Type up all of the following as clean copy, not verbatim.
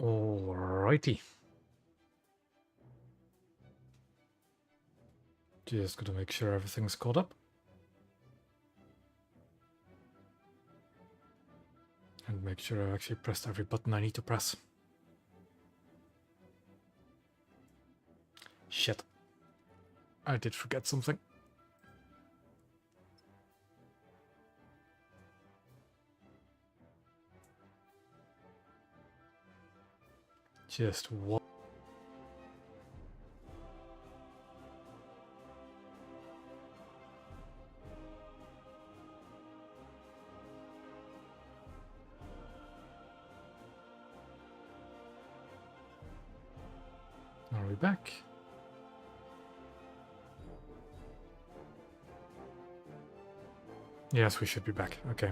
Alrighty. Just gotta make sure everything's caught up. And make sure I actually pressed every button I need to press. Shit. I did forget something. Just one. Are we back? Yes, we should be back. Okay.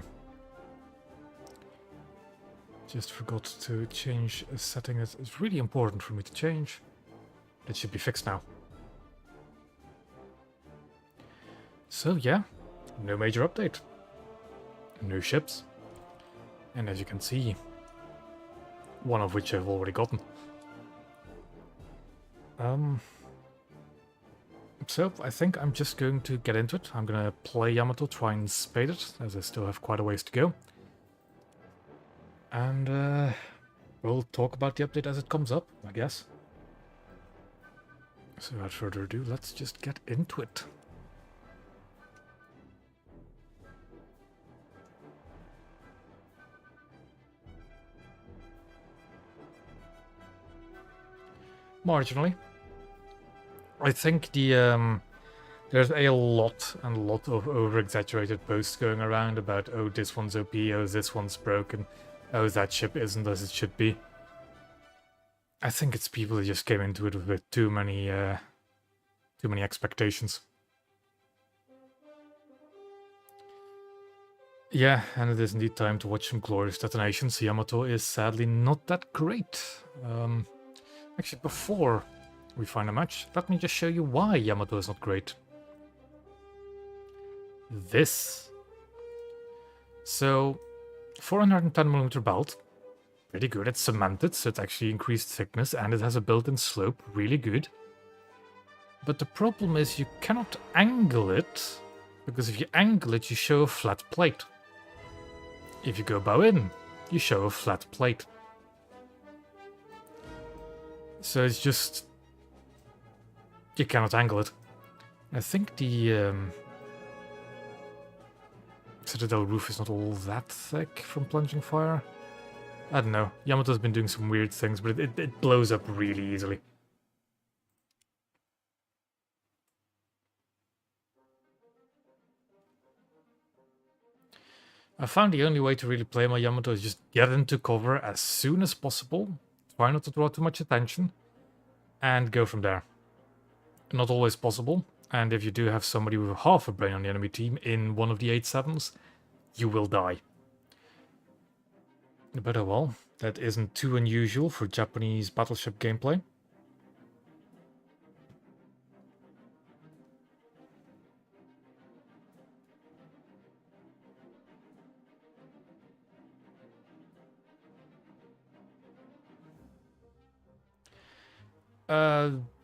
Just forgot to change a setting that is really important for me to change. That should be fixed now. So yeah, no major update. New ships. And as you can see, one of which I've already gotten. So I think I'm just going to get into it. I'm gonna play Yamato, try and spade it, as I still have quite a ways to go. And we'll talk about the update as it comes up, I guess. So without further ado, let's just get into it. Marginally. I think the there's a lot of over-exaggerated posts going around about, oh, this one's OP, oh, this one's broken, oh, that ship isn't as it should be. I think it's people who just came into it with too many expectations. Yeah, and it is indeed time to watch some glorious detonations. Yamato is sadly not that great. Actually, before we find a match, let me just show you why Yamato is not great. This. So, 410mm belt. Pretty good. It's cemented, so it's actually increased thickness, and it has a built-in slope. Really good. But the problem is you cannot angle it, because if you angle it, you show a flat plate. If you go bow in, you show a flat plate. So it's just... you cannot angle it. I think the Citadel roof is not all that thick from plunging fire. I don't know. Yamato's been doing some weird things, but it blows up really easily. I found the only way to really play my Yamato is just get into cover as soon as possible, try not to draw too much attention, and go from there. Not always possible, and if you do have somebody with half a brain on the enemy team in one of the 8-7s, you will die. But oh well, that isn't too unusual for Japanese battleship gameplay.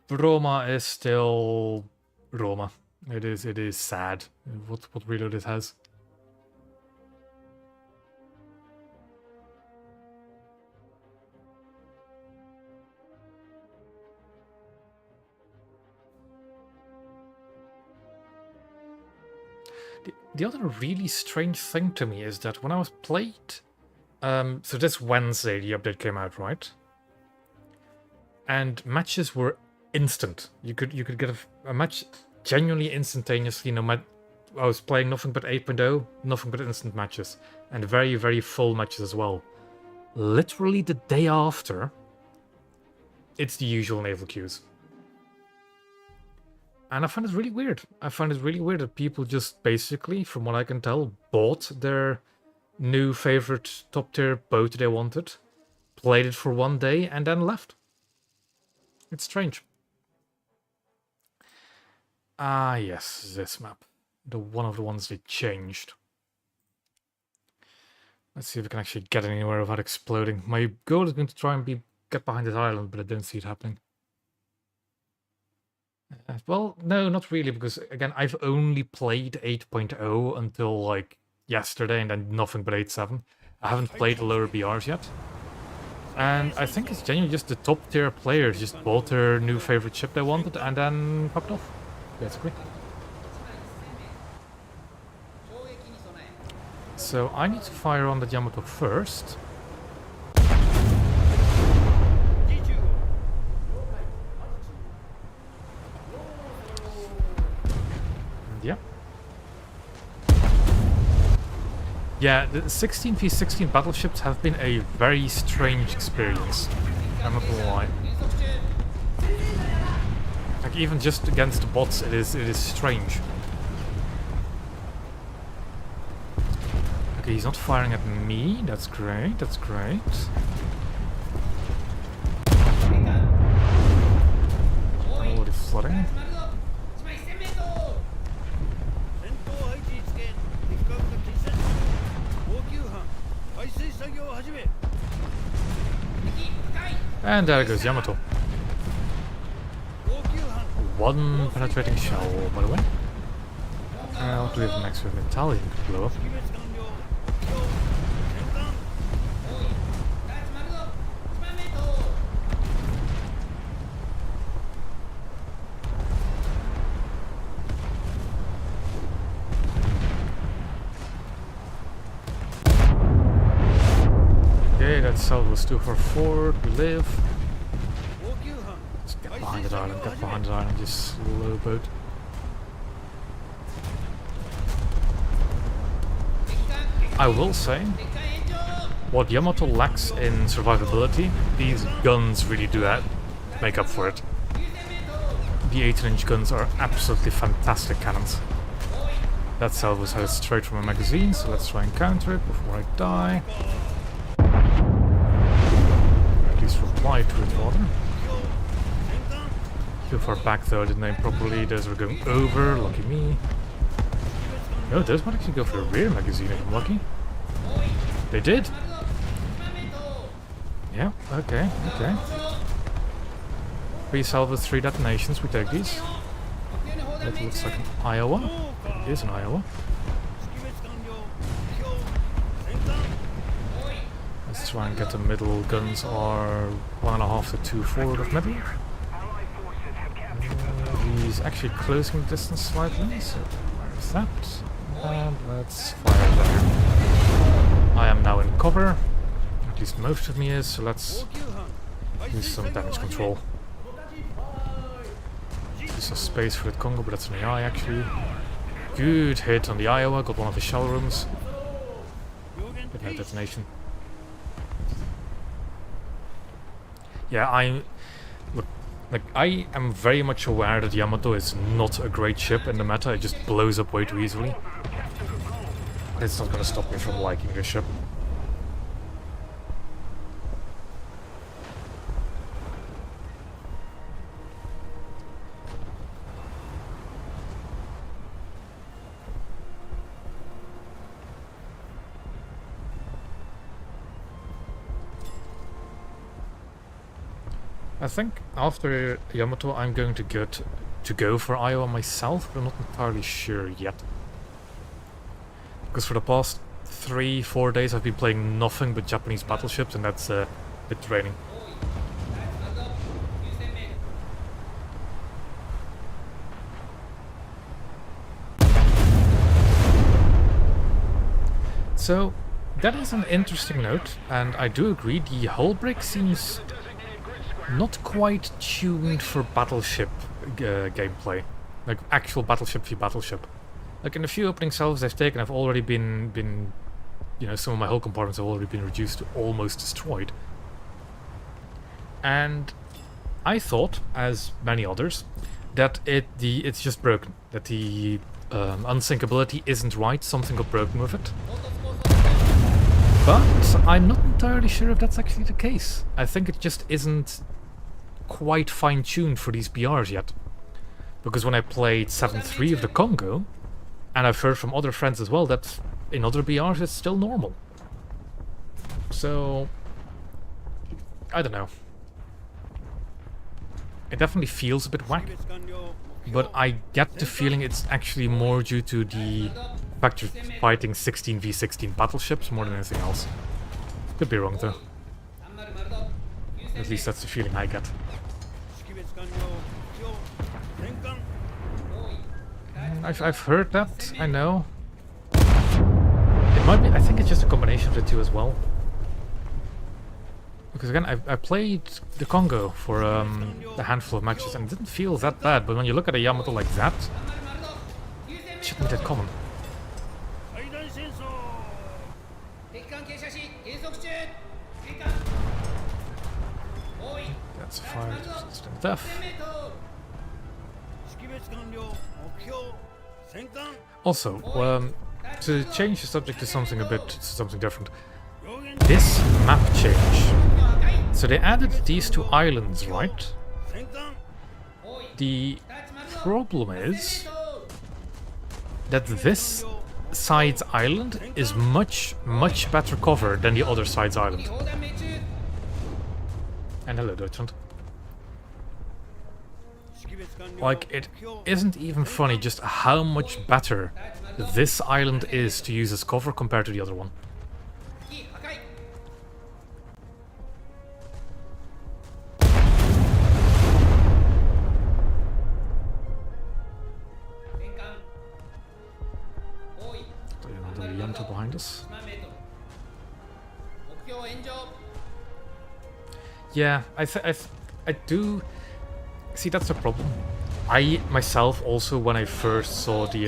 Roma is still Roma. It is sad what reload it has. The other really strange thing to me is that when I was played, so this Wednesday the update came out, right? And matches were instant. You could get a match genuinely instantaneously. No matter, I was playing nothing but 8.0, nothing but instant matches, and very, very full matches as well. Literally the day after, it's the usual naval queues. And I find it really weird. I find it really weird that people just basically, from what I can tell, bought their new favorite top tier boat they wanted, played it for one day, and then left. It's strange. Ah, yes, this map. One of the ones they changed. Let's see if we can actually get anywhere without exploding. My goal is going to try and be get behind this island, but I don't see it happening. Well, no, not really, because again, I've only played 8.0 until like yesterday, and then nothing but 8.7. I haven't played the lower BRs yet. And I think it's genuinely just the top tier players just bought their new favorite ship they wanted and then popped off, basically. So I need to fire on the Yamato first. Yeah. Yeah, the 16v16 battleships have been a very strange experience. I'm not gonna lie. Like even just against the bots, it is strange. Okay, he's not firing at me. That's great. That's great. Oh, it's flooding. And there goes Yamato. One penetrating shell, by the way. What do we have next? We have an Italian to blow up. Okay, that salvo's 2 for 4. We live. Just get behind the island, get behind the island, just slow boat. I will say, what Yamato lacks in survivability, these guns really do make up for it. The 18-inch guns are absolutely fantastic cannons. That salvo's headed straight from a magazine, so let's try and counter it before I die. At least reply to it rather. Too far back though, I didn't aim properly. Those were going over, lucky me. No, those might actually go for a rear magazine if I'm lucky. They did! Yeah, okay, okay. 3 salvos, 3 detonations, we take these. That looks like an Iowa. It is an Iowa. Let's try and get the middle guns are 1.5 to 2 forward of middle. He's actually closing the distance slightly, so where's that? And let's fire there. I am now in cover. At least most of me is, so let's use some damage control. There's a space for the Congo, but that's an AI actually. Good hit on the Iowa, got one of the shell rooms. But no detonation. Yeah, I am very much aware that Yamato is not a great ship in the meta, it just blows up way too easily. But it's not gonna stop me from liking this ship. I think after Yamato I'm going to go for Iowa myself, but I'm not entirely sure yet. Because for the past 3-4 days I've been playing nothing but Japanese battleships, and that's a bit draining. So that is an interesting note, and I do agree the hull break seems not quite tuned for battleship gameplay, like actual battleship v battleship. Like in the few opening salvos I've taken, I've already been, you know, some of my hull compartments have already been reduced to almost destroyed. And I thought, as many others, that it's just broken, that the unsinkability isn't right, something got broken with it. But I'm not entirely sure if that's actually the case. I think it just isn't quite fine-tuned for these BRs yet. Because when I played 7.3 of the Congo, and I've heard from other friends as well that in other BRs it's still normal. So, I don't know. It definitely feels a bit whack, but I get the feeling it's actually more due to the fact you're fighting 16v16 battleships more than anything else. Could be wrong though. At least that's the feeling I get. I've heard that, I know. It might be, I think it's just a combination of the two as well. Because again, I played the Congo for a handful of matches and it didn't feel that bad, but when you look at a Yamato like that, it shouldn't be that common. That's a fire, instant death. Also, to change the subject to something different. This map change. So they added these two islands, right? The problem is that this side's island is much better cover than the other side's island. And hello, Deutschland. Like, it isn't even funny just how much better this island is to use as cover compared to the other one. The Yamato behind us. Yeah, I do see that's the problem. I myself also, when I first saw the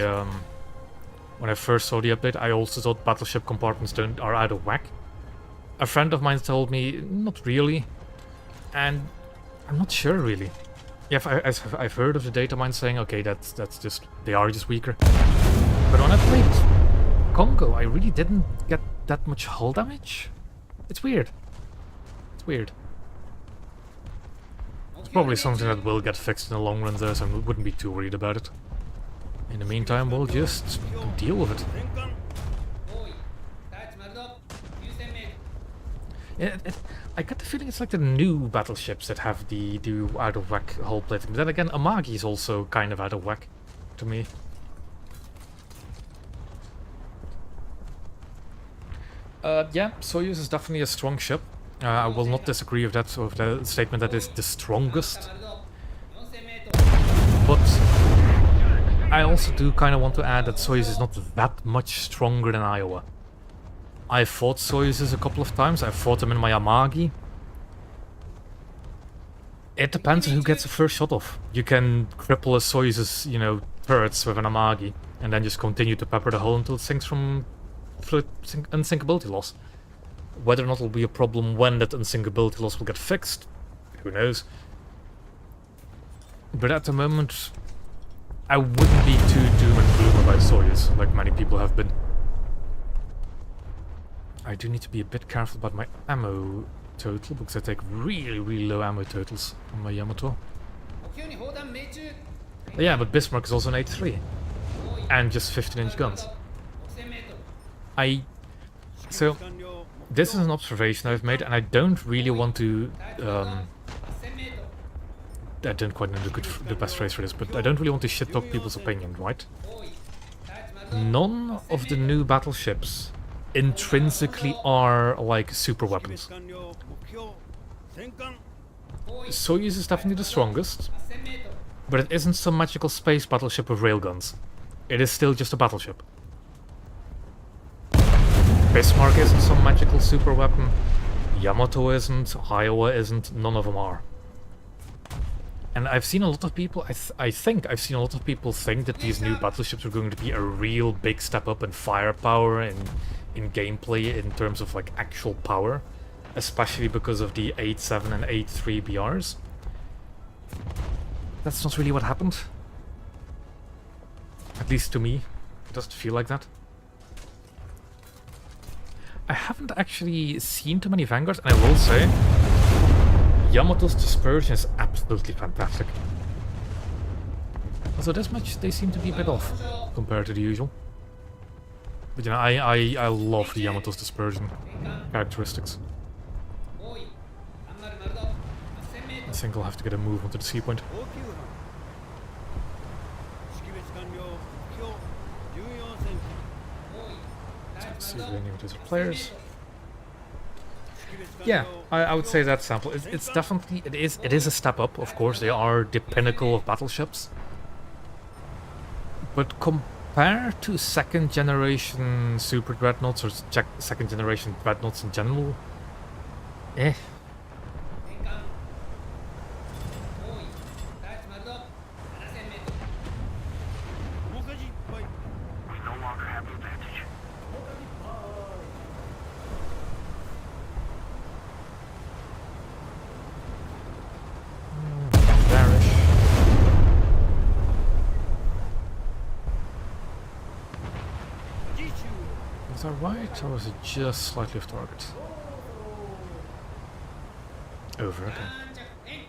update, I also thought battleship compartments are out of whack. A friend of mine told me not really, and I'm not sure really. Yeah, I've heard of the data mine saying okay, that's just they are just weaker. But when I played Congo, I really didn't get that much hull damage. It's weird. It's weird. It's probably something that will get fixed in the long run though, so I wouldn't be too worried about it. In the meantime, we'll just deal with it. Yeah, I get the feeling it's like the new battleships that have the out of whack hull plating. But then again, Amagi is also kind of out of whack to me. Yeah, Soyuz is definitely a strong ship. I will not disagree with that, with the statement that it's the strongest. But I also do kind of want to add that Soyuz is not that much stronger than Iowa. I fought Soyuzes a couple of times. I fought them in my Amagi. It depends on who gets the first shot off. You can cripple a Soyuz's, turrets with an Amagi, and then just continue to pepper the hull until it sinks from unsinkability loss. Whether or not it'll be a problem when that unsinkability loss will get fixed, who knows. But at the moment, I wouldn't be too doom and gloom about Soyuz, like many people have been. I do need to be a bit careful about my ammo total, because I take really low ammo totals on my Yamato. Yeah, but Bismarck is also an 8.3, and just 15-inch guns. So, this is an observation I've made, and I don't really want to, I don't quite know the best phrase for this, but I don't really want to shit-talk people's opinion, right? None of the new battleships intrinsically are like super weapons. Soyuz is definitely the strongest, but it isn't some magical space battleship with railguns. It is still just a battleship. Bismarck isn't some magical super weapon. Yamato isn't. Iowa isn't. None of them are. And I've seen a lot of people, I think I've seen a lot of people think that these new battleships are going to be a real big step up in firepower and in gameplay in terms of like actual power. Especially because of the 8.7 and 8.3 BRs. That's not really what happened. At least to me. It doesn't feel like that. I haven't actually seen too many Vanguards, and I will say, Yamato's dispersion is absolutely fantastic. Also, this much they seem to be a bit off compared to the usual. But I love the Yamato's dispersion characteristics. think I'll have to get a move onto the sea point. Let's see if any of those are players. Yeah, I would say that sample. It's definitely it is a step up. Of course, they are the pinnacle of battleships. But compared to second generation super dreadnoughts or second generation dreadnoughts in general, eh. Was I right, or was it just slightly off target? Over, okay.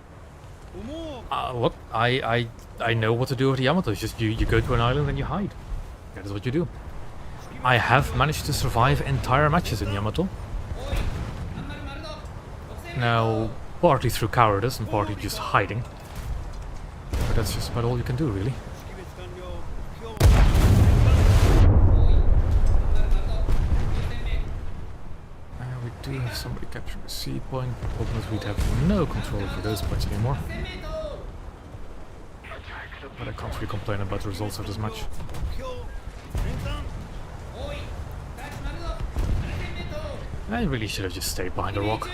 Look, I know what to do with the Yamato. It's just you go to an island and you hide. That is what you do. I have managed to survive entire matches in Yamato. Now, partly through cowardice and partly just hiding. But that's just about all you can do, really. We do have somebody capturing a sea point. The problem is we'd have no control over those points anymore. But I can't really complain about the results of this match. I really should have just stayed behind the rock.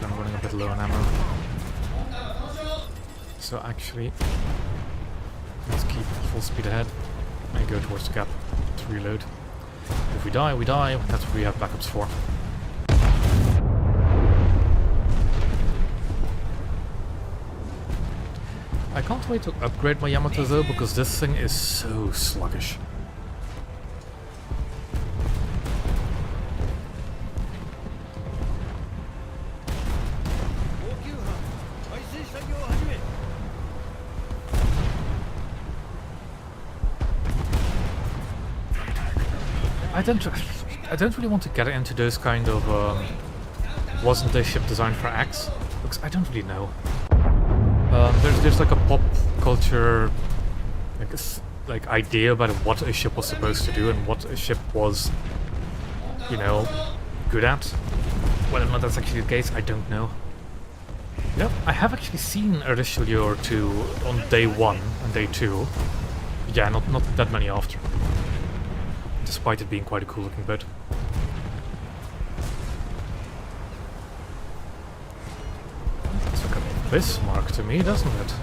I'm running a bit low on ammo. So actually, let's keep full speed ahead and go towards the gap to reload. If we die, we die. That's what we have backups for. I can't wait to upgrade my Yamato though, because this thing is so sluggish. I don't really want to get into those kind of wasn't this ship designed for X? Because I don't really know. There's like a pop culture like idea about what a ship was supposed to do and what a ship was, you know, good at. Whether or not that's actually the case, I don't know. You know, I have actually seen a Richelieu or two on day 1 and day 2. Yeah, not that many after. Despite it being quite a cool looking boat. Looks like a Bismarck to me, doesn't it?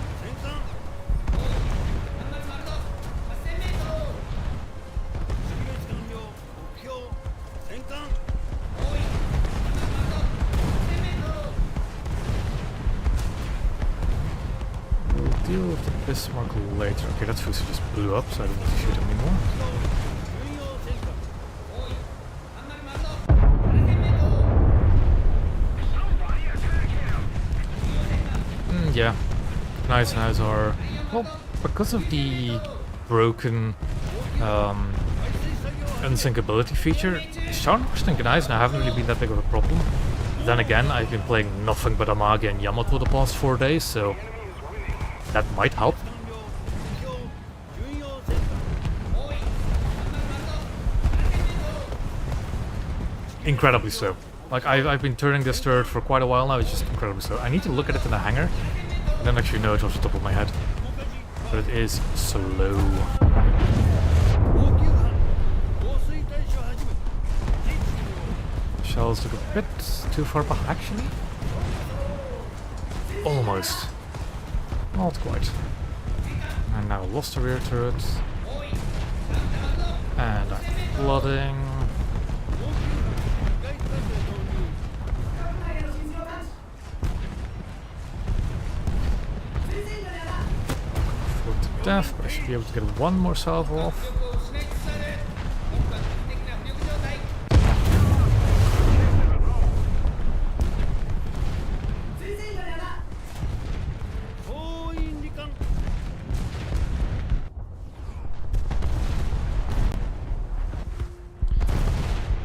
We'll deal with the Bismarck later. Okay, that Fuso just blew up, so I don't need to shoot him anymore. Yeah, nice are, well, because of the broken unsinkability feature, Scharnhorst and Gneisen haven't really been that big of a problem. Then again, I've been playing nothing but Amagi and Yamato the past 4 days, so that might help. Incredibly slow. Like, I've been turning this turret for quite a while now, it's just incredibly slow. I need to look at it in the hangar, and then actually know it off the top of my head. But it is slow. Shells look a bit too far back, actually. Almost. Not quite. And now lost the rear turret. And I'm flooding. Death, but I should be able to get one more salvo off.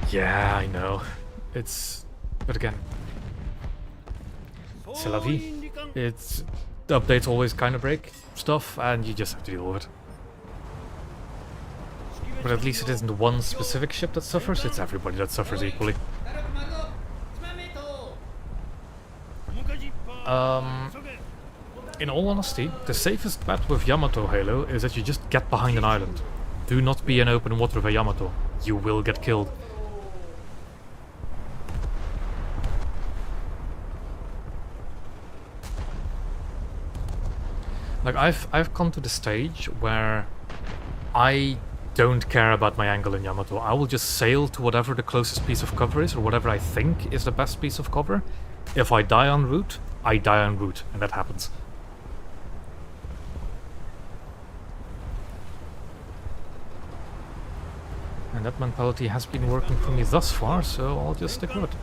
Yeah, I know. But again, C'est la vie. It's... The updates always kind of break stuff, and you just have to deal with it. But at least it isn't one specific ship that suffers, it's everybody that suffers equally. In all honesty, the safest bet with Yamato Halo is that you just get behind an island. Do not be in open water with a Yamato. You will get killed. Like, I've come to the stage where I don't care about my angle in Yamato. I will just sail to whatever the closest piece of cover is, or whatever I think is the best piece of cover. If I die en route, I die en route, and that happens. And that mentality has been working for me thus far, so I'll just stick with it.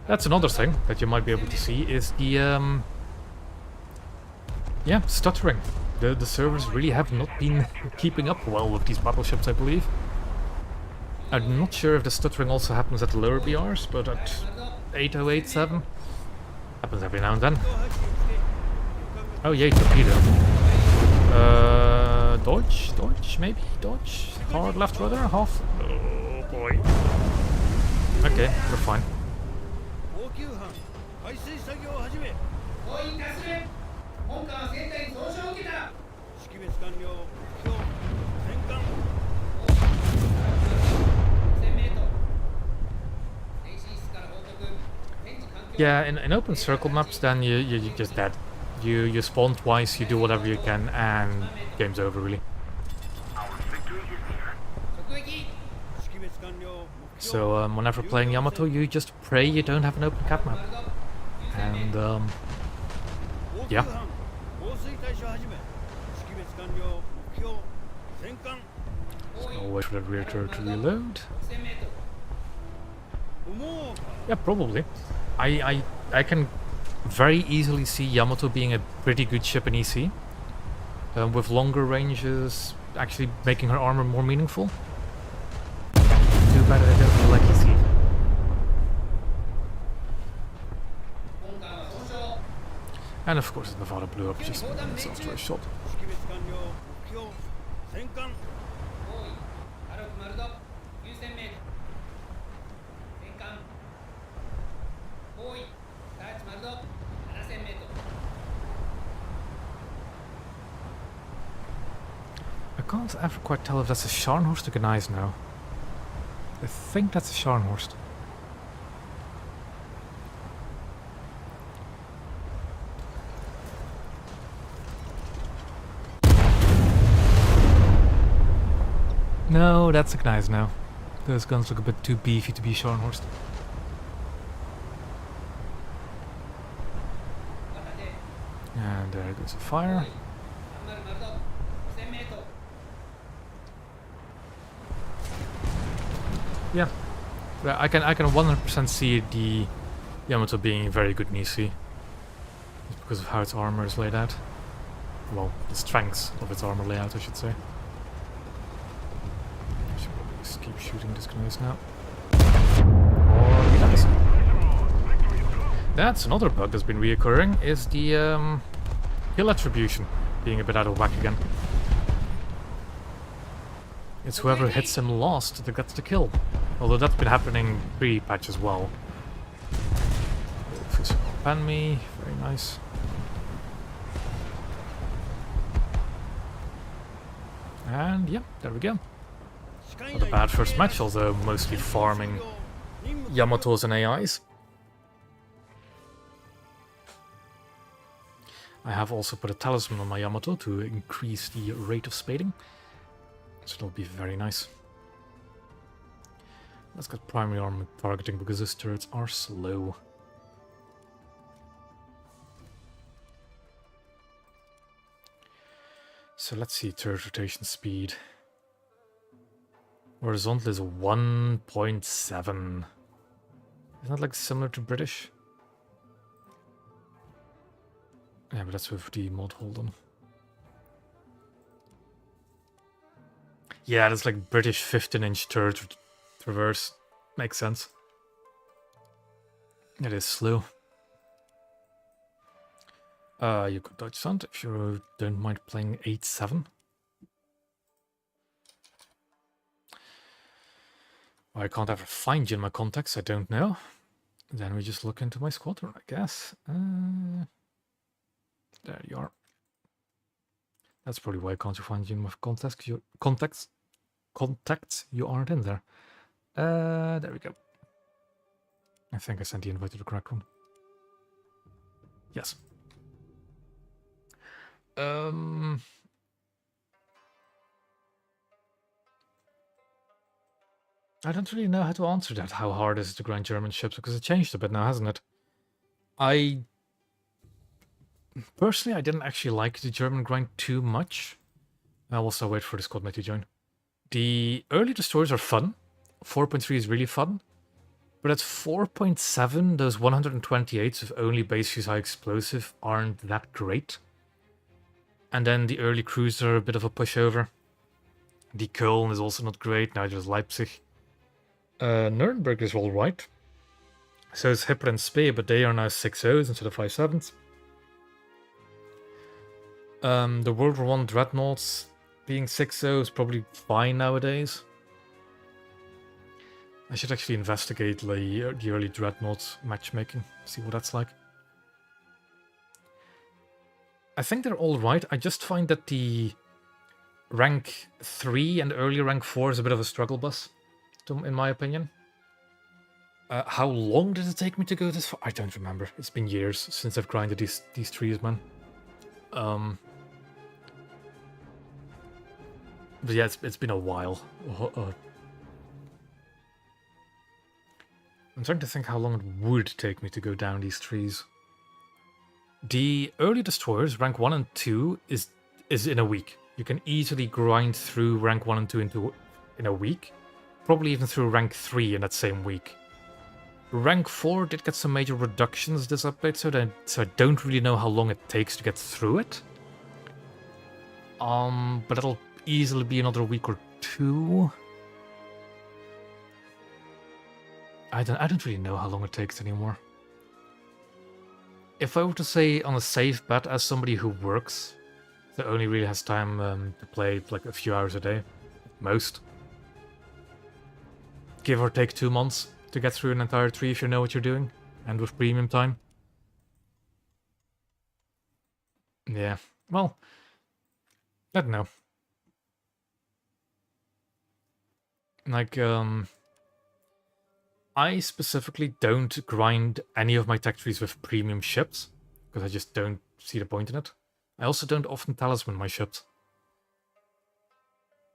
That's another thing that you might be able to see, is the yeah, stuttering. The servers really have not been keeping up well with these battleships, I believe. I'm not sure if the stuttering also happens at the lower BRs, but at 8087 happens every now and then. Oh yay, torpedo. Dodge, maybe? Dodge? Hard left rudder? Half? Oh boy. Okay, we're fine. Yeah, in open circle maps, then you're just dead. You spawn twice, you do whatever you can, and game's over, really. So whenever playing Yamato, you just pray you don't have an open cap map. And yeah. So I'll wait for that rear turret to reload. Yeah, probably. I can very easily see Yamato being a pretty good ship in EC. With longer ranges, actually making her armor more meaningful. Too bad I don't really like EC. And of course, Nevada blew up just after a shot. I can't ever quite tell if that's a Scharnhorst or Gneiss now. I think that's a Scharnhorst. No, that's a Gneiss now. Those guns look a bit too beefy to be Scharnhorst. And there goes a fire. Yeah, I can 100% see the Yamato being very good in EC. Just because of how its armor is laid out. Well, the strengths of its armor layout, I should say. I should probably just keep shooting this Gneiss now. Or he dies. That's another bug that's been reoccurring, is the kill attribution being a bit out of whack again. It's whoever hits him last that gets the kill. Although that's been happening pre-patch as well. Pan me, very nice. And yeah, there we go. Not a bad first match, although mostly farming Yamatos and AIs. I have also put a talisman on my Yamato to increase the rate of spading. So it'll be very nice. Let's get primary armor targeting because those turrets are slow. So let's see, turret rotation speed. Horizontal is 1.7. Isn't that like similar to British? Yeah, but that's with the mod hold on. Yeah, that's like British 15-inch turret traverse. Makes sense. It is slow. You could dodge Sand if you don't mind playing 8-7. I can't ever find you in my contacts, I don't know. Then we just look into my squadron, I guess. There you are. That's probably why I can't find you in my contacts. Contacts, you aren't in there. There we go. I think I sent the invite to the correct one. Yes. I don't really know how to answer that. How hard is it to grind German ships? Because it changed a bit now, hasn't it? Personally, I didn't actually like the German grind too much. I'll also wait for the squad mate to join. The early destroyers are fun. 4.3 is really fun. But at 4.7, those 128s with only base use high explosive aren't that great. And then the early cruisers are a bit of a pushover. The Köln is also not great, neither is Leipzig. Nuremberg is alright. So is Hipper and Spee, but they are now 6.0s instead of 5.7s. The World War I Dreadnoughts being 6.0 is probably fine nowadays. I should actually investigate the early Dreadnoughts matchmaking, see what that's like. I think they're alright. I just find that the rank 3 and early rank 4 is a bit of a struggle bus, in my opinion. How long did it take me to go this far? I don't remember. It's been years since I've grinded these trees, man. But yeah, it's been a while. I'm trying to think how long it would take me to go down these trees. The early destroyers, rank 1 and 2, is in a week. You can easily grind through rank 1 and 2 in a week. Probably even through rank 3 in that same week. Rank 4 did get some major reductions this update, so I don't really know how long it takes to get through it. But that'll easily be another week or 2. I don't really know how long it takes anymore. If I were to say on a safe bet as somebody who works, that only really has time to play like a few hours a day, at most. Give or take 2 months to get through an entire tree if you know what you're doing, and with premium time. Yeah, well, I don't know. Like, I specifically don't grind any of my tech trees with premium ships, because I just don't see the point in it. I also don't often talisman my ships.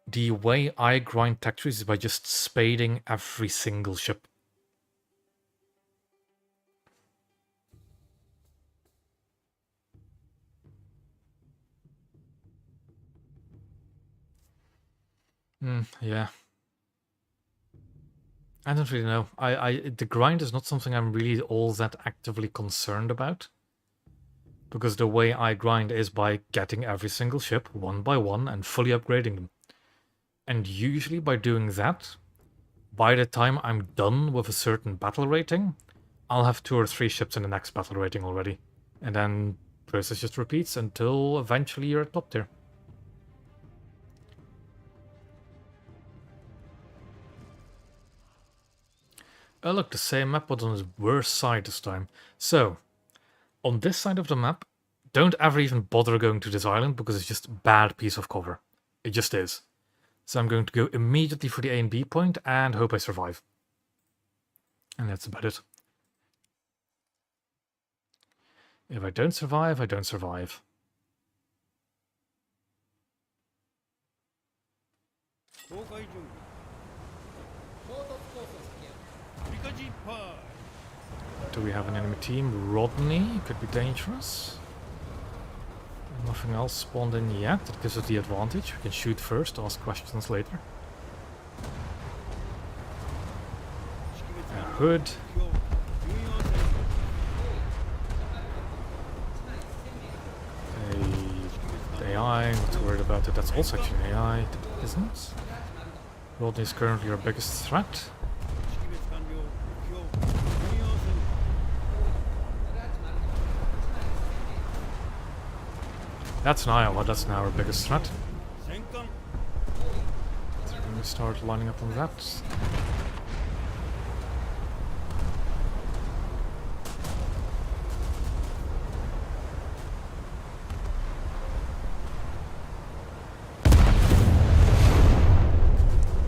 The way I grind tech trees is by just spading every single ship. Yeah. I don't really know. The grind is not something I'm really all that actively concerned about. Because the way I grind is by getting every single ship one by one and fully upgrading them. And usually by doing that, by the time I'm done with a certain battle rating, I'll have 2 or 3 ships in the next battle rating already. And then the process just repeats until eventually you're at top tier. Oh look, the same map but on the worst side this time. So, on this side of the map, don't ever even bother going to this island because it's just a bad piece of cover. It just is. So I'm going to go immediately for the A and B point and hope I survive. And that's about it. If I don't survive, I don't survive. Do we have an enemy team? Rodney could be dangerous. Nothing else spawned in yet. That gives us the advantage. We can shoot first, ask questions later. Hood. AI, not too worried about it. That's also actually an AI, that isn't. Rodney is currently our biggest threat. That's an Iowa, that's now our biggest threat. So we're going to start lining up on that.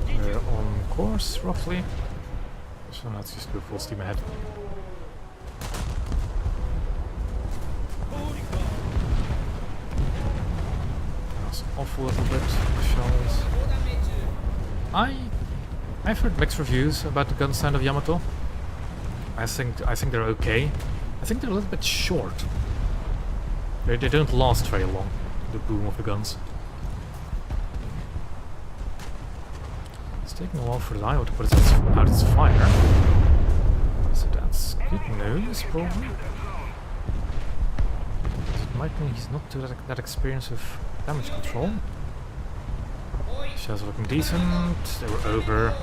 We're on course, roughly. So let's just go full steam ahead. Off a little bit, shells. I've heard mixed reviews about the gun stand of Yamato. I think they're okay. I think they're a little bit short. They don't last very long, the boom of the guns. It's taking a while for the IO to put out its fire. So that's good news, probably. It might mean he's not too that experienced with damage control. Shells are looking decent. They were over.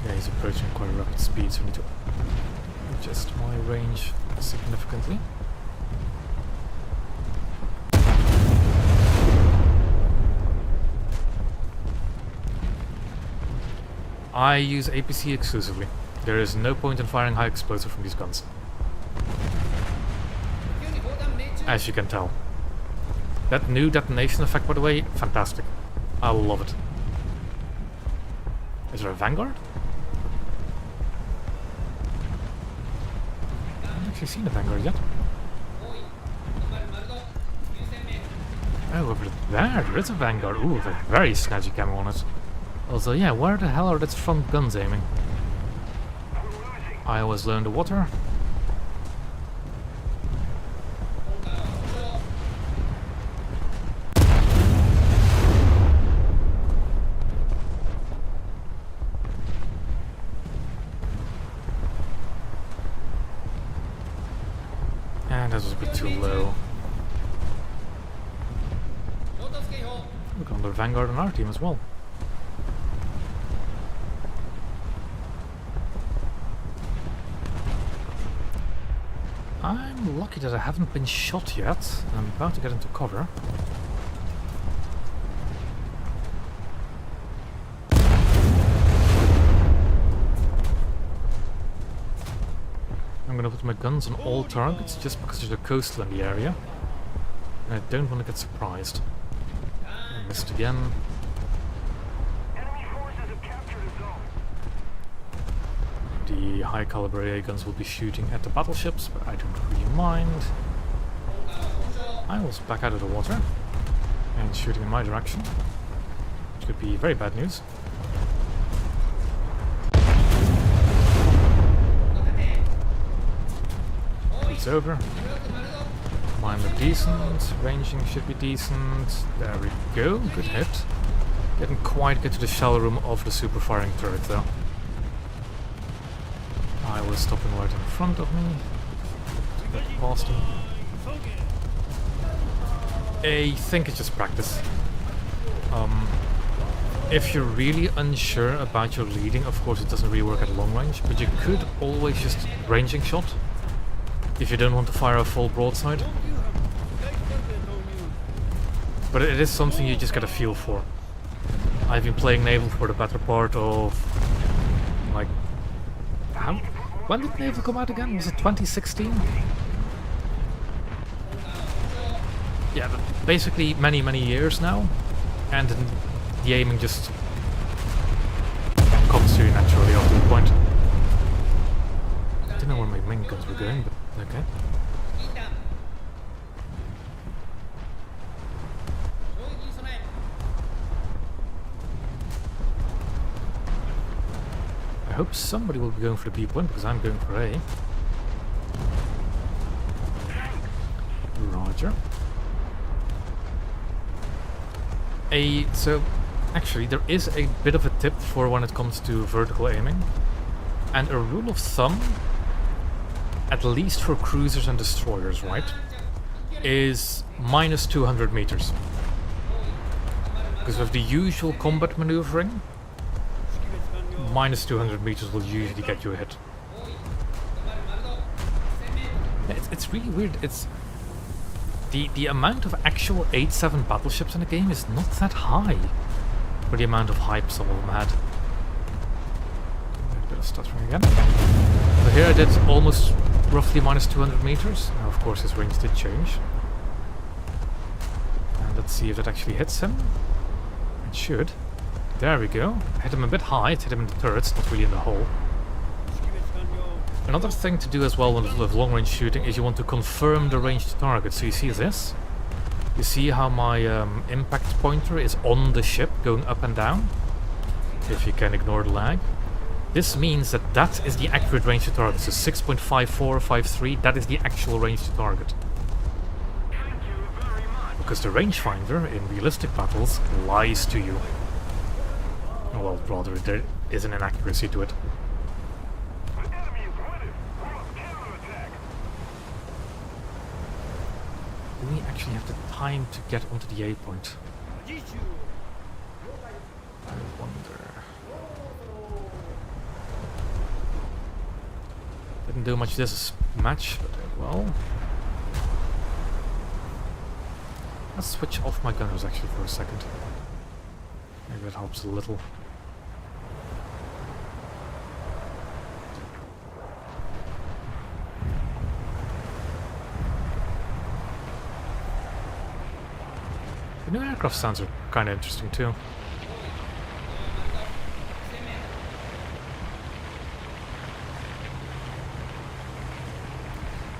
Yeah, he's approaching quite a rapid speed, so I need to adjust my range significantly. I use APC exclusively. There is no point in firing high explosive from these guns. As you can tell. That new detonation effect, by the way, fantastic. I love it. Is there a Vanguard? I haven't actually seen a Vanguard yet. Oh, over there is a Vanguard. Ooh, with a very snazzy camo on it. Also, yeah, where the hell are its front guns aiming? I was low in the water. And that was a bit too low. Look on the Vanguard on our team as well. I'm lucky that I haven't been shot yet. I'm about to get into cover. I'm gonna put my guns on all targets just because there's a coastal in the area. And I don't want to get surprised. I missed again. The high caliber AA guns will be shooting at the battleships, but I don't really mind. I was back out of the water and shooting in my direction, which could be very bad news. It's over. Mine look decent, ranging should be decent. There we go, good hit. Didn't quite get to the shell room of the super firing turret though. I was stopping right in front of me. Got past him. I think it's just practice. If you're really unsure about your leading, of course it doesn't really work at long range, but you could always just ranging shot if you don't want to fire a full broadside. But it is something you just get a feel for. I've been playing naval for the better part of like when did naval come out again? Was it 2016? Yeah, but basically many years now, and the aiming just comes to you naturally after the point. I didn't know where my main guns were going, but okay. I hope somebody will be going for the B point because I'm going for A. Roger. So actually there is a bit of a tip for when it comes to vertical aiming, and a rule of thumb, at least for cruisers and destroyers, right, is minus 200 meters. Because with the usual combat maneuvering, minus 200 meters will usually get you a hit. It's really weird. It's the amount of actual 8-7 battleships in the game is not that high for the amount of hype some of them had. A bit of stuttering again. So here I did almost roughly minus 200 meters. Now of course his range did change. And let's see if that actually hits him. It should. There we go. Hit him a bit high, it hit him in the turrets, not really in the hull. Another thing to do as well with long-range shooting is you want to confirm the ranged target. So you see this? You see how my impact pointer is on the ship, going up and down? If you can ignore the lag. This means that that is the accurate range to target. So 6.5453, that is the actual range to target. Because the rangefinder in realistic battles lies to you. Well, rather, there is an inaccuracy to it. Do we actually have the time to get onto the A point? I wonder. Didn't do much this match, but well. Let's switch off my gunners actually for a second. Maybe that helps a little. The new aircraft sounds are kind of interesting too.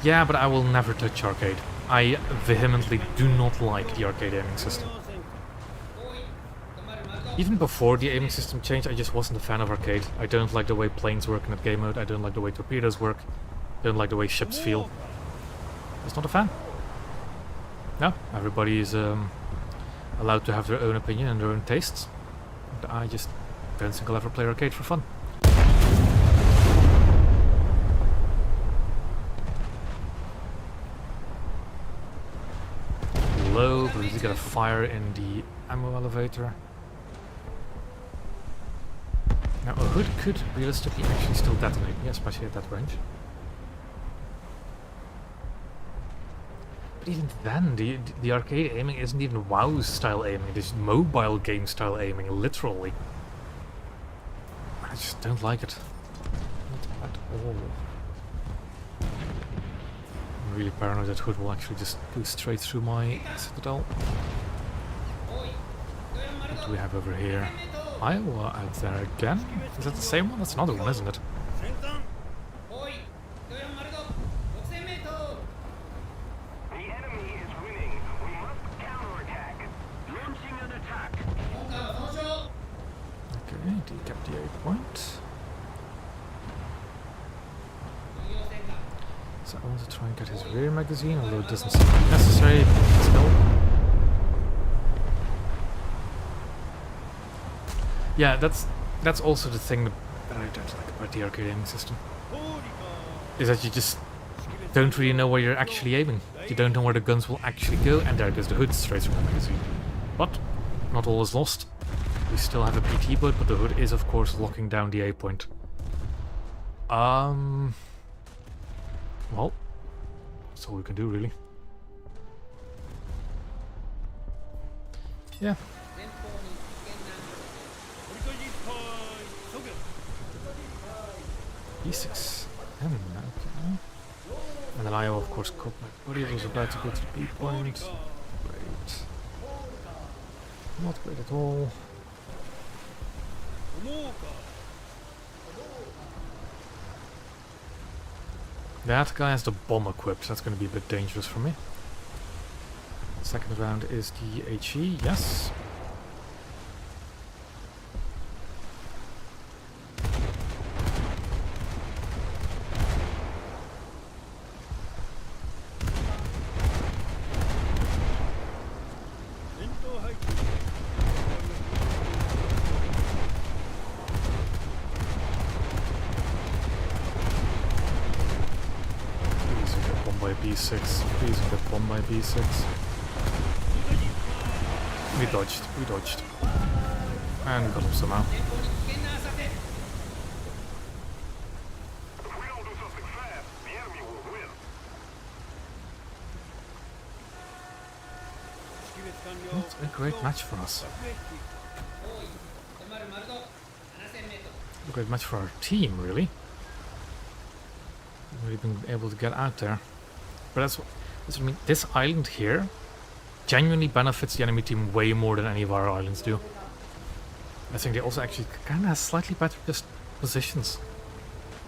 Yeah, but I will never touch arcade. I vehemently do not like the arcade aiming system. Even before the aiming system changed, I just wasn't a fan of arcade. I don't like the way planes work in that game mode, I don't like the way torpedoes work, I don't like the way ships feel. Just not a fan. No, everybody is allowed to have their own opinion and their own tastes. But I just don't think I'll ever play arcade for fun. Low, but we got a fire in the ammo elevator. Now a hood could realistically actually still detonate, yeah, especially at that range. But even then, the arcade aiming isn't even WoW style aiming, it is mobile game style aiming, literally. I just don't like it. Not at all. I'm really paranoid that hood will actually just go straight through my citadel. What do we have over here? Iowa out there again? Is that the same one? That's another one, isn't it? Okay, decap the A point. So I want to try and get his rear magazine, although it doesn't seem necessary, but still. Yeah, that's also the thing that I don't like about the arcade aiming system. Is that you just don't really know where you're actually aiming. You don't know where the guns will actually go, and there goes the hood straight from the magazine. But not all is lost. We still have a PT boat, but the hood is of course locking down the A point. Well, that's all we can do really. Yeah. E6. Okay. And then I of course caught my buddy that was about to go to the B point. Great. Not great at all. That guy has the bomb equipped, that's going to be a bit dangerous for me. Second round is the HE, yes. B6. Please get bombed by B6. We dodged. We dodged. And got him somehow. Not a great match for us. A great match for our team, really. We've really been able to get out there. But that's what I mean. This island here genuinely benefits the enemy team way more than any of our islands do. I think they also actually kind of have slightly better just positions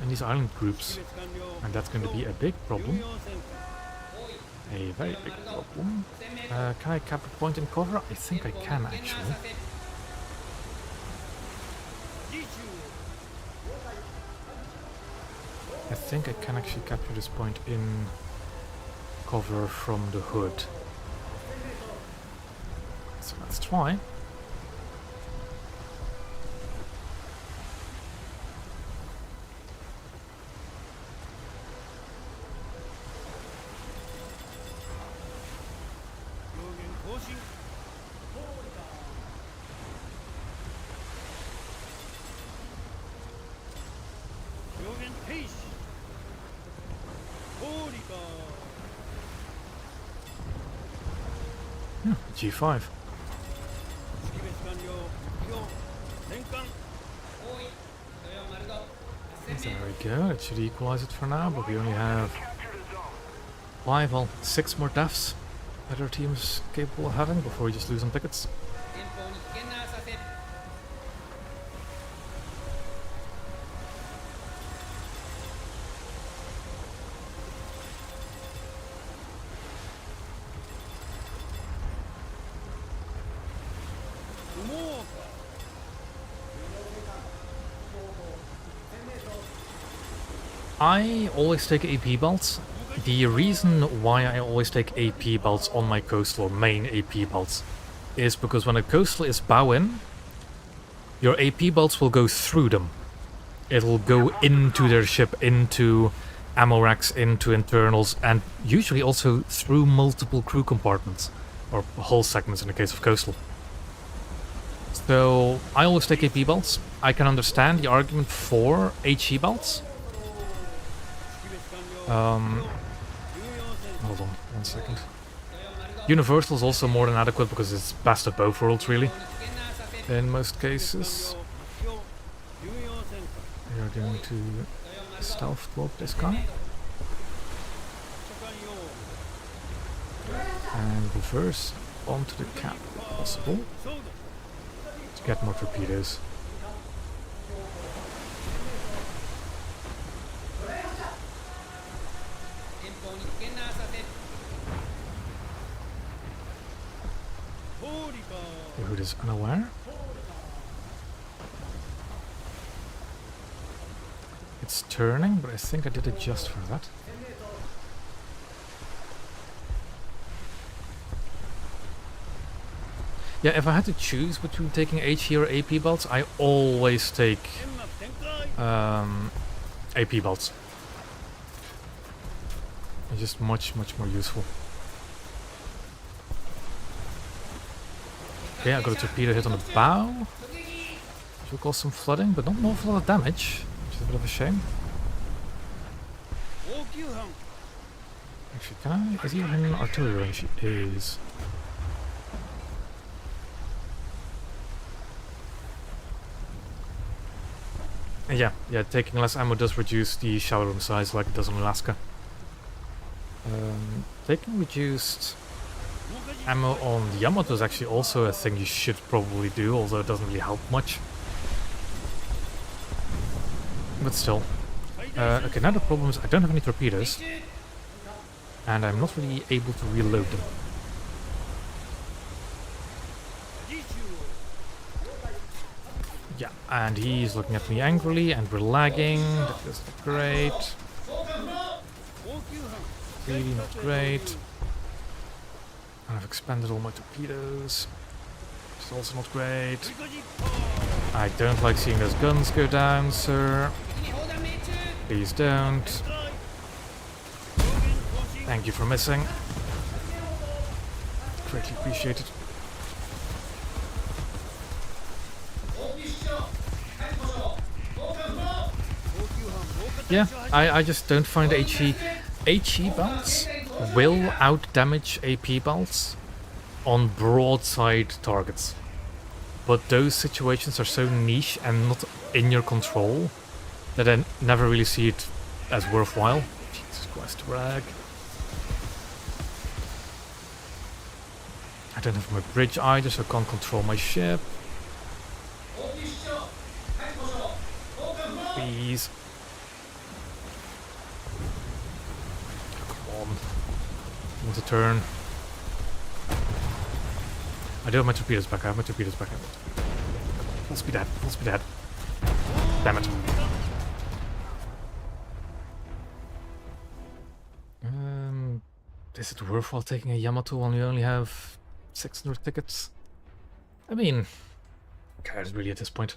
in these island groups. And that's going to be a big problem. A very big problem. Can I cap a point in cover? I think I can, actually. I think I can actually capture this point in cover from the hood. So let's try. G5. There we go, that should equalize it for now, but we only have 6 more deaths that our team is capable of having before we just lose on pickets. I always take AP belts. The reason why I always take AP belts on my coastal, or main AP belts, is because when a coastal is bow in, your AP belts will go through them. It'll go into their ship, into ammo racks, into internals, and usually also through multiple crew compartments, or hull segments in the case of coastal. So I always take AP belts. I can understand the argument for HE belts. Hold on, 1 second. Universal is also more than adequate because it's best of both worlds, really. In most cases. We are going to stealth block this guy. And reverse onto the cap if possible. To get more torpedoes. The hood is unaware. It's turning, but I think I did it just for that. Yeah, if I had to choose between taking HE or AP belts, I always take AP belts. It's just much more useful. Okay, I got a torpedo hit on the bow. Which will cause some flooding, but not an awful lot of damage. Which is a bit of a shame. Actually, can I? Is he in artillery range? He is. Yeah, taking less ammo does reduce the shower room size like it does in Alaska. Taking reduced ammo on the Yamato is actually also a thing you should probably do, although it doesn't really help much. But still. Okay, now the problem is I don't have any torpedoes. And I'm not really able to reload them. Yeah, and he's looking at me angrily, and we're lagging. That isn't great. Really not great. I've expended all my torpedoes. It's also not great. I don't like seeing those guns go down, sir. Please don't. Thank you for missing. Greatly appreciated. Yeah, I just don't find HE belts will out-damage AP belts on broadside targets. But those situations are so niche and not in your control that I never really see it as worthwhile. Jesus Christ, rag. I don't have my bridge either, so I can't control my ship. Please. Come on. I want to turn. I do have my torpedoes back. I have my torpedoes back. Full speed ahead. Full speed ahead. Damn it. Is it worthwhile taking a Yamato when we only have 600 tickets? I mean, who cares really at this point?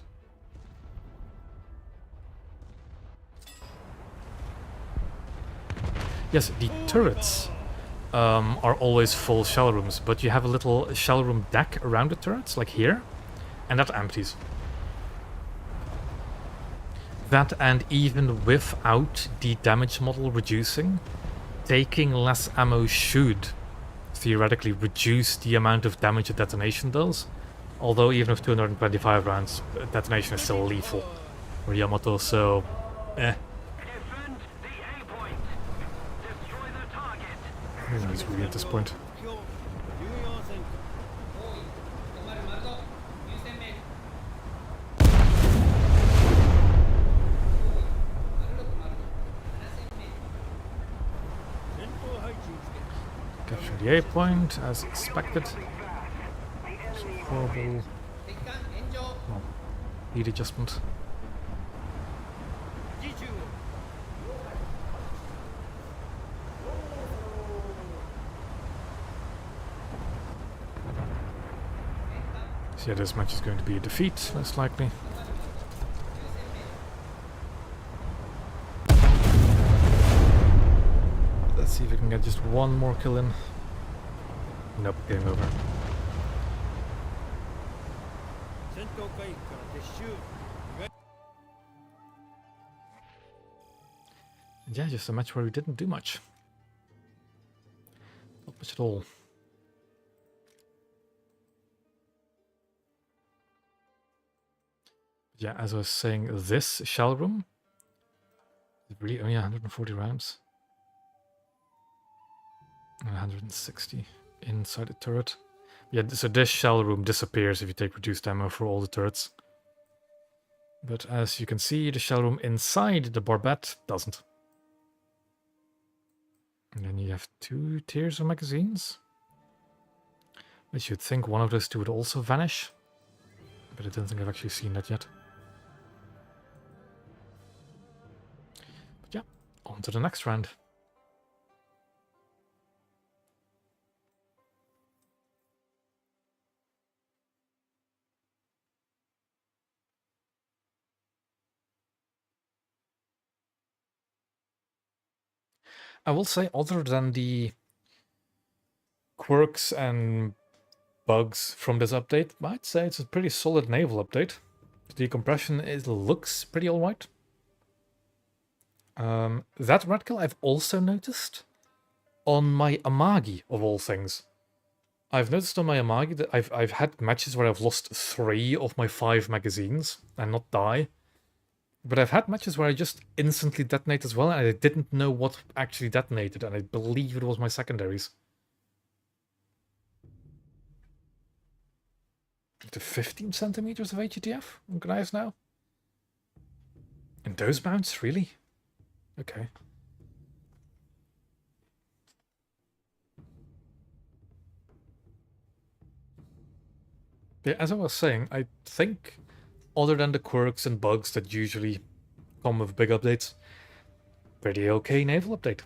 Yes, the turrets are always full shell rooms, but you have a little shell room deck around the turrets, like here, and that empties. That, and even without the damage model reducing, taking less ammo should theoretically reduce the amount of damage a detonation does. Although even with 225 rounds, detonation is still lethal for Yamato, so eh. Who knows really at this point. Capture the A point as expected. Horrible. Well, lead adjustment. So yeah, this match is going to be a defeat, most likely. Let's see if we can get just one more kill in. Nope, game over. And yeah, just a match where we didn't do much. Not much at all. Yeah, as I was saying, this shell room is really only 140 rounds. 160 inside the turret. Yeah, so this shell room disappears if you take reduced ammo for all the turrets. But as you can see, the shell room inside the barbette doesn't. And then you have 2 tiers of magazines. Which you'd think one of those 2 would also vanish. But I don't think I've actually seen that yet. But yeah, on to the next round. I will say, other than the quirks and bugs from this update, I'd say it's a pretty solid naval update. The decompression looks pretty alright. That red kill I've also noticed on my Amagi, of all things. I've noticed on my Amagi that I've had matches where I've lost 3 of my 5 magazines and not die. But I've had matches where I just instantly detonate as well, and I didn't know what actually detonated, and I believe it was my secondaries. To 15 centimeters of HETF on Goliath now? And those mounts, really? Okay. Yeah, as I was saying, I think, other than the quirks and bugs that usually come with big updates, pretty okay naval update.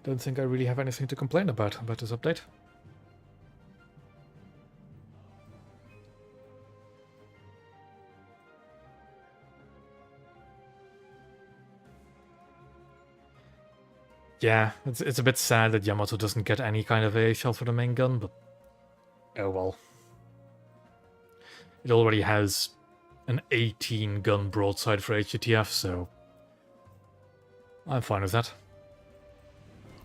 Don't think I really have anything to complain about this update. Yeah, it's a bit sad that Yamato doesn't get any kind of a shell for the main gun, but oh well. It already has an 18 gun broadside for HGTF, so I'm fine with that.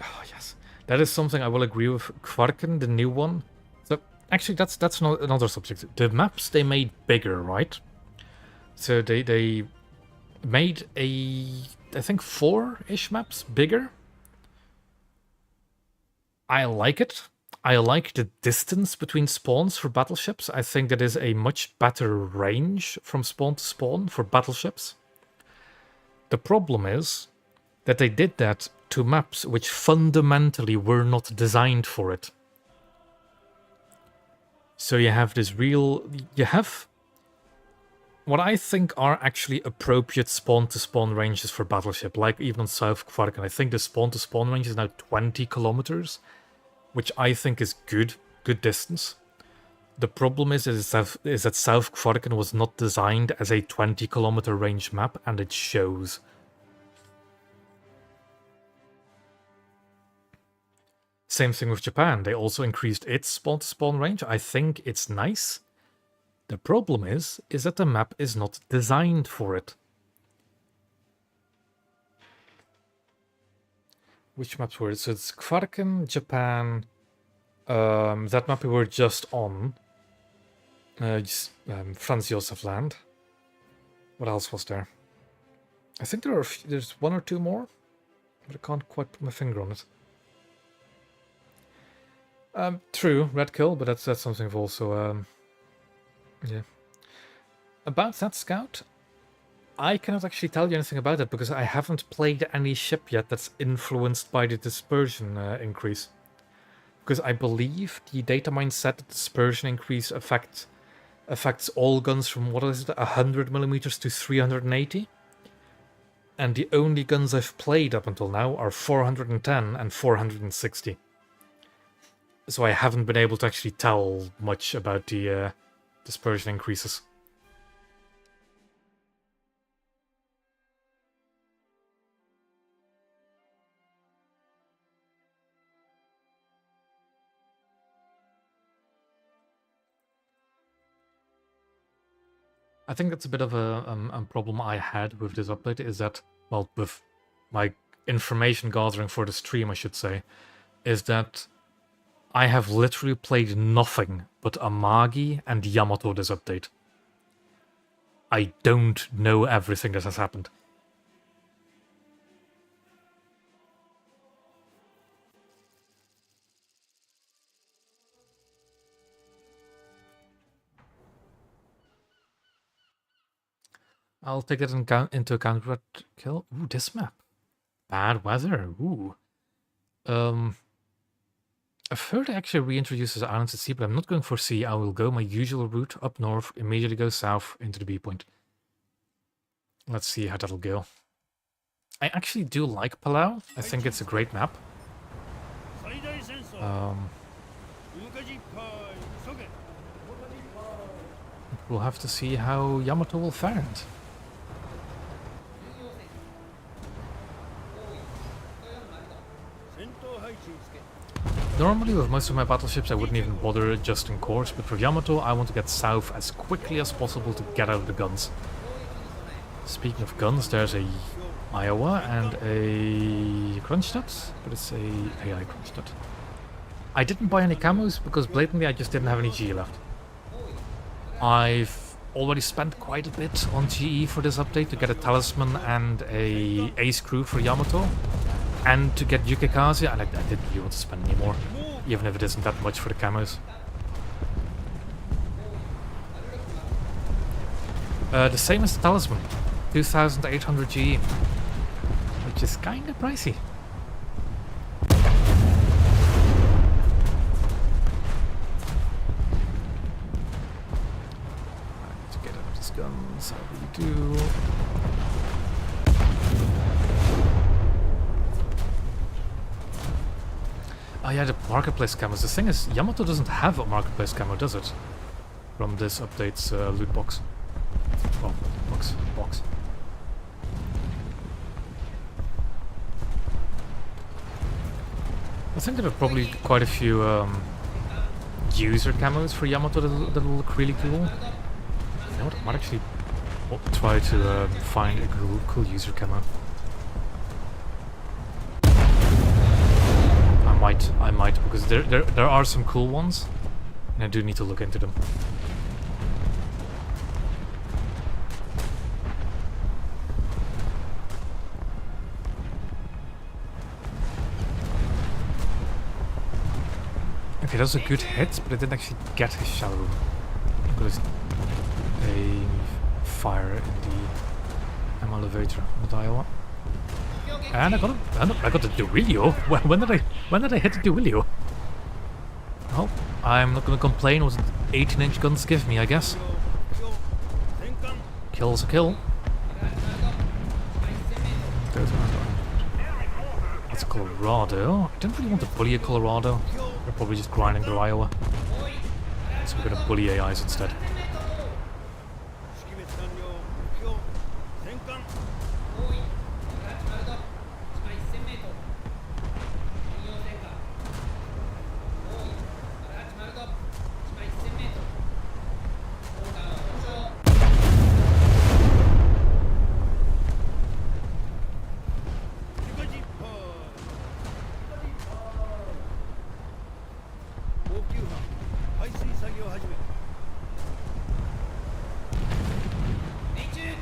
Oh yes, that is something I will agree with. Kvarken, the new one. So actually, that's not another subject. The maps they made bigger, right? So they made I think 4-ish maps bigger. I like it. I like the distance between spawns for battleships. I think that is a much better range from spawn to spawn for battleships. The problem is that they did that to maps which fundamentally were not designed for it. So you have this you have what I think are actually appropriate spawn-to-spawn ranges for battleship, like even on South Kvarken. I think the spawn-to-spawn range is now 20 kilometers, which I think is good distance. The problem is that South Kvarken was not designed as a 20-kilometer range map, and it shows. Same thing with Japan. They also increased its spawn-to-spawn range. I think it's nice. The problem is that the map is not designed for it. Which maps were it? So it's Kvarken, Japan, that map we were just on. Franz Josef Land. What else was there? I think there's one or two more, but I can't quite put my finger on it. True, Red Kill, but that's something I've also yeah. About that scout, I cannot actually tell you anything about it because I haven't played any ship yet that's influenced by the dispersion increase. Because I believe the data mine said that dispersion increase affects all guns from, what is it, 100mm to 380? And the only guns I've played up until now are 410 and 460. So I haven't been able to actually tell much about the dispersion increases. I think that's a bit of a problem I had with this update, is that, well, with my information gathering for the stream, I should say, is that I have literally played nothing but Amagi and Yamato this update. I don't know everything that has happened. I'll take that into account. Red Kill. Ooh, this map. Bad weather. Ooh. I've heard it actually reintroduces islands at sea, but I'm not going for sea. I will go my usual route up north, immediately go south into the B point. Let's see how that'll go. I actually do like Palau. I think it's a great map. We'll have to see how Yamato will fare it. Normally with most of my battleships I wouldn't even bother adjusting course, but for Yamato I want to get south as quickly as possible to get out of the guns. Speaking of guns, there's a Iowa and a Kronstadt, but it's a AI Kronstadt. I didn't buy any camos because blatantly I just didn't have any GE left. I've already spent quite a bit on GE for this update to get a Talisman and a Ace Crew for Yamato. And to get Yukikaze, and I didn't really want to spend any more, even if it isn't that much for the camos. The same as the Talisman, 2,800 GE, which is kinda pricey. I need to get out of these guns, I really do. Oh yeah, the marketplace camos. The thing is, Yamato doesn't have a marketplace camo, does it? From this update's loot box. Well, box. think there are probably quite a few user camos for Yamato that will look really cool. You know what? I might actually try to find a cool user camo. I might, because there are some cool ones, and I do need to look into them. Okay, that was a good hit, but I didn't actually get his shadow room. Because a fire in the elevator with Iowa. And I got the Duilio. When did I hit the Duilio? Well, I'm not gonna complain what 18-inch guns give me, I guess. Kill's a kill. That's Colorado. I didn't really want to bully a Colorado. They're probably just grinding through Iowa. So we're gonna bully AIs instead.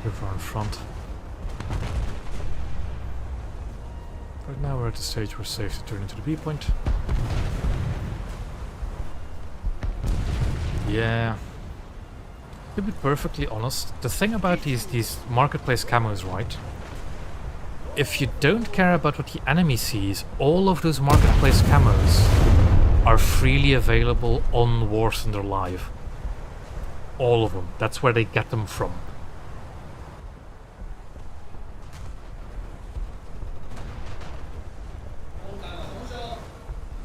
River in front. Right now we're at the stage where it's safe to turn into the B point. Yeah. To be perfectly honest, the thing about these marketplace camos, right? If you don't care about what the enemy sees, all of those marketplace camos are freely available on War Thunder Live. All of them. That's where they get them from.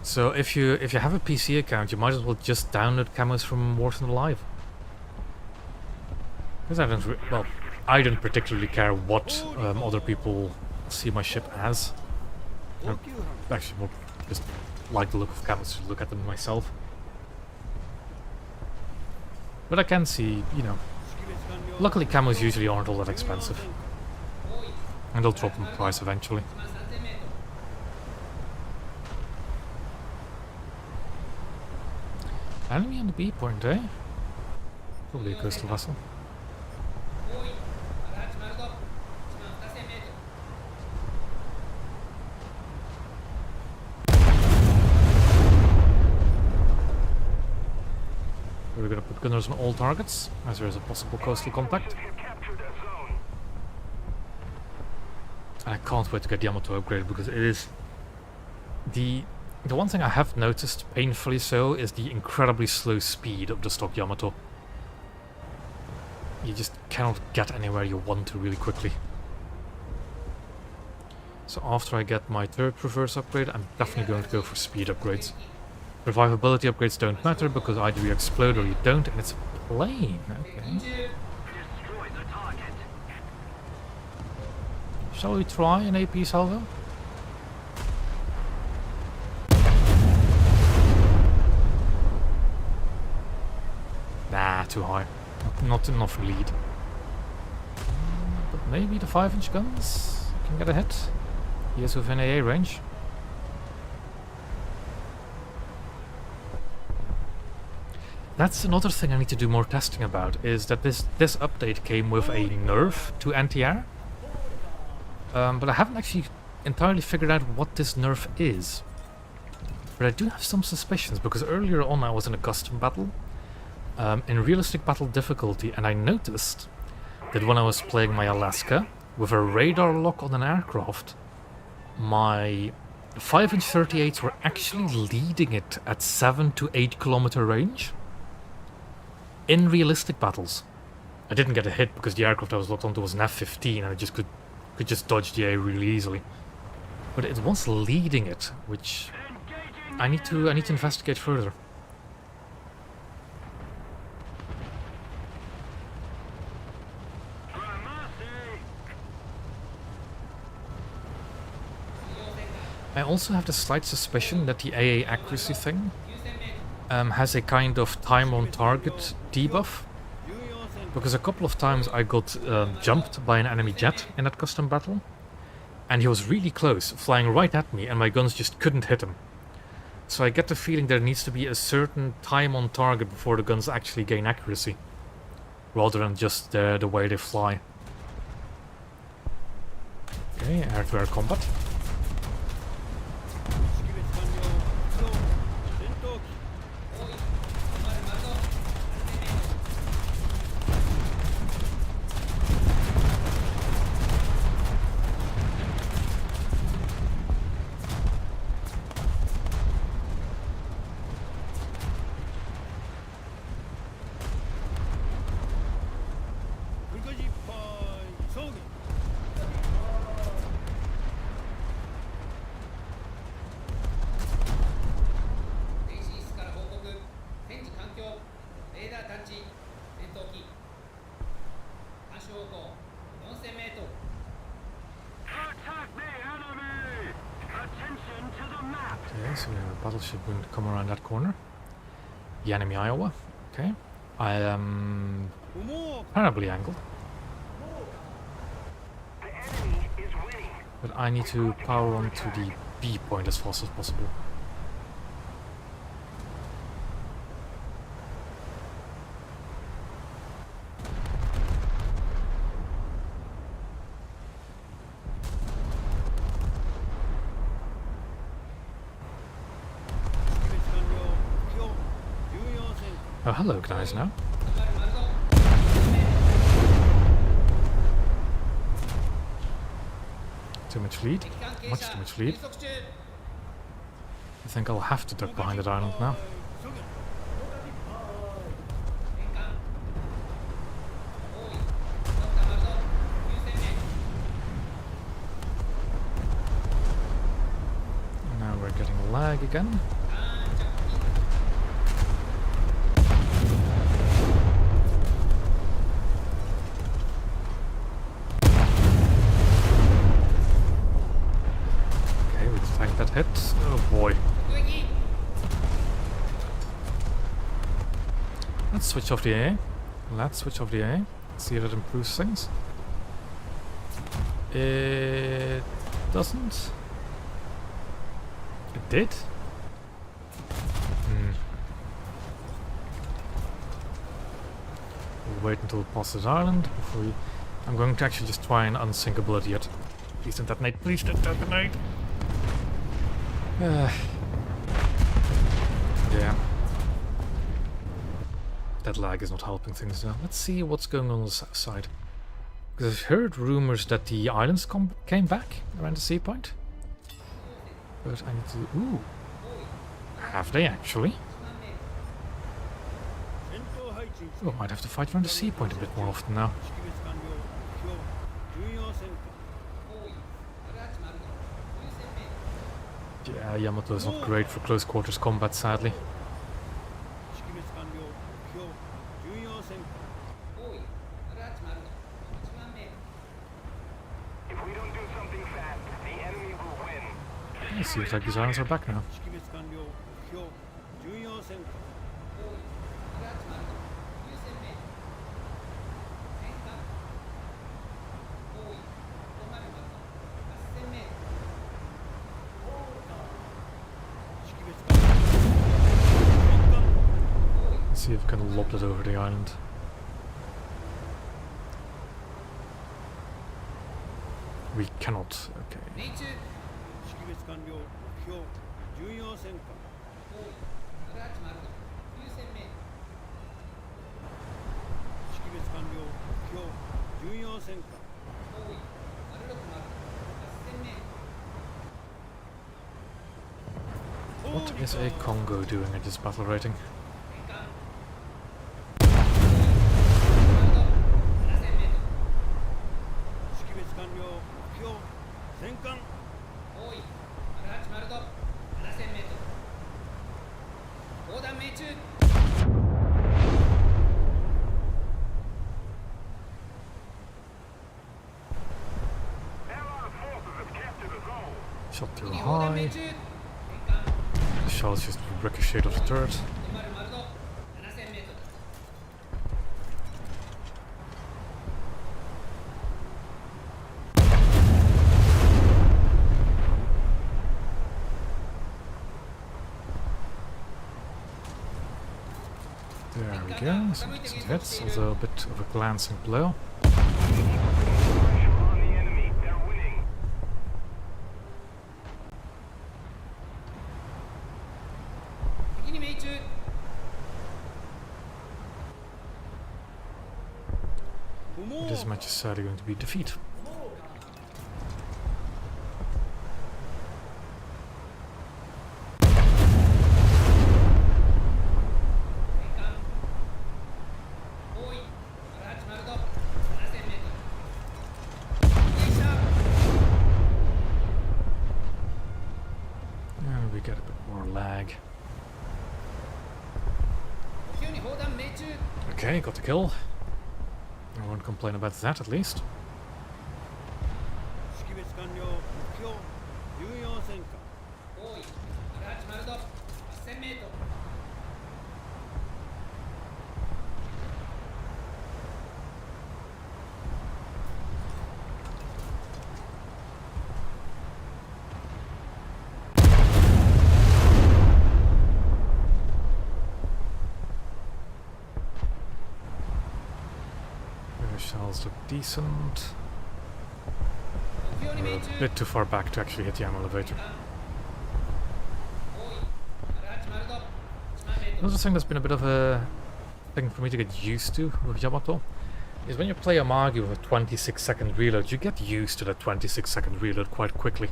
So if you have a PC account, you might as well just download camos from War Thunder Live. Because I don't particularly care what other people see my ship as. I actually more just like the look of camos to look at them myself. But I can see, you know, luckily camos usually aren't all that expensive. And they'll drop in price eventually. Enemy on the B point, eh? Probably a coastal vessel. We're gonna put gunners on all targets, as there is a possible coastal contact. I can't wait to get Yamato upgraded, because it is the one thing I have noticed, painfully so, is the incredibly slow speed of the stock Yamato. You just cannot get anywhere you want to really quickly. So after I get my third reverse upgrade, I'm definitely going to go for speed upgrades. Survivability upgrades don't matter, because either you explode or you don't, and it's a plane. Okay. Shall we try an AP salvo? Nah, too high. Not enough lead. But maybe the 5-inch guns can get a hit. He is within AA range. That's another thing I need to do more testing about, is that this update came with a nerf to anti-air. But I haven't actually entirely figured out what this nerf is. But I do have some suspicions, because earlier on I was in a custom battle. In realistic battle difficulty, and I noticed that when I was playing my Alaska with a radar lock on an aircraft, my 5-inch 38s were actually leading it at 7 to 8 kilometer range in realistic battles. I didn't get a hit because the aircraft I was locked onto was an F-15 and I just could just dodge the A really easily. But it was leading it, which I need to investigate further. I also have the slight suspicion that the AA accuracy thing has a kind of time on target debuff. Because a couple of times I got jumped by an enemy jet in that custom battle. And he was really close, flying right at me, and my guns just couldn't hit him. So I get the feeling there needs to be a certain time on target before the guns actually gain accuracy. Rather than just the way they fly. Okay, air-to-air combat. Okay, so we have a battleship going to come around that corner. The enemy Iowa. Okay. I am terribly angled. But I need to power on to the B point as fast as possible. Oh, hello, guys, now. Too much lead. Much too much lead. I think I'll have to duck behind that island now. Now we're getting lag again. That hit. Oh boy. Let's switch off the AA. Let's switch off the AA. See if it improves things. It doesn't. It did. We'll wait until it passes Ireland before we... I'm going to actually just try and unsink a bullet yet. Please don't detonate. Please don't detonate. Yeah. That lag is not helping things now. Let's see what's going on the south side. Because I've heard rumors that the islands came back around the sea point. But I need to... Ooh. Have they actually? Oh, I might have to fight around the sea point a bit more often now. Yeah, Yamato is not great for close quarters combat, sadly. It seems like these islands are back now. See if I can lob it over the island. We cannot. Okay. What is a Congo doing at this battle rating? Shot too high. The shells just ricocheted off the turret. There we go, some decent hits, although a bit of a glancing blow. This match is sadly going to be defeat. And we get a bit more lag. Okay, got the kill. I won't complain about that, at least. Shells look decent. We're a bit too far back to actually hit the ammo elevator. Another thing that's been a bit of a thing for me to get used to with Yamato is when you play Amagi with a 26-second reload, you get used to that 26-second reload quite quickly.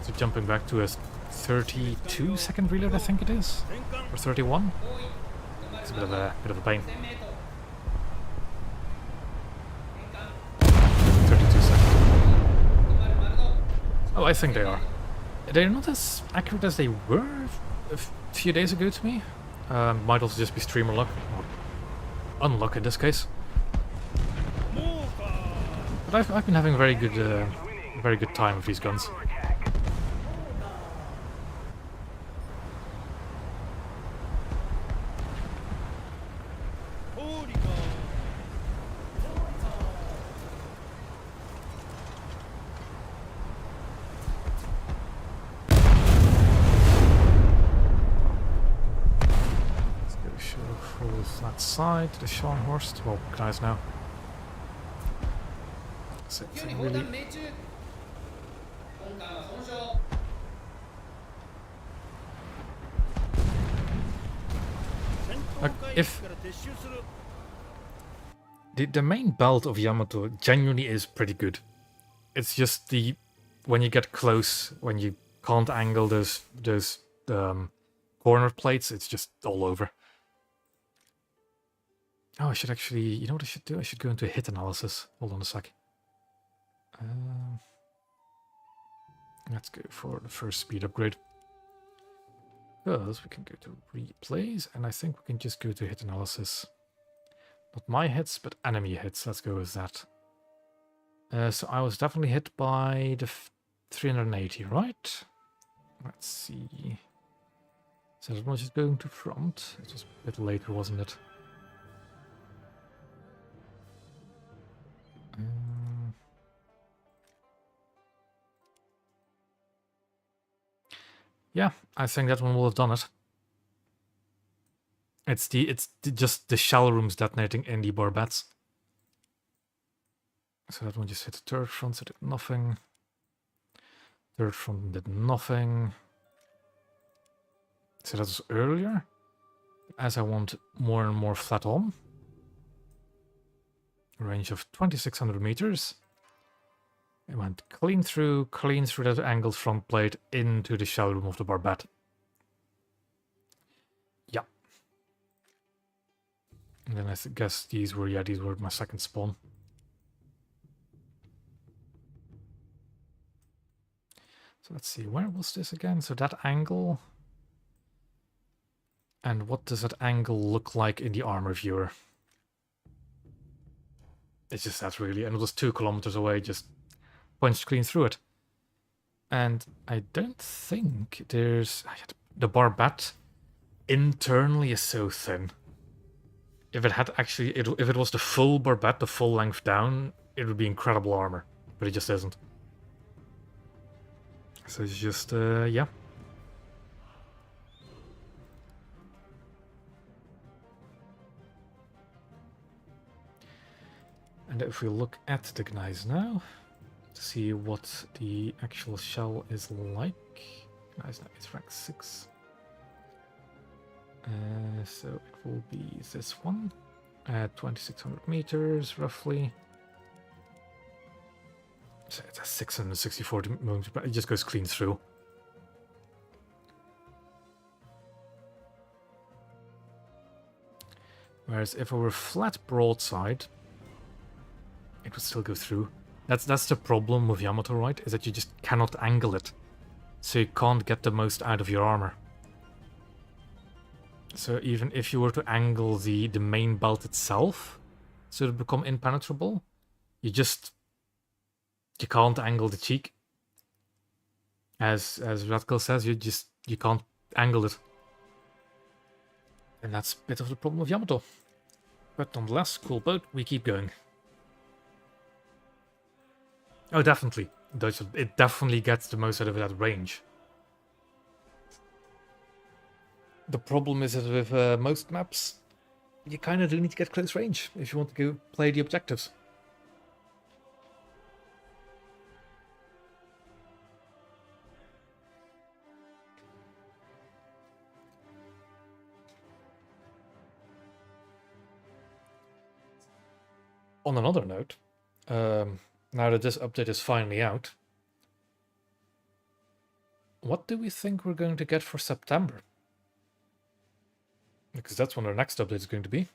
So jumping back to a 32-second reload, I think it is, or 31. It's a bit of a pain. 32 seconds. Oh, I think they are. They're not as accurate as they were a few days ago to me. Might also just be streamer luck, or unluck in this case. But I've been having very good time with these guns. Flat side to the Scharnhorst. Well, guys, now. That's it for really. Like, if the main belt of Yamato genuinely is pretty good. It's just when you get close, when you can't angle those corner plates, it's just all over. Oh, I should actually, you know what I should do? I should go into hit analysis. Hold on a sec. Let's go for the first speed upgrade. Because we can go to replays, and I think we can just go to hit analysis. Not my hits, but enemy hits. Let's go with that. So I was definitely hit by the 380, right? Let's see. So that was just going to front. It was a bit later, wasn't it? Yeah, I think that one will have done it. It's just the shell rooms detonating in the barbettes. So that one just hit the turret front, so it did nothing. Turret front did nothing. So that was earlier. As I want more and more flat on. Range of 2600 meters. It went clean through that angled front plate into the shell room of the barbette. Yeah. And then I guess these were my second spawn. So let's see, where was this again? So that angle. And what does that angle look like in the armor viewer? It's just that really, and it was 2 kilometers away, just punched clean through it. And I don't think there's... The barbette internally is so thin. If it had actually... if it was the full barbette, the full length down, it would be incredible armor. But it just isn't. So it's just, yeah. And if we look at the guys now, to see what the actual shell is like. Guys, now it's rank 6. So it will be this one at 2600 meters roughly. So it's a 664 millimeters, but it just goes clean through. Whereas if it were flat broadside, it would still go through. That's the problem with Yamato, right? Is that you just cannot angle it. So you can't get the most out of your armor. So even if you were to angle the main belt itself, so to become impenetrable, you can't angle the cheek. As Radkel says, you can't angle it. And that's a bit of the problem with Yamato. But nonetheless, cool boat, we keep going. Oh, definitely. It definitely gets the most out of it at range. The problem is that with most maps, you kind of do need to get close range if you want to go play the objectives. On another note, now that this update is finally out, what do we think we're going to get for September? Because that's when our next update is going to be.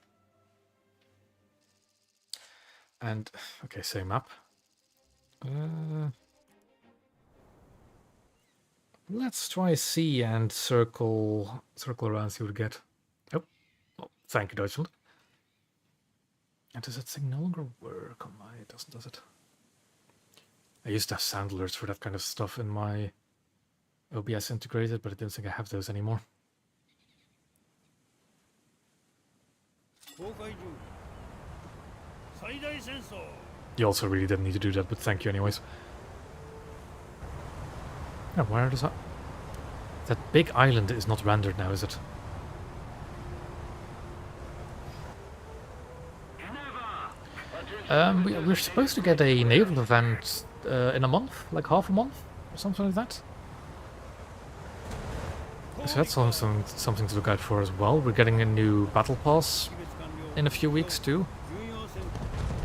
And, okay, same map. Let's try C and circle around, see what we get. Oh, thank you, Deutschland. And does that thing no longer work on my... It doesn't, does it? I used to have sound alerts for that kind of stuff in my OBS integrated, but I don't think I have those anymore. You also really didn't need to do that, but thank you anyways. Yeah, where does that... That big island is not rendered now, is it? We're supposed to get a naval event in a month, like half a month, or something like that. So that's something to look out for as well. We're getting a new battle pass in a few weeks too.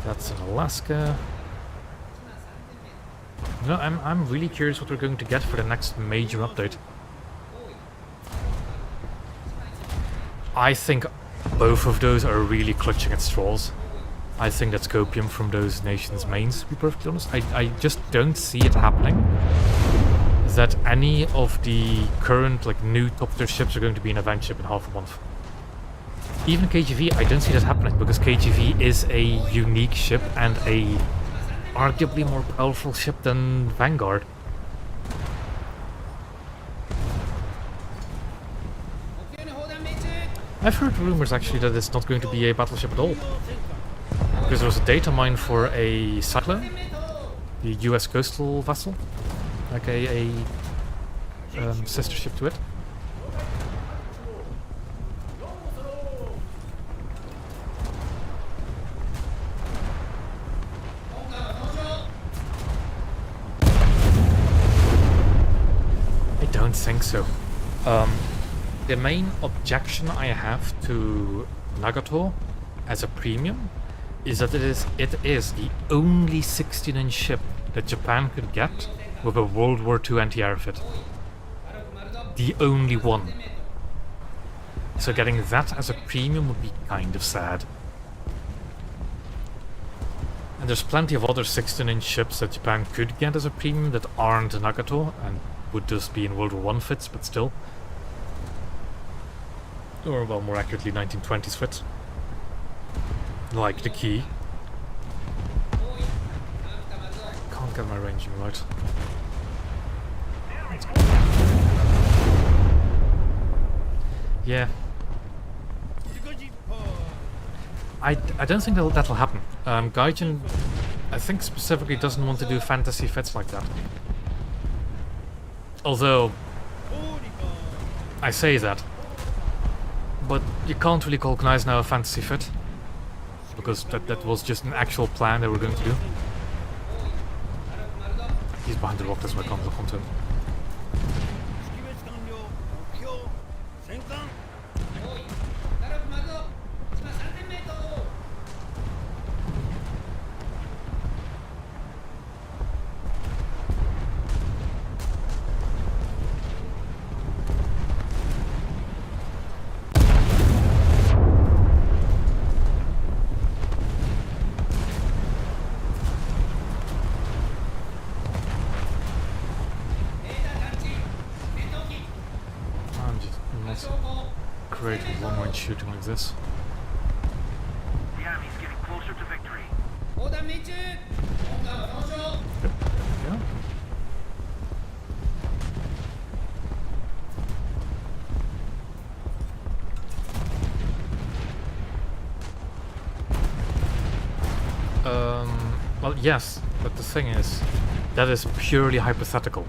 That's in Alaska. No, I'm really curious what we're going to get for the next major update. I think both of those are really clutching at straws. I think that's copium from those nations' mains, to be perfectly honest. I just don't see it happening that any of the current new top-tier ships are going to be an event ship in half a month. Even KGV, I don't see that happening, because KGV is a unique ship and a arguably more powerful ship than Vanguard. I've heard rumors actually that it's not going to be a battleship at all. Because there was a data mine for a Cyclone, the US coastal vessel, like a sister ship to it. I don't think so. The main objection I have to Nagato as a premium is that it is the only 16-inch ship that Japan could get with a World War II anti-air fit. The only one. So getting that as a premium would be kind of sad. And there's plenty of other 16-inch ships that Japan could get as a premium that aren't Nagato and would just be in World War I fits, but still. Or, well, more accurately, 1920s fits. Like the Key. Can't get my ranging right. Yeah. I don't think that'll happen. Gaijin, I think specifically doesn't want to do fantasy fits like that. Although, I say that, but you can't really call Knives now a fantasy fit, because that was just an actual plan they were going to do. He's behind the rock, that's why I can't look onto him. Great long-range shooting like this. The enemy's getting closer to victory. Yeah. Well, yes, but the thing is, that is purely hypothetical.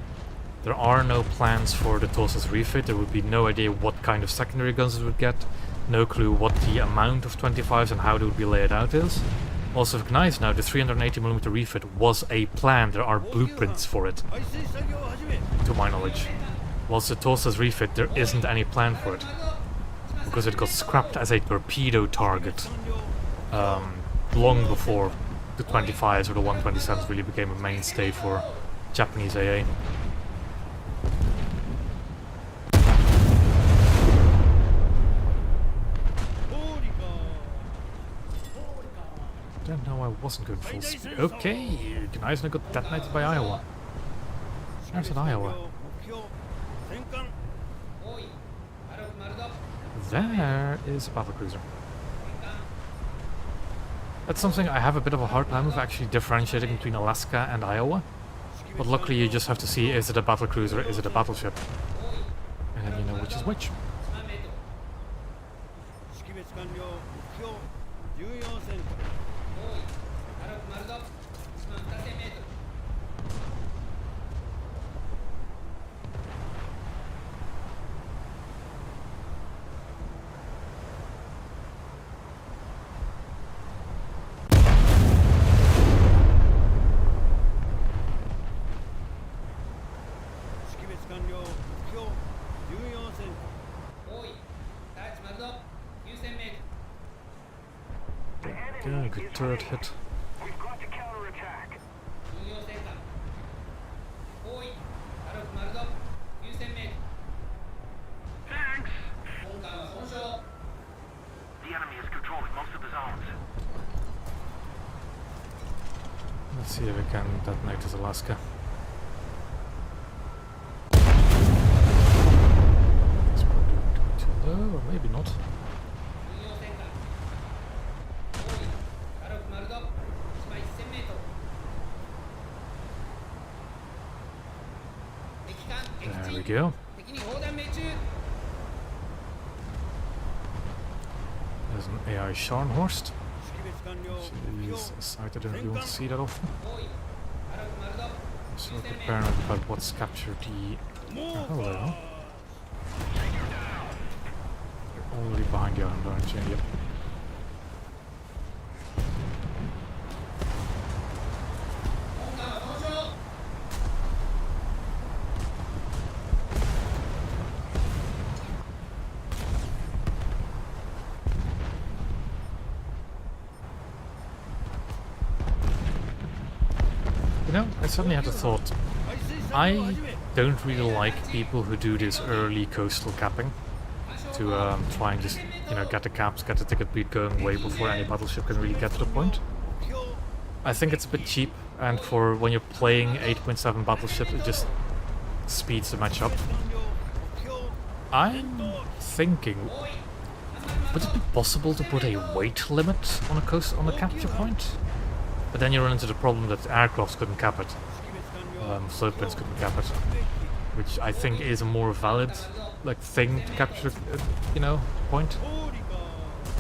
There are no plans for the Tulsa's refit. There would be no idea what kind of secondary guns it would get. No clue what the amount of 25s and how they would be laid out is. Also, with Knives now, the 380mm refit was a plan. There are blueprints for it, to my knowledge. Whilst the Tulsa's refit, there isn't any plan for it, because it got scrapped as a torpedo target long before the 25s or the 127s really became a mainstay for Japanese AA. Don't know I wasn't going full speed. Okay, Knives got detonated by Iowa. There's an Iowa. There is a battlecruiser. That's something I have a bit of a hard time with, actually differentiating between Alaska and Iowa. But luckily you just have to see, is it a battlecruiser, is it a battleship? And then you know which is which. Yeah, good turret hit. We've got to counterattack. Thanks. The enemy is controlling most of the zones. Let's see if we can detonate this Alaska. It's probably going too low, or maybe not. There we go. There's an AI Scharnhorst. Which is a sight I don't really want to see that often. So we're paranoid about what's captured the... Oh, hello. You're already behind the island, aren't you? Yep. You know, I suddenly had a thought. I don't really like people who do this early coastal capping to try and just, you know, get the caps, get the ticket beat going way before any battleship can really get to the point. I think it's a bit cheap, and for when you're playing 8.7 battleships, it just speeds the match up. I'm thinking, would it be possible to put a weight limit on a capture point? But then you run into the problem that aircrafts couldn't cap it. Float planes couldn't cap it. which I think is a more valid like thing to capture, you know, point,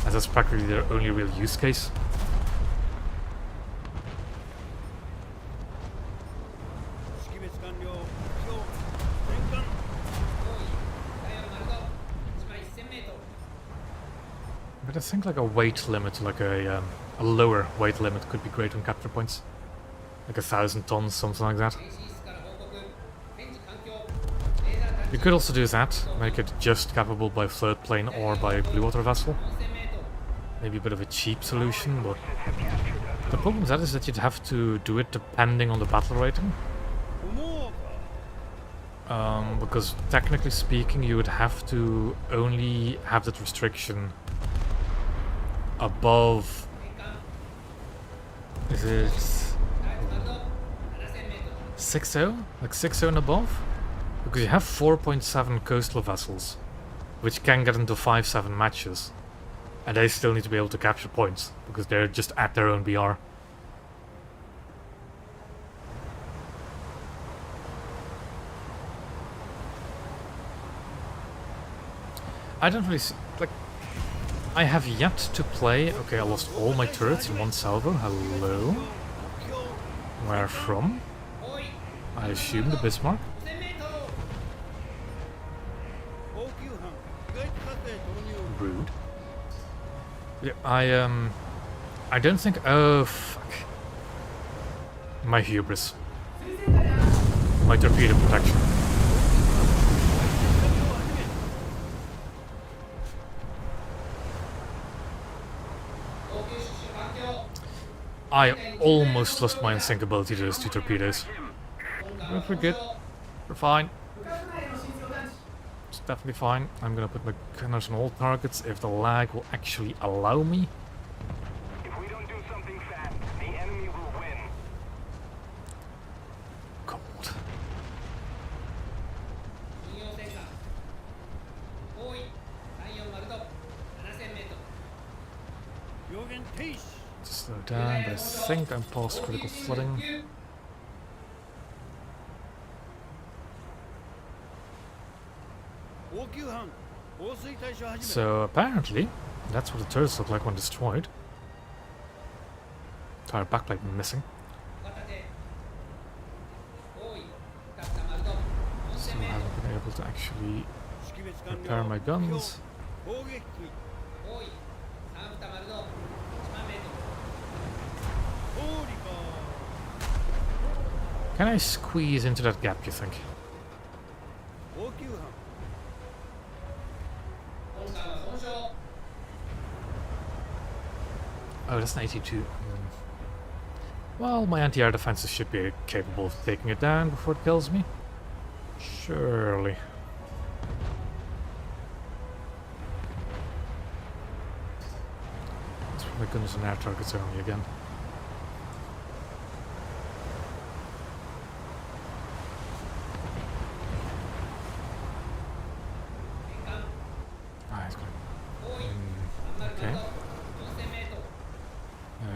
as that's practically their only real use case. But I think like a weight limit, like a lower weight limit could be great on capture points. Like 1,000 tons, something like that. You could also do that, make it just capable by float plane or by blue water vessel. Maybe a bit of a cheap solution, but the problem with that is that you'd have to do it depending on the battle rating. Because technically speaking, you would have to only have that restriction above... Is it 6.0? Like 6.0 and above? Because you have 4.7 coastal vessels, which can get into 5-7 matches. And they still need to be able to capture points, because they're just at their own BR. I don't really see, like, I have yet to play... Okay, I lost all my turrets in one salvo. Hello. Where from? I assume the Bismarck. Rude. Yeah, I don't think... Oh, fuck. My hubris. My torpedo protection. I almost lost my unsinkability to those two torpedoes. But we're good. We're fine. It's definitely fine. I'm gonna put my gunners on all targets if the lag will actually allow me. If we don't do something fast, the enemy will win. God. Slow down, but I think I'm past critical flooding. So apparently, that's what the turrets look like when destroyed. Entire backplate missing. Still haven't been able to actually repair my guns. Can I squeeze into that gap, you think? Oh, that's an 82. Well, my anti-air defenses should be capable of taking it down before it kills me. Surely. Let's put my guns on air targets only again.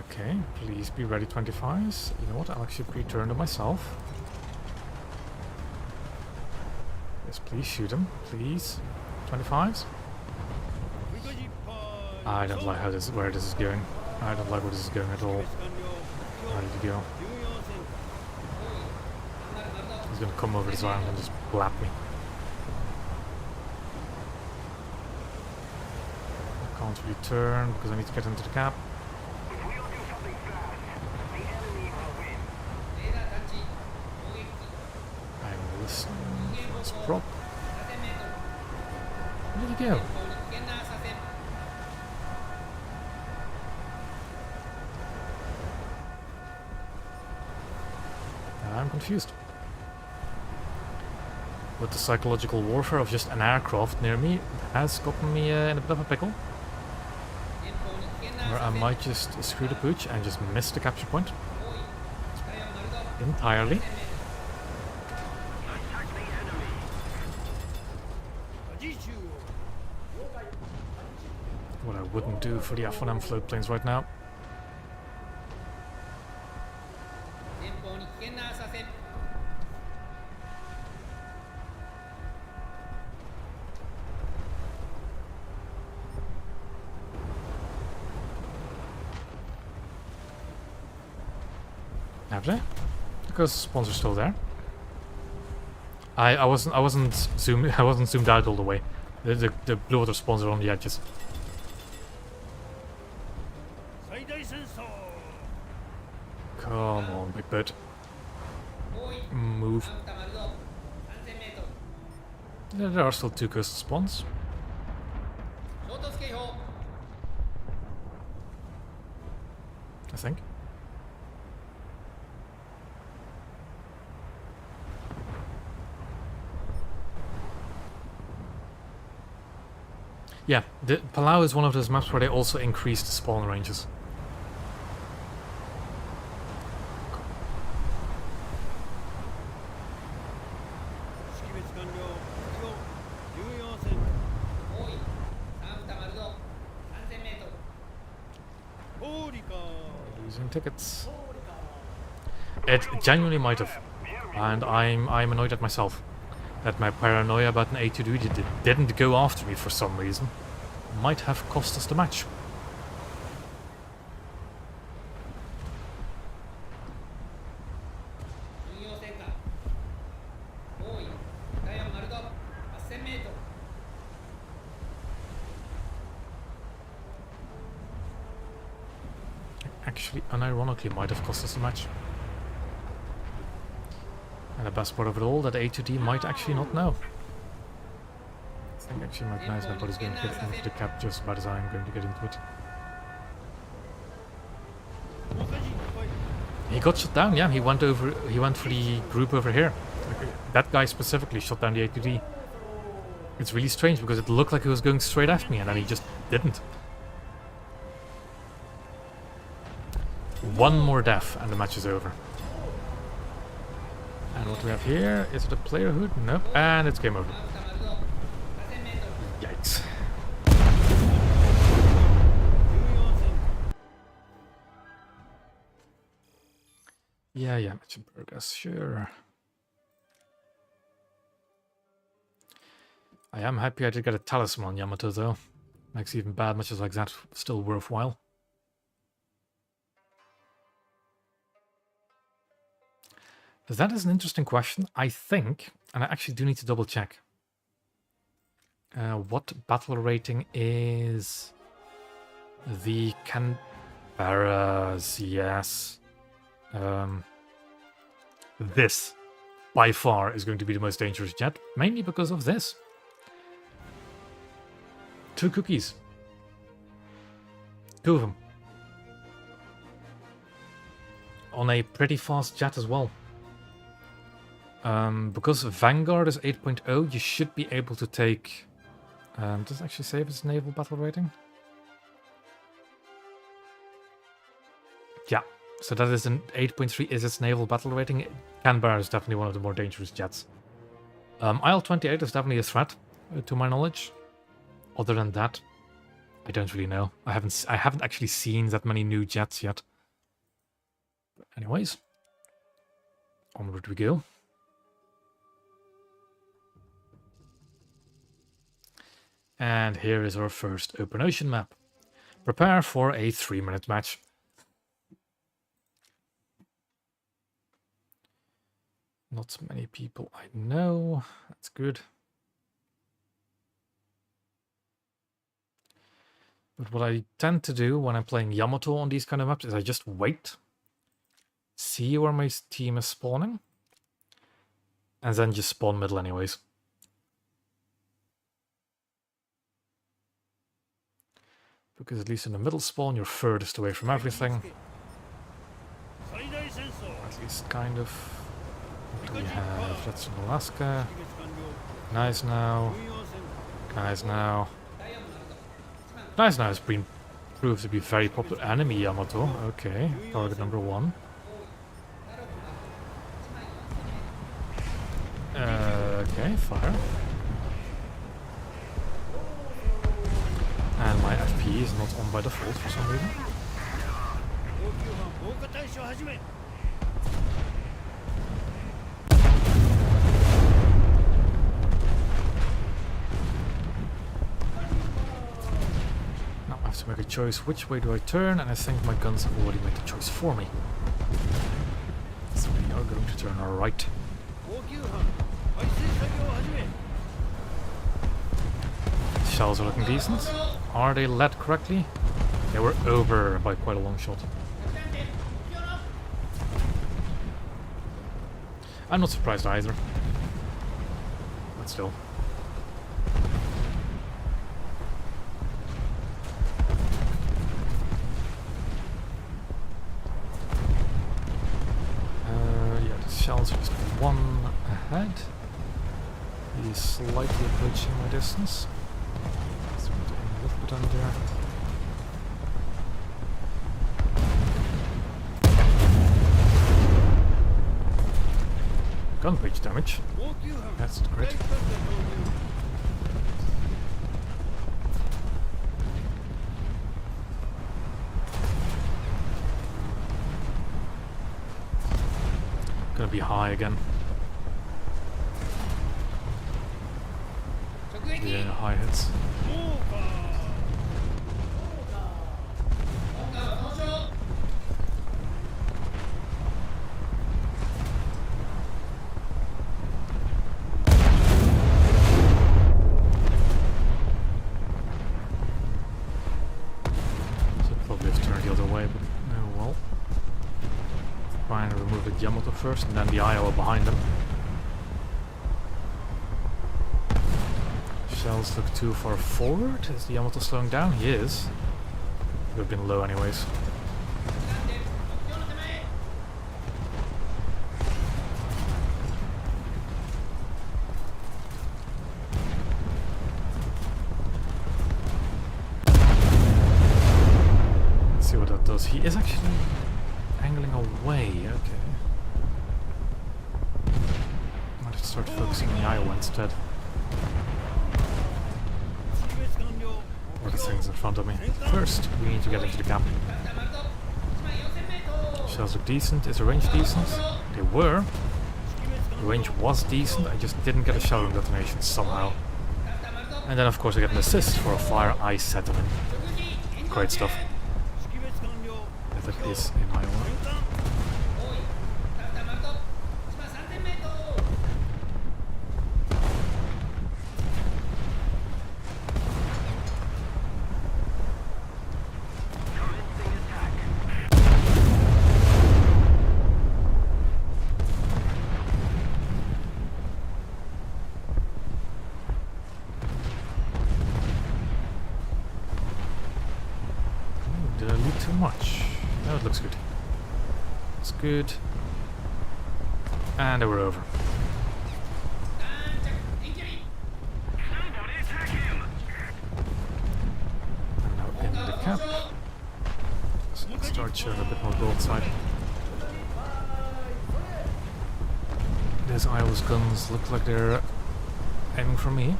Okay, please be ready 25s. You know what, I'll actually return to myself. Yes, please shoot him, please. 25s. I don't like where this is going. I don't like where this is going at all. Ready to go. He's gonna come over this island and just blap me. I can't return because I need to get into the cap. I'm listening. Let's prop. Where did he go? I'm confused. But the psychological warfare of just an aircraft near me has gotten me in a bit of a pickle. Where I might just screw the pooch and just miss the capture point. Entirely. What I wouldn't do for the F1M float planes right now. Have they? Because spawns are still there. I wasn't zoomed out all the way. The blue water spawns are on the edges. Come on, big bird. Move. There are still 2 coastal spawns. I think. Yeah, the Palau is one of those maps where they also increased spawn ranges. Losing tickets. It genuinely might have, and I'm annoyed at myself that my paranoia about an A2D that didn't go after me for some reason might have cost us the match. Actually, unironically, might have cost us the match. And the best part of it all, that A2D might actually not know. I think actually my nice number is going to get into the cap just about as I am going to get into it. He got shot down, yeah. He went for the group over here. Like, that guy specifically shot down the A2D. It's really strange because it looked like he was going straight at me and then he just didn't. One more death and the match is over. And what we have here, is it a player hood? Nope. And it's game over. Yikes. Yeah, match in progress, sure. I am happy I did get a talisman on Yamato though. Makes even bad matches like that still worthwhile. That is an interesting question. I think, and I actually do need to double check. What battle rating is the Canberras? Yes. This, by far, is going to be the most dangerous jet, mainly because of this. 2 cookies. 2 of them. On a pretty fast jet as well. Because Vanguard is 8.0, you should be able to take... does it actually say if it's naval battle rating? Yeah, so that is an 8.3 is its naval battle rating. Canberra is definitely one of the more dangerous jets. IL-28 is definitely a threat, to my knowledge. Other than that, I don't really know. I haven't actually seen that many new jets yet. But anyways, onward we go. And here is our first open ocean map. Prepare for a 3-minute match. Not many people I know. That's good. But what I tend to do when I'm playing Yamato on these kind of maps is I just wait, see where my team is spawning, and then just spawn middle anyways. Because at least in the middle spawn, you're furthest away from everything. At least kind of. What do we have? That's in Alaska. Nice now. Nice now. Nice now has been proved to be very popular. Enemy Yamato. Okay. Target number 1. Okay, fire. And my FP is not on by default for some reason. Now I have to make a choice. Which way do I turn? And I think my guns have already made the choice for me. turn our right. Shells are looking decent. Are they led correctly? They were over by quite a long shot. I'm not surprised either. But still. Yeah, the shells are just one ahead. He's slightly approaching my distance. So I'm doing a little bit under. Gun breach damage. That's great. Gonna be high again. Yeah, high hits. Yamato first, and then the Iowa behind them. Shells look too far forward. Is the Yamato slowing down? He is. Would have been low anyways. Let's see what that does. He is actually angling away. Okay. Start focusing on the Iowa instead. Or the things in front of me. First, we need to get into the camp. Shells look decent. Is the range decent? They were. The range was decent. I just didn't get a shell detonation somehow. And then of course I get an assist for a fire I set them in. Great stuff. That is in Iowa. Did I leave too much? No, it looks good. It's good. And we're over. I'm now in the camp. So let's start showing a bit more broadside. These Iowa's guns look like they're aiming for me.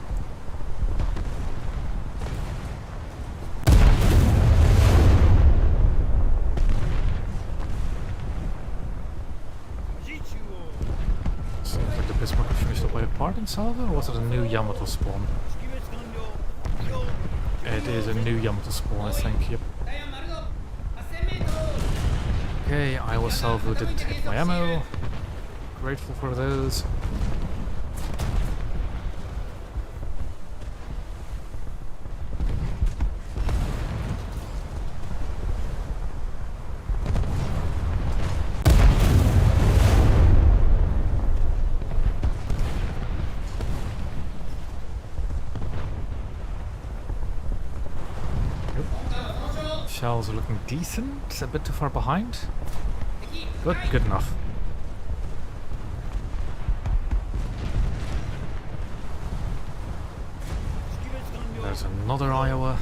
Salvo, or was it a new Yamato spawn? It is a new Yamato spawn, I think, yep. Okay, Iowa salvo didn't hit my ammo. Grateful for those. Shells are looking decent, a bit too far behind, but good enough. There's another Iowa.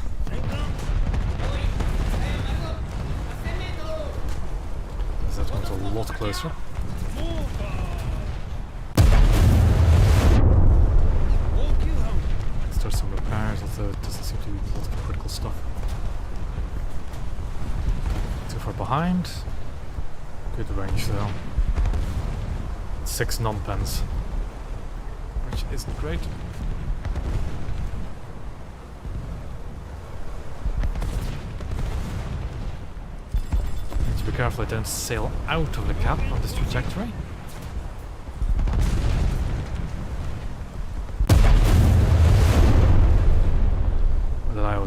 That one's a lot closer. Start some repairs, although it doesn't seem to be a lot of critical stuff. Too far behind. Good range though. 6 non-pens, which isn't great. Need to be careful I don't sail out of the cap on this trajectory.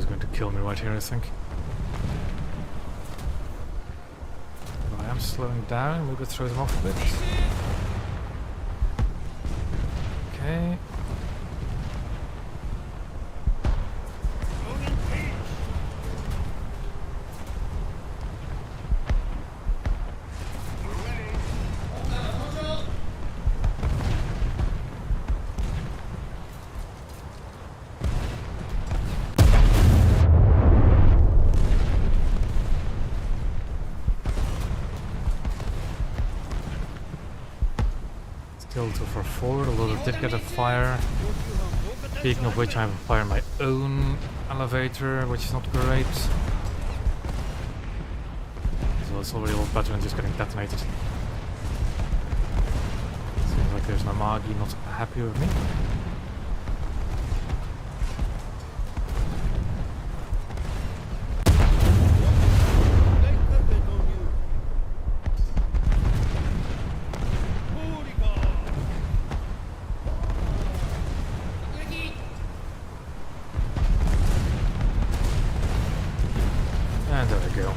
going to kill me right here, I think. But I am slowing down, maybe it throws him off a bit. Okay. Still too far forward, although I did get a fire. Speaking of which, I have a fire in my own elevator, which is not great. So it's already a lot better than just getting detonated. Seems like there's Namagi not happy with me. And there we go.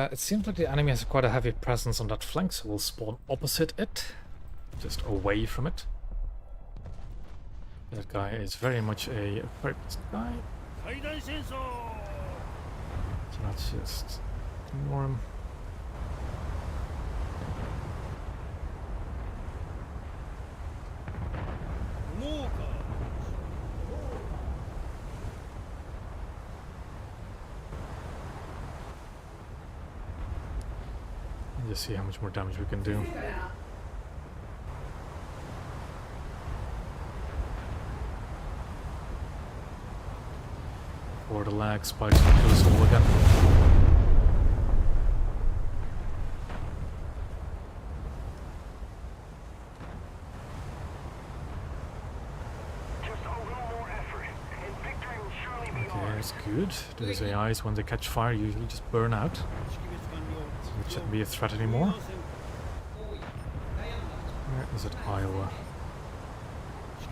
It seems like the enemy has quite a heavy presence on that flank, so we'll spawn opposite it, just away from it. That guy is very much a purpose guy. So let's just ignore him. Just see how much more damage we can do. Or the lag spikes and kill us all again. Okay, that's good. Those AIs, when they catch fire, usually just burn out. So it shouldn't be a threat anymore. Where is it, Iowa?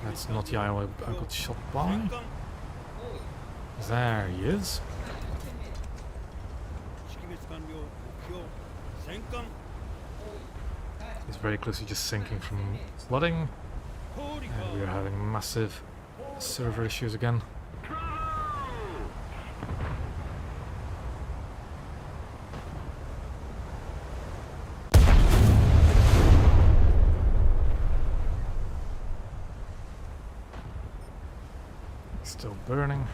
That's not the Iowa I got shot by. There he is. He's very closely just sinking from flooding. And we are having massive server issues again. Still burning.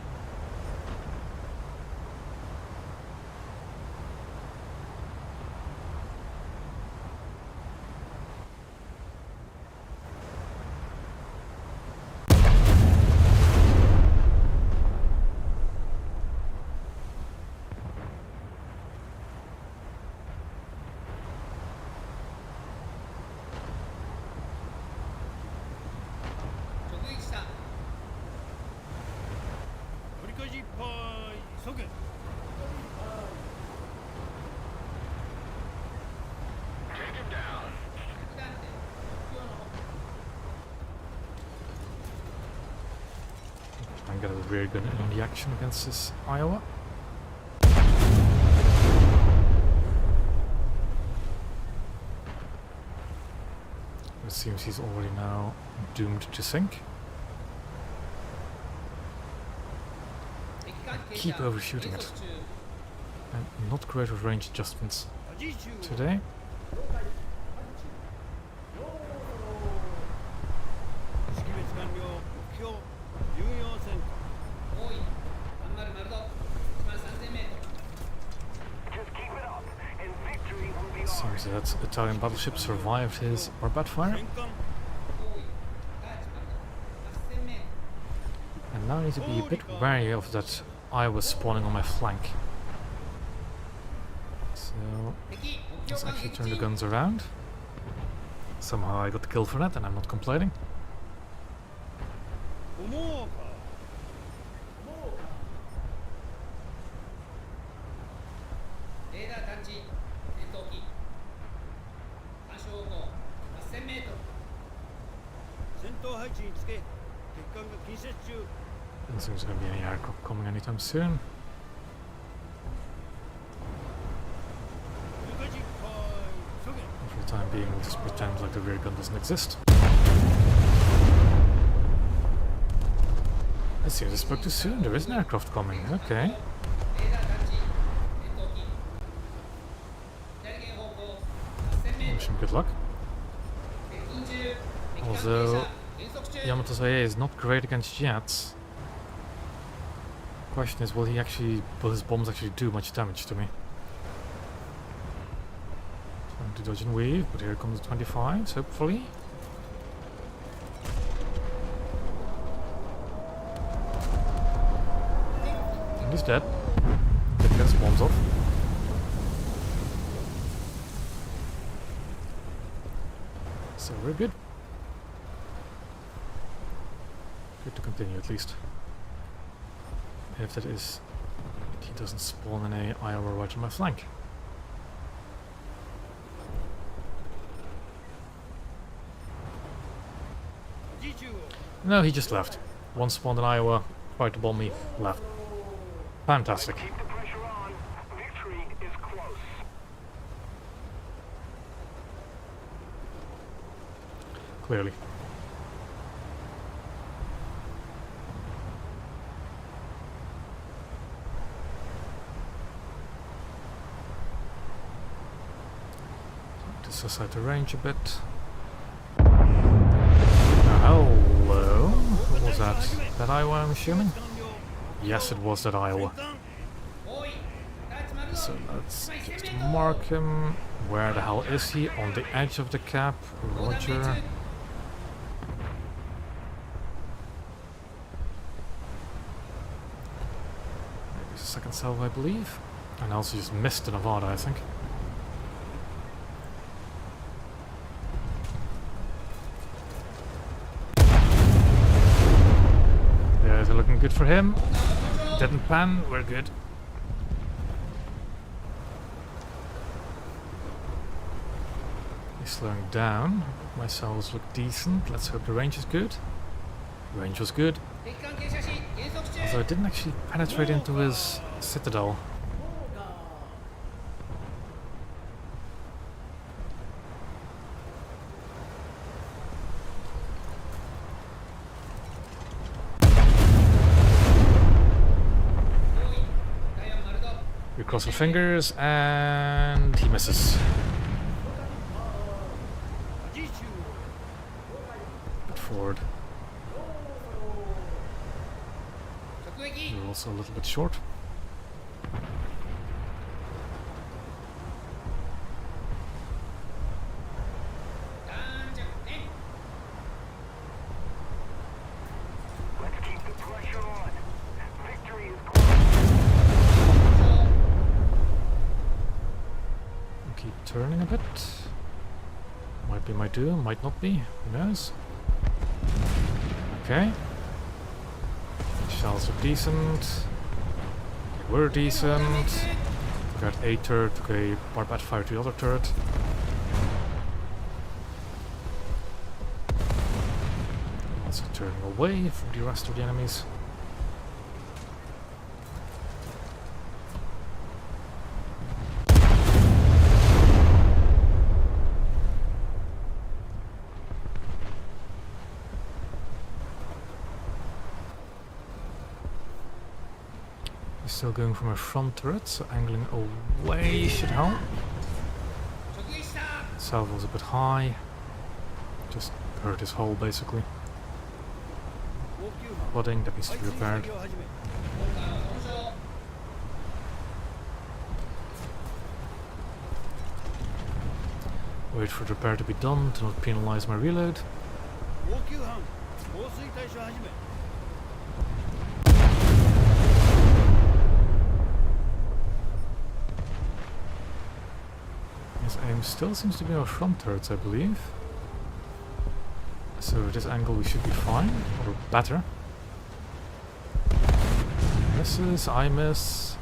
I got a rear gun in the action against this Iowa. It seems he's already now doomed to sink. Keep overshooting it. I'm not great with range adjustments today. Seems that Italian battleship survived his Barbat fire. And now I need to be a bit wary of that Iowa spawning on my flank. So let's actually turn the guns around. Somehow I got the kill for that and I'm not complaining. Doesn't seem there's going to be any aircraft coming anytime soon. For the time being, we'll just pretend like the rear gun doesn't exist. I see, I spoke too soon. There is an aircraft coming. Okay. Wish him good luck. Although Yamato's IA is not great against jets. Question is, will his bombs actually do much damage to me? Trying to dodge and weave, but here comes the 25s, hopefully. And he's dead. Didn't get his bombs off. So we're good. Good to continue at least. If that is, he doesn't spawn in a Iowa right on my flank. No, he just left. One spawned in Iowa, tried to bomb me, left. Fantastic. Keep the pressure on. Victory is close. Clearly. Just aside the range a bit. Hello. What was that? That Iowa, I'm assuming? Yes, it was that Iowa. So let's just mark him. Where the hell is he? On the edge of the cap. Roger. Maybe it's a second salvo, I believe. And I also just missed the Nevada, I think. Yeah, is it looking good for him? Didn't pan, we're good. He's slowing down. My cells look decent. Let's hope the range is good. Range was good. Although I didn't actually penetrate into his citadel. We cross our fingers and he misses. Bit forward. We're also a little bit short. Let's keep the pressure on. Victory is close. Keep turning a bit. Might be my doom, might not be. Who knows? Okay. Shells are decent. They were decent. Got a turret, took a barbette fire to the other turret. Also turning away from the rest of the enemies. Still going from a front turret, so angling away should help. Salvo's a bit high. Just hurt his hull basically. Flooding that needs to be repaired. Wait for the repair to be done to not penalize my reload. His aim still seems to be our front turrets, I believe. So at this angle we should be fine, or better. Misses, I miss.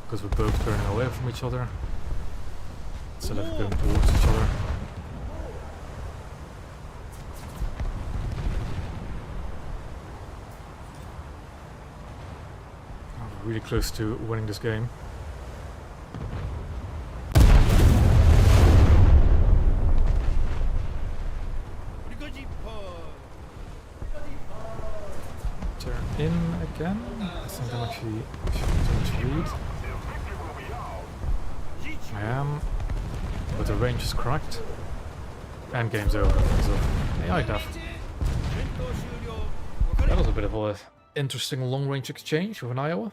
Because we're both turning away from each other. Instead of going towards each other. really close to winning this game. Turn in again. I think I'm actually going to lead. I am, but the range is correct. And game's over because of AI death. That was a bit of an interesting long-range exchange with an Iowa.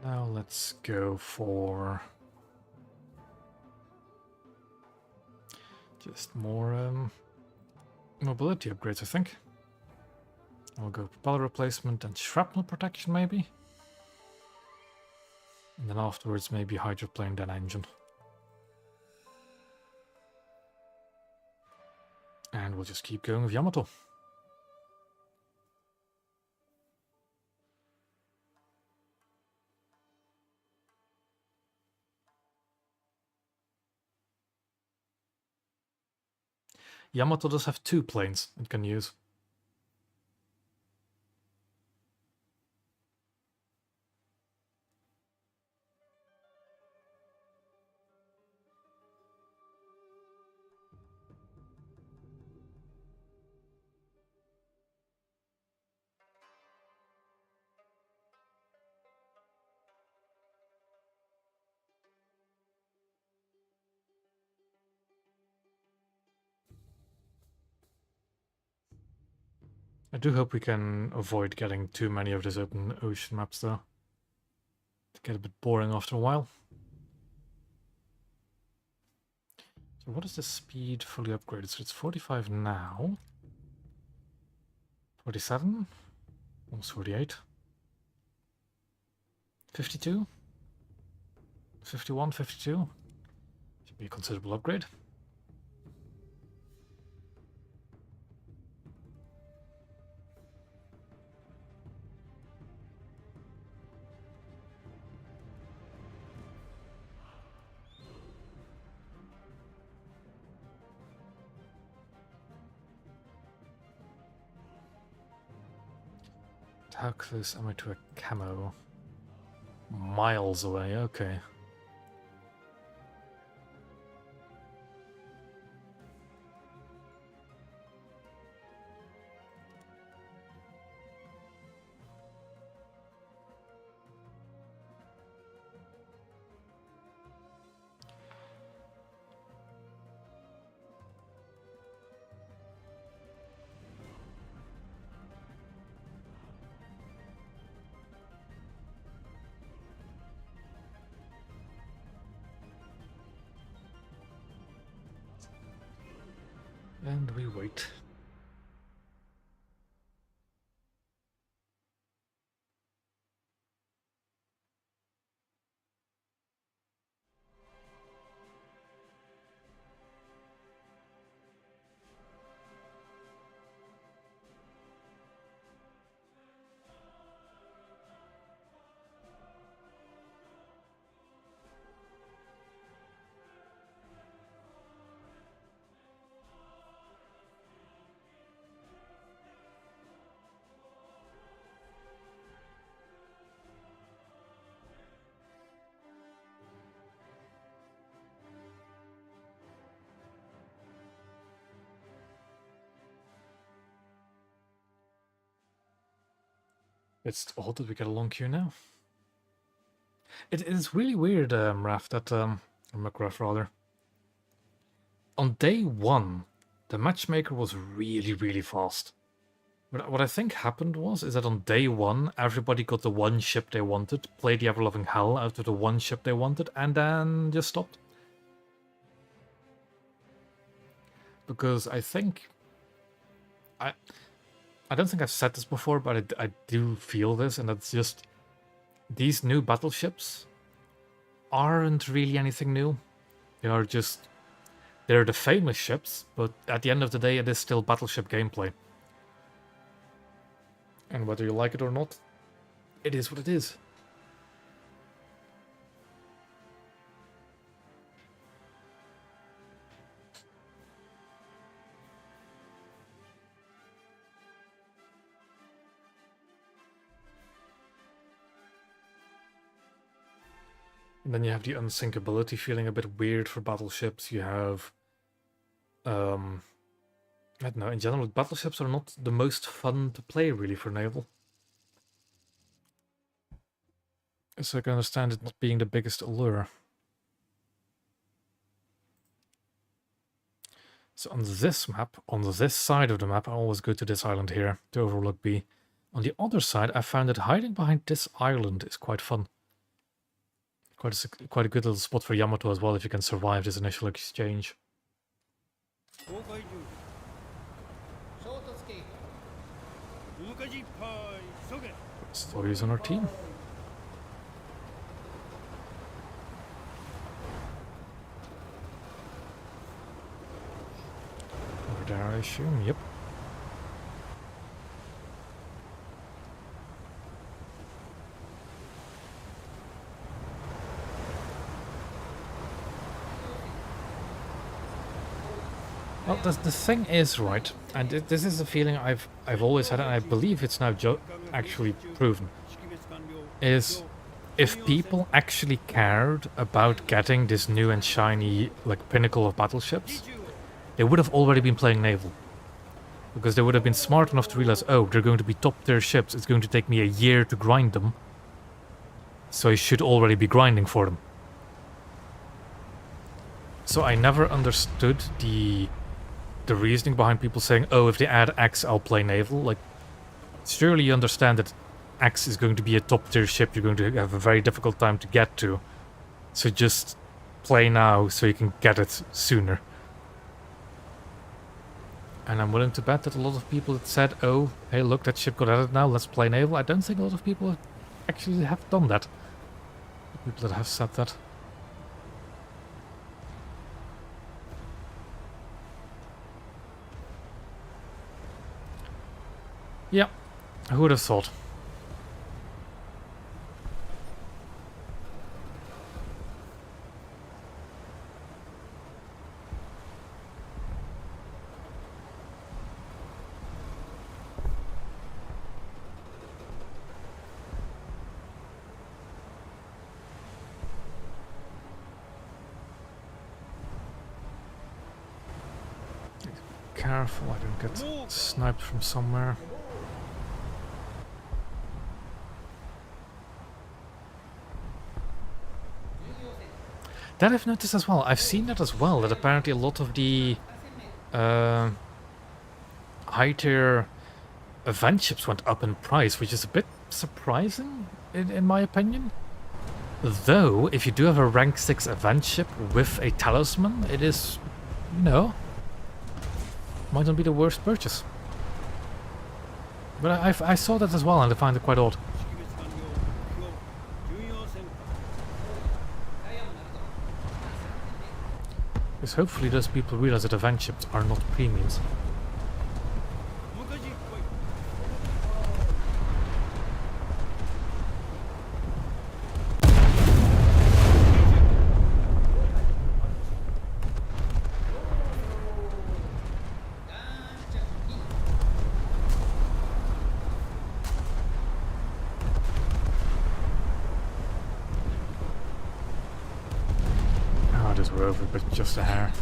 Now let's go for just more mobility upgrades, I think. I'll go propeller replacement and shrapnel protection, maybe. And then afterwards, maybe hydroplane, then engine. And we'll just keep going with Yamato. Yamato does have 2 planes it can use. I do hope we can avoid getting too many of these open ocean maps, though. It get a bit boring after a while. So what is the speed fully upgraded? So it's 45 now. 47? Almost 48. 52? 51, 52? Should be a considerable upgrade. How close am I to a camo? Miles away, okay. And we wait. It's odd that we get a long queue now. It is really weird, Raf, that, McRaf rather. On day 1, the matchmaker was really, really fast. But what I think happened is that on day 1, everybody got the one ship they wanted, played the ever-loving hell out of the one ship they wanted, and then just stopped. Because I think... I don't think I've said this before, but I do feel this, and that's just... These new battleships aren't really anything new. They are just They're the famous ships, but at the end of the day, it is still battleship gameplay. And whether you like it or not, it is what it is. And then you have the unsinkability feeling a bit weird for battleships. You have... I don't know, in general, battleships are not the most fun to play, really, for naval. So I can understand it not being the biggest allure. So on this map, on this side of the map, I always go to this island here, to overlook B. On the other side, I found that hiding behind this island is quite fun. Quite a good little spot for Yamato as well, if you can survive this initial exchange. Stories on our team. Over there, I assume. Yep. Well, the thing is, right, and this is a feeling I've always had, and I believe it's now actually proven, is if people actually cared about getting this new and shiny, like, pinnacle of battleships, they would have already been playing naval. Because they would have been smart enough to realize, oh, they're going to be top-tier ships, it's going to take me a year to grind them, so I should already be grinding for them. So I never understood the reasoning behind people saying, oh, if they add X, I'll play naval. Like, surely you understand that X is going to be a top-tier ship you're going to have a very difficult time to get to. So just play now so you can get it sooner. And I'm willing to bet that a lot of people that said, oh, hey, look, that ship got added now, let's play naval. I don't think a lot of people actually have done that. The people that have said that. Yeah, who would have thought? Careful, I don't get sniped from somewhere. That I've noticed as well. I've seen that as well, that apparently a lot of the high-tier event ships went up in price, which is a bit surprising, in my opinion. Though, if you do have a rank 6 event ship with a talisman, it is, you know, might not be the worst purchase. But I saw that as well, and I find it quite odd. Because hopefully those people realize that event ships are not premiums. We're over, but just a hair.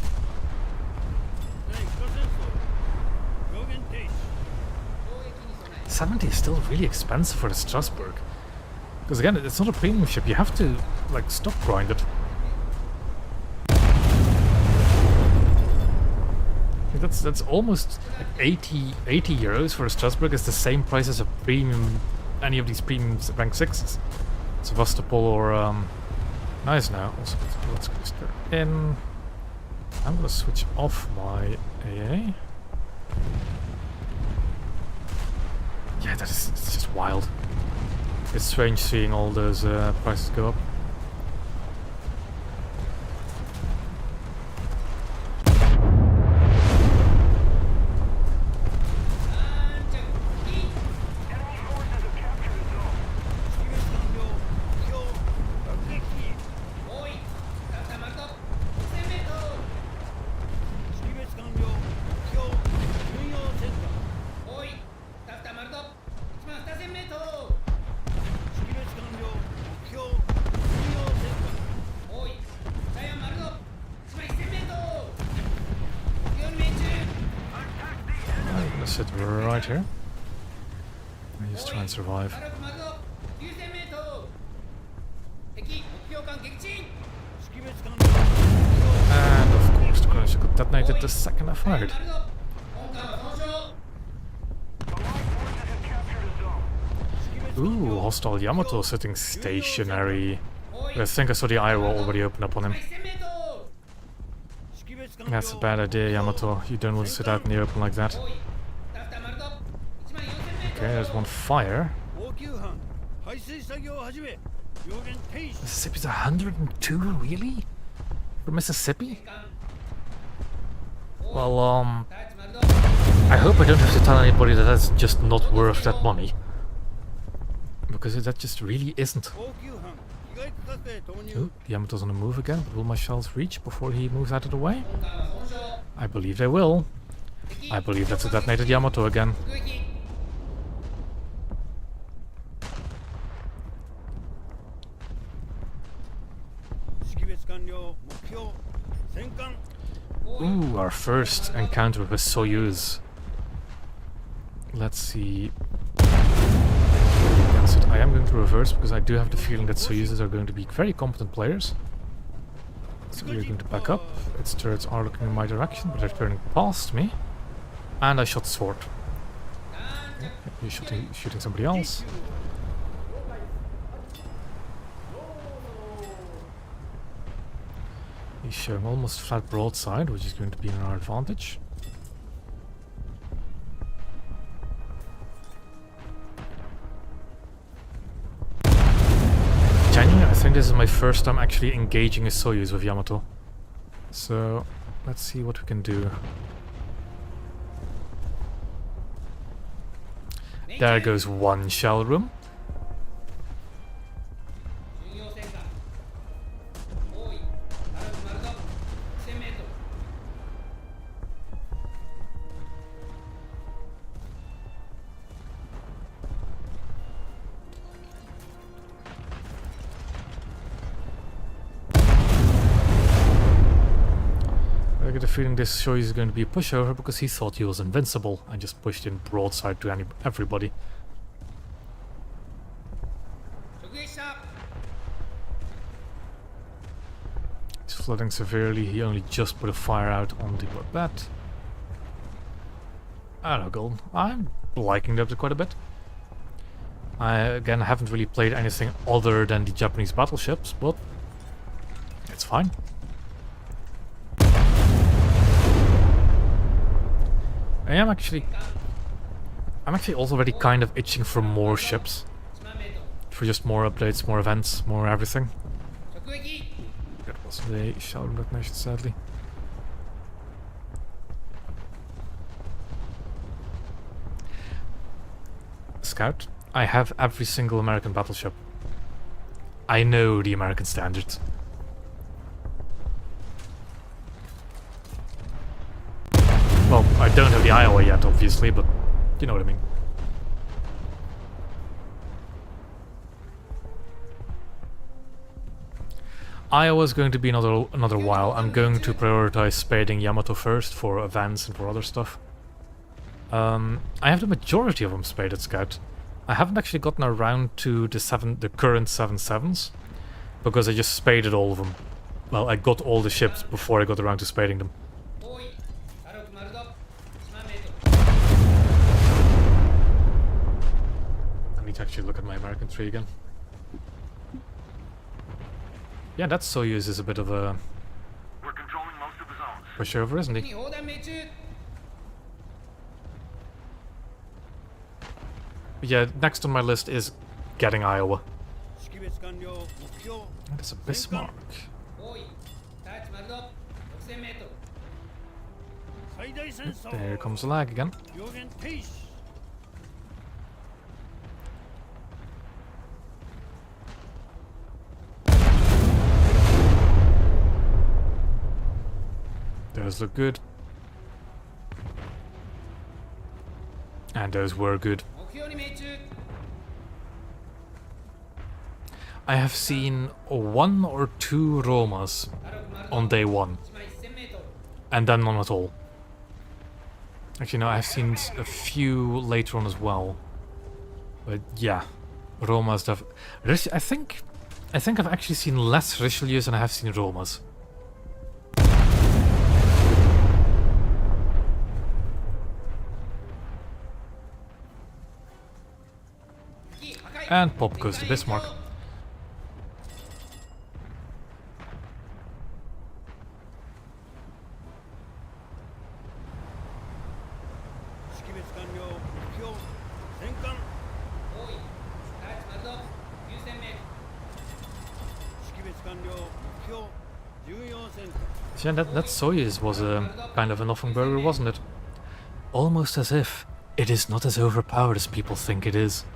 70 is still really expensive for the Strasbourg. Because again, it's not a premium ship, you have to, like, stock grind it. I think that's almost like 80 euros for a Strasbourg. Is the same price as a premium, any of these premium rank 6s. Sevastopol or nice now. Also, let's go straight in. I'm gonna switch off my AA. Yeah, it's just wild. It's strange seeing all those prices go up. sit right here. And just try and survive. And of course the cruiser got detonated the second I fired. The light forces have captured a zone. Ooh, hostile Yamato sitting stationary. I think I saw the eye roll already open up on him. That's a bad idea, Yamato. You don't want to sit out in the open like that. Okay, there's one fire. Mississippi's 102, really? For Mississippi? Well, I hope I don't have to tell anybody that that's just not worth that money. Because that just really isn't. Ooh, Yamato's on the move again. Will my shells reach before he moves out of the way? I believe they will. I believe that's a detonated Yamato again. Ooh, our first encounter with Soyuz. Let's see. I am going to reverse because I do have the feeling that Soyuzes are going to be very competent players. So we're going to back up. Its turrets are looking in my direction, but they're turning past me. And I shot sword. He's shooting somebody else. He's showing almost flat broadside, which is going to be in our advantage. Genuinely, I think this is my first time actually engaging a Soyuz with Yamato. So, let's see what we can do. There goes one shell room. I get a feeling this Soyuz is going to be a pushover because he thought he was invincible and just pushed in broadside to everybody. He's flooding severely. He only just put a fire out on the Corvette. I don't know, Golden. I'm liking that quite a bit. I, again, haven't really played anything other than the Japanese battleships, but it's fine. I'm actually also already kind of itching for more ships. For just more updates, more events, more everything. That wasn't a shell room detonation, sadly. Scout, I have every single American battleship. I know the American standards. Well, I don't have the Iowa yet, obviously, but you know what I mean. Iowa's going to be another while. I'm going to prioritize spading Yamato first for events and for other stuff. I have the majority of them spaded, Scout. I haven't actually gotten around to the current 7.7s because I just spaded all of them. Well, I got all the ships before I got around to spading them. I need to actually look at my American tree again. Yeah, that Soyuz is a bit of a We're controlling most of the zones. pushover, isn't he? But yeah, next on my list is getting Iowa. That is a Bismarck. There comes the lag again. Those look good. And those were good. I have seen 1 or 2 Romas on day 1. And then none at all. Actually, no, I've seen a few later on as well. But yeah, Roma stuff. I think I've actually seen less Richelieus than I have seen Romas. And pop goes to Bismarck. Yeah, that Soyuz was a kind of a nothing burger, wasn't it? Almost as if it is not as overpowered as people think it is.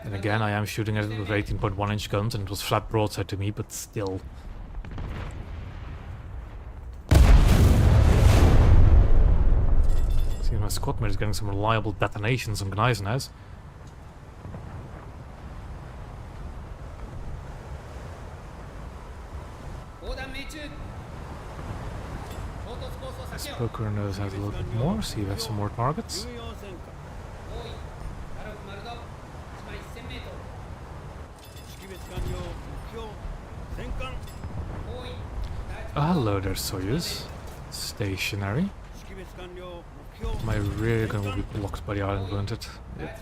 And again, I am shooting at it with 18.1 inch guns, and it was flat broadside to me, but still. See, my squad mate is getting some reliable detonations on Gneisen's house. This poker knows how to a little bit more, see if we have some more targets. Hello there, Soyuz. Stationary. My rear gun will be blocked by the island, won't it? Yep.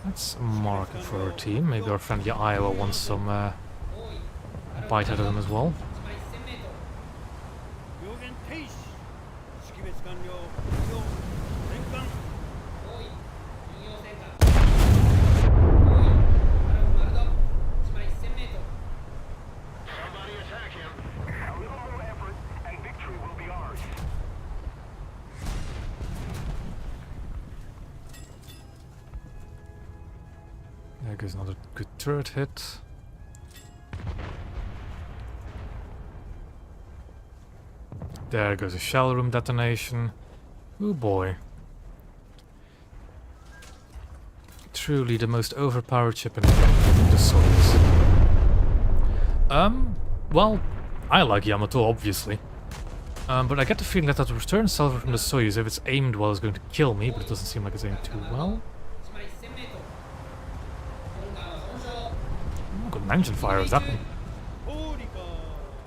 That's a marker for our team. Maybe our friendly Iowa wants some bite out of them as well. There goes another good turret hit. There goes a shell room detonation. Oh boy. Truly the most overpowered ship in the game, the Soyuz. Well, I like Yamato, obviously. But I get the feeling that that return salvo from the Soyuz, if it's aimed well, is going to kill me, but it doesn't seem like it's aimed too well. Good engine fire is that one.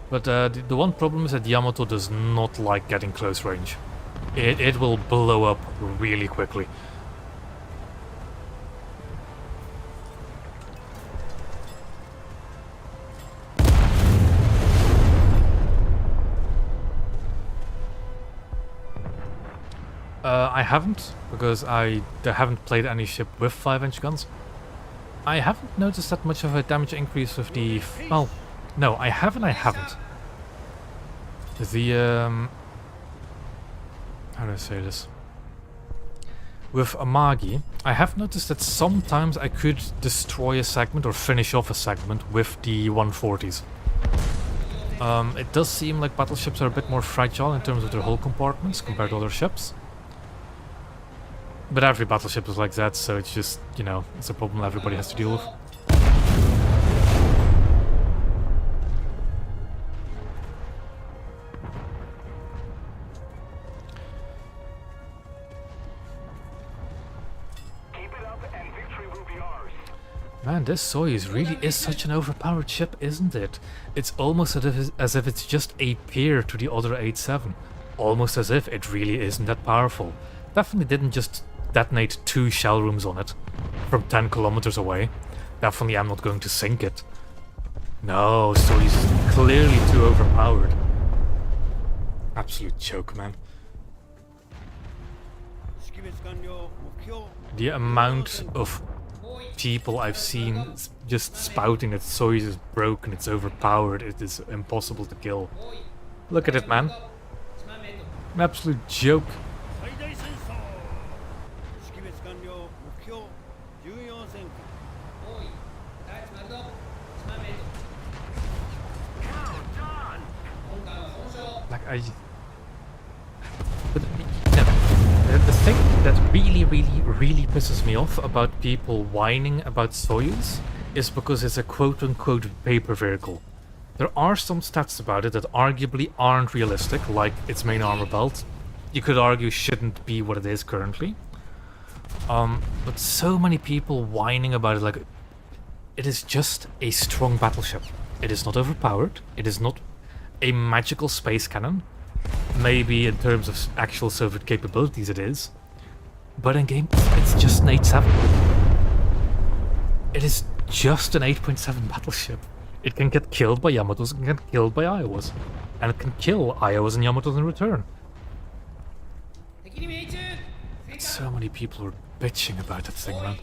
But the one problem is that Yamato does not like getting close range. It will blow up really quickly. I haven't, because I haven't played any ship with 5-inch guns. I haven't noticed that much of a damage increase with the... well, no, I haven't. The, how do I say this? With Amagi, I have noticed that sometimes I could destroy a segment or finish off a segment with the 140s. It does seem like battleships are a bit more fragile in terms of their hull compartments compared to other ships. But every battleship is like that, so it's just, you know, it's a problem everybody has to deal with. Keep it up and victory will be ours. Man, this Soyuz really is such an overpowered ship, isn't it? It's almost as if it's just a peer to the other 8-7. Almost as if it really isn't that powerful. Definitely didn't just detonate 2 shell rooms on it from 10 kilometers away. Definitely am not going to sink it. No, Soyuz is clearly too overpowered. Absolute joke, man. The amount of people I've seen just spouting that Soyuz is broken, it's overpowered, it is impossible to kill. Look at it, man. An absolute joke. Like, but no, the thing that really pisses me off about people whining about Soyuz is because it's a quote-unquote paper vehicle. There are some stats about it that arguably aren't realistic, like its main armor belt. You could argue shouldn't be what it is currently. But so many people whining about it, like, it is just a strong battleship. It is not overpowered, it is not a magical space cannon. Maybe in terms of actual Soviet capabilities it is. But in game, it's just an 8.7. It is just an 8.7 battleship. It can get killed by Yamatos, it can get killed by Iowas. And it can kill Iowas and Yamatos in return. So many people are bitching about that thing, man.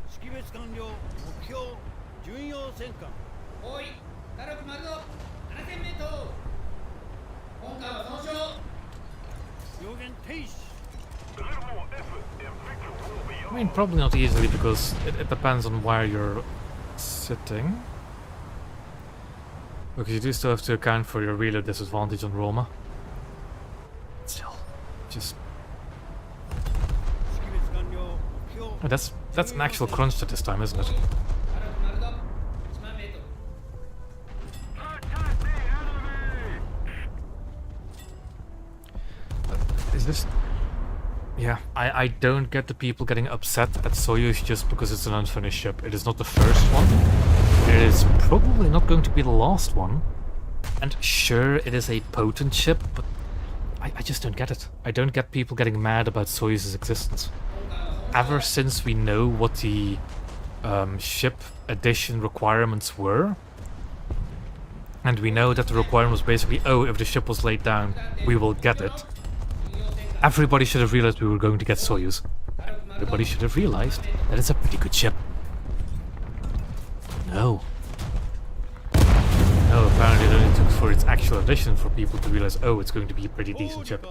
識別完了目標巡洋戦艦おい打力丸ぞ 7000m 今回は損傷表現停止 A little more effort and victory will be I mean, probably not easily because it depends on where you're sitting. Because you do still have to account for your reload disadvantage on Roma. Still, just... 識別完了目標 Oh, that's an actual crunch at this time, isn't it? 打力丸ぞ 10000m Attack the enemy! Is this... Yeah, I don't get the people getting upset at Soyuz just because it's an unfinished ship. It is not the first one. It is probably not going to be the last one. And sure, it is a potent ship, but I just don't get it. I don't get people getting mad about Soyuz's existence. Ever since we know what the ship addition requirements were, and we know that the requirement was basically, oh, if the ship was laid down, we will get it. Everybody should have realized we were going to get Soyuz. Everybody should have realized that it's a pretty good ship. No. No, apparently it only took for its actual addition for people to realize, oh, it's going to be a pretty decent ship.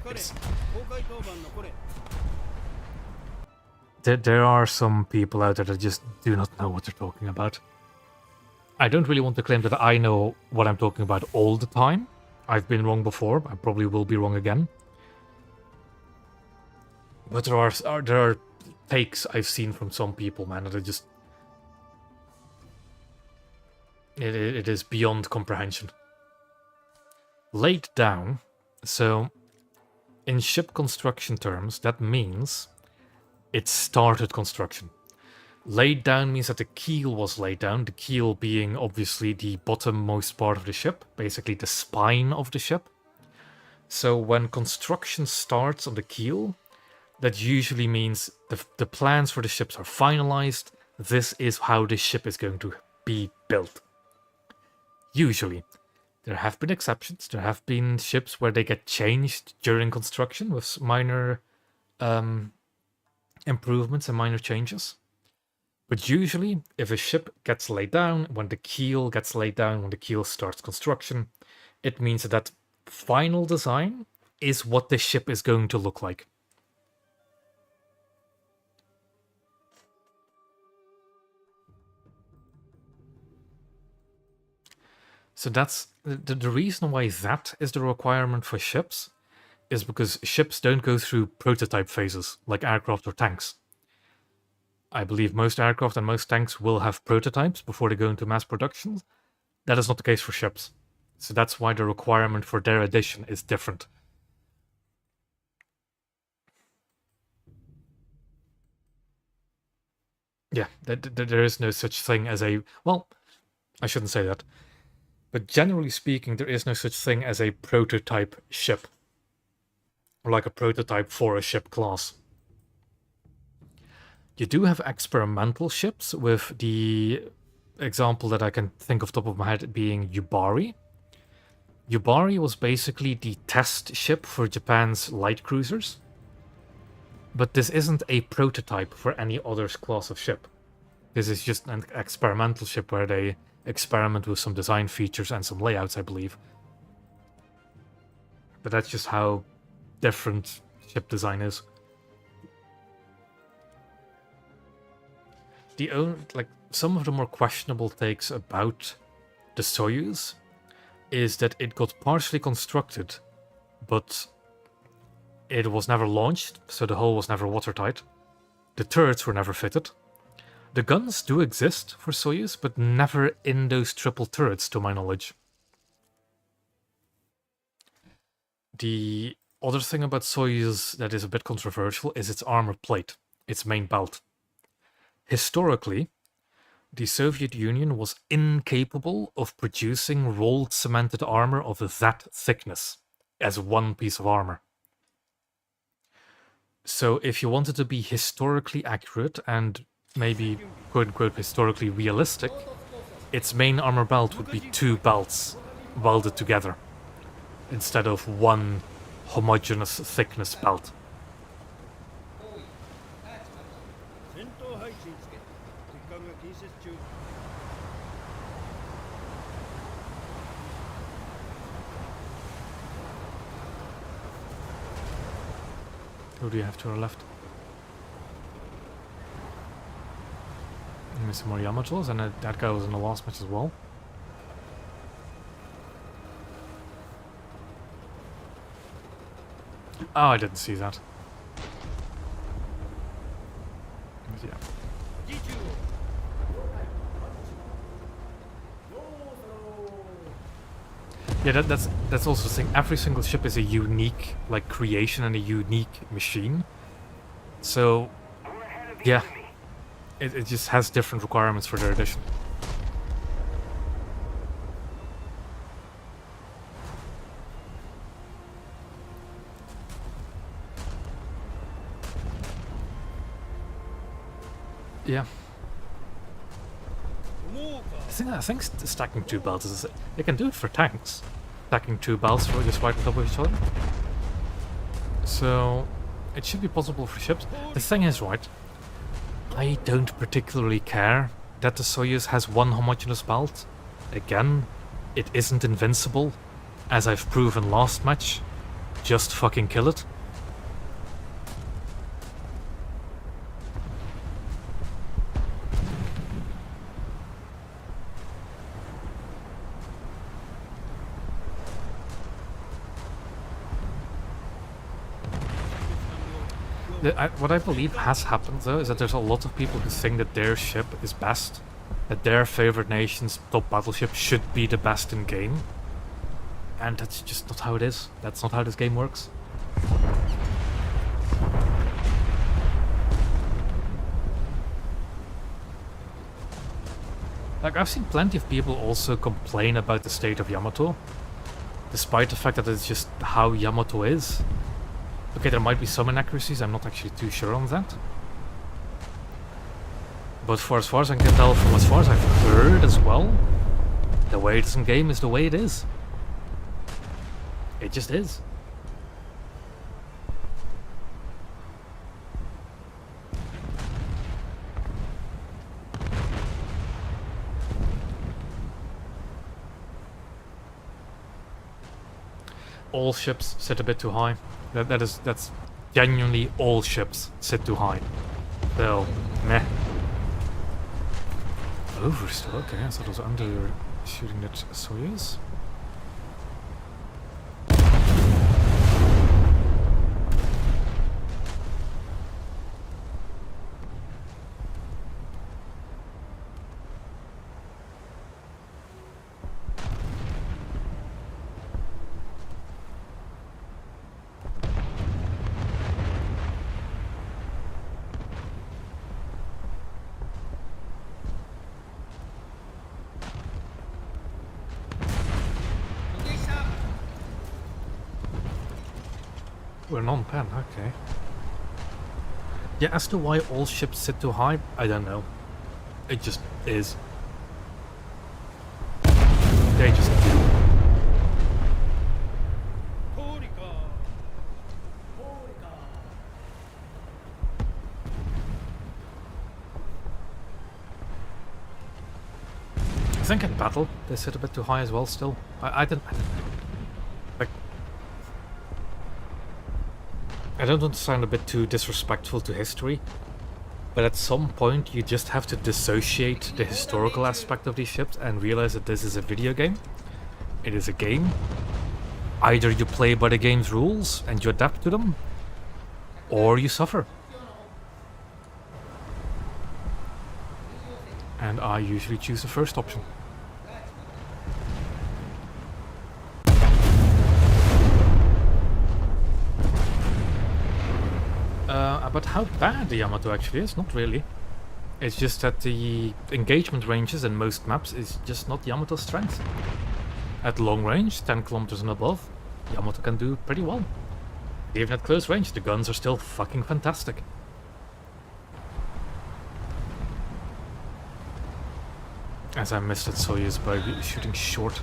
It's... There are some people out there that just do not know what they're talking about. I don't really want to claim that I know what I'm talking about all the time. I've been wrong before, I probably will be wrong again. But there are takes I've seen from some people, man, that are just... It is beyond comprehension. Laid down, so in ship construction terms, that means it started construction. Laid down means that the keel was laid down, the keel being obviously the bottommost part of the ship, basically the spine of the ship. So when construction starts on the keel, that usually means the plans for the ships are finalized. This is how the ship is going to be built. Usually. There have been exceptions. There have been ships where they get changed during construction with minor improvements and minor changes. But usually, if a ship gets laid down, when the keel gets laid down, when the keel starts construction, it means that that final design is what the ship is going to look like. So that's the reason why that is the requirement for ships, is because ships don't go through prototype phases like aircraft or tanks. I believe most aircraft and most tanks will have prototypes before they go into mass production. That is not the case for ships. So that's why the requirement for their addition is different. Yeah, there is no such thing as a... Well, I shouldn't say that. But generally speaking, there is no such thing as a prototype ship. Or like a prototype for a ship class. You do have experimental ships, with the example that I can think of top of my head being Yubari. Yubari was basically the test ship for Japan's light cruisers. But this isn't a prototype for any other class of ship. This is just an experimental ship where they experiment with some design features and some layouts, I believe. But that's just how different ship design is. Some of the more questionable takes about the Soyuz is that it got partially constructed, but it was never launched, so the hull was never watertight. The turrets were never fitted. The guns do exist for Soyuz, but never in those triple turrets, to my knowledge. The other thing about Soyuz that is a bit controversial is its armor plate, its main belt. Historically, the Soviet Union was incapable of producing rolled cemented armor of that thickness as one piece of armor. So if you wanted to be historically accurate and maybe quote-unquote historically realistic, its main armor belt would be two belts welded together instead of one homogeneous thickness belt. Who do you have to our left? Some more Yamatos, and that guy was in the last match as well. Oh, I didn't see that. But yeah. Yeah, that's also the thing. Every single ship is a unique like creation and a unique machine. So yeah, it just has different requirements for their edition. Yeah. I think stacking two belts is... They can do it for tanks. Stacking two belts for just right on top of each other. So it should be possible for ships. The thing is, right, I don't particularly care that the Soyuz has one homogeneous belt. Again, it isn't invincible, as I've proven last match. Just fucking kill it. What I believe has happened though is that there's a lot of people who think that their ship is best, that their favorite nation's top battleship should be the best in game, and that's just not how it is. That's not how this game works. Like, I've seen plenty of people also complain about the state of Yamato, despite the fact that it's just how Yamato is. Okay, there might be some inaccuracies, I'm not actually too sure on that. But for as far as I can tell, from as far as I've heard as well, the way it is in game is the way it is. It just is. All ships sit a bit too high. That's genuinely all ships sit too high. So, meh. Over still, okay, I thought it was under shooting that Soyuz. We're non-pen, okay. Yeah, as to why all ships sit too high, I don't know. It just is. They just do. I think in battle they sit a bit too high as well still. I don't know. Like, I don't want to sound a bit too disrespectful to history, but at some point you just have to dissociate the historical aspect of these ships and realize that this is a video game. It is a game. Either you play by the game's rules and you adapt to them, or you suffer. And I usually choose the first option. But how bad the Yamato actually is? Not really. It's just that the engagement ranges in most maps is just not Yamato's strength. At long range, 10 kilometers and above, Yamato can do pretty well. Even at close range, the guns are still fucking fantastic. As I missed that Soyuz by shooting short.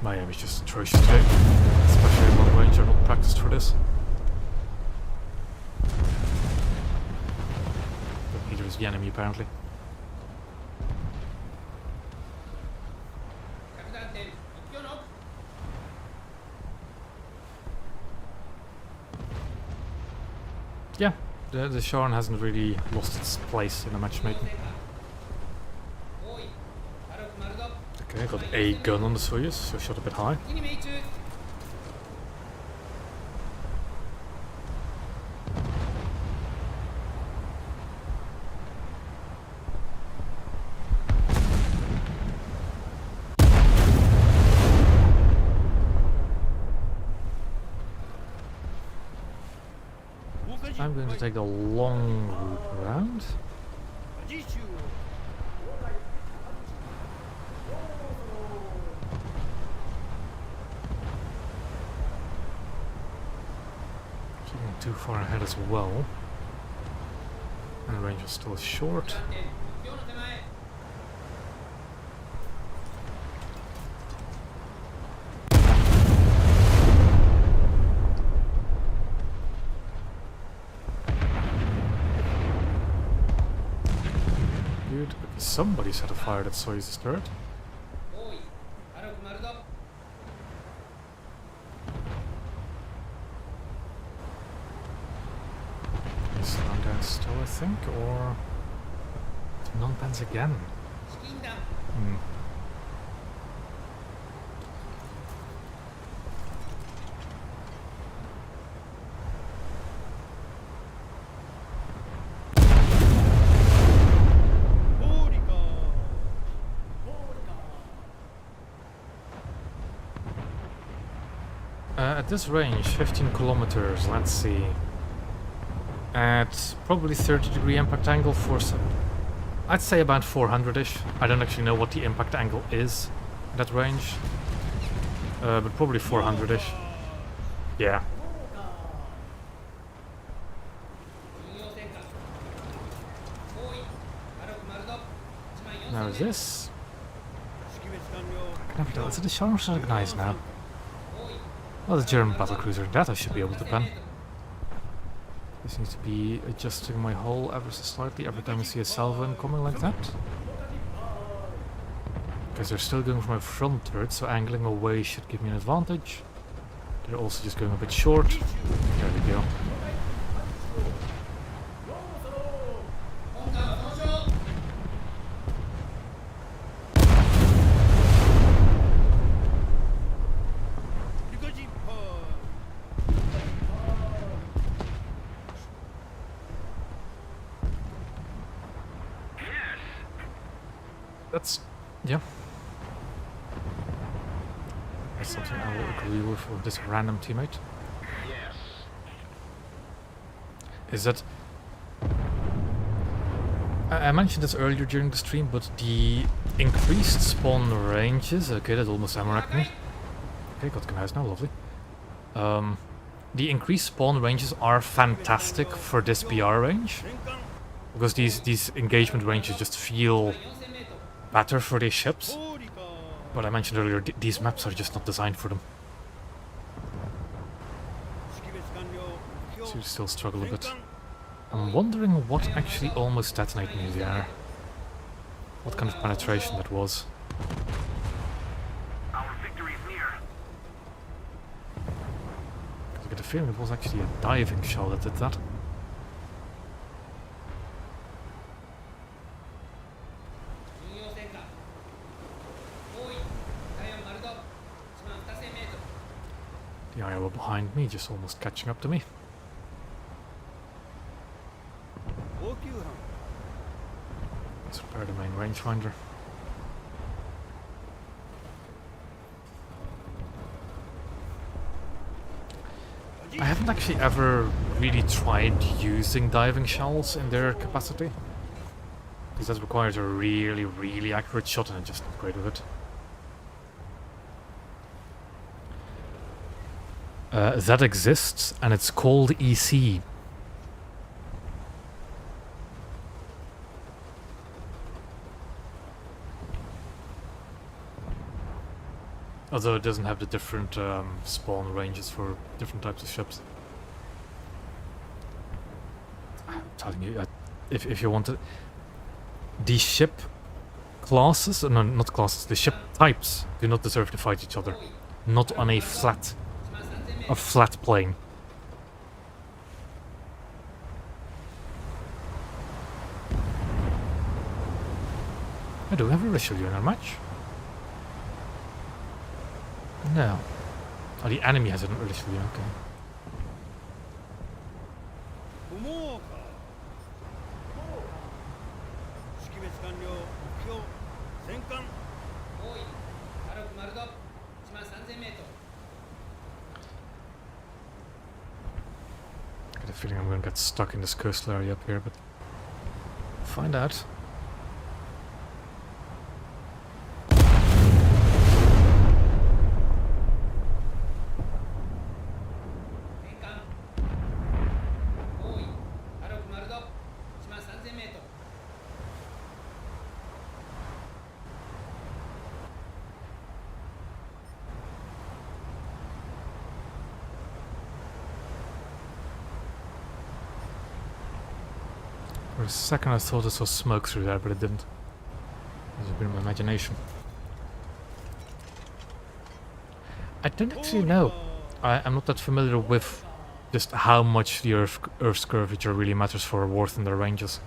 My aim is just atrocious today. Especially at long range, I'm not practiced for this. But neither is the enemy apparently. Yeah, the Sharn hasn't really lost its place in the matchmaking. Okay, I got a gun on the Soyuz, so shot a bit high. I'm going to take the long route around. Keeping too far ahead as well. And the range is still short. Somebody set a fire that Soyuz's turret. Slow down still, I think, or non-pens again. At this range, 15 kilometers, let's see. At probably 30-degree impact angle for some... I'd say about 400-ish. I don't actually know what the impact angle is at that range. But probably 400-ish. Yeah. Now is this? I can never tell. Is it a Sharn organized now? Well, the German battlecruiser, that I should be able to pen. Just need to be adjusting my hull ever so slightly every time I see a salvo incoming like that. Because they're still going for my front turret, so angling away should give me an advantage. They're also just going a bit short. There we go. That's... yeah. That's something I will agree with this random teammate. Yes. Is that... I mentioned this earlier during the stream, but the increased spawn ranges... Okay, that almost ammo-racked me. Okay, got the guys now, lovely. The increased spawn ranges are fantastic for this BR range. Because these engagement ranges just feel better for these ships. But I mentioned earlier, these maps are just not designed for them. So you still struggle a bit. I'm wondering what actually almost detonated me in the air. What kind of penetration that was. Our victory is near. I get the feeling it was actually a diving shell that did that. behind me, just almost catching up to me. 高級班 Let's repair the main rangefinder. I haven't actually ever really tried using diving shells in their capacity, because that requires a really, really accurate shot and I'm just not great with it. That exists, and it's called EC. Although it doesn't have the different spawn ranges for different types of ships. I'm telling you, if you want to... The ship classes, no, not classes, the ship types do not deserve to fight each other. Not on a flat plane. I do have a Richelieu in our match. No. Oh, the enemy has an Richelieu, okay. 不毛か識別完了目標戦艦多い軽く丸ド1万3000メートル I get a feeling I'm gonna get stuck in this coastal area up here, but find out. For a second I thought I saw smoke through there, but it didn't. It was a bit of my imagination. I don't actually know. I'm not that familiar with just how much the Earth's curvature really matters for Worth and their ranges.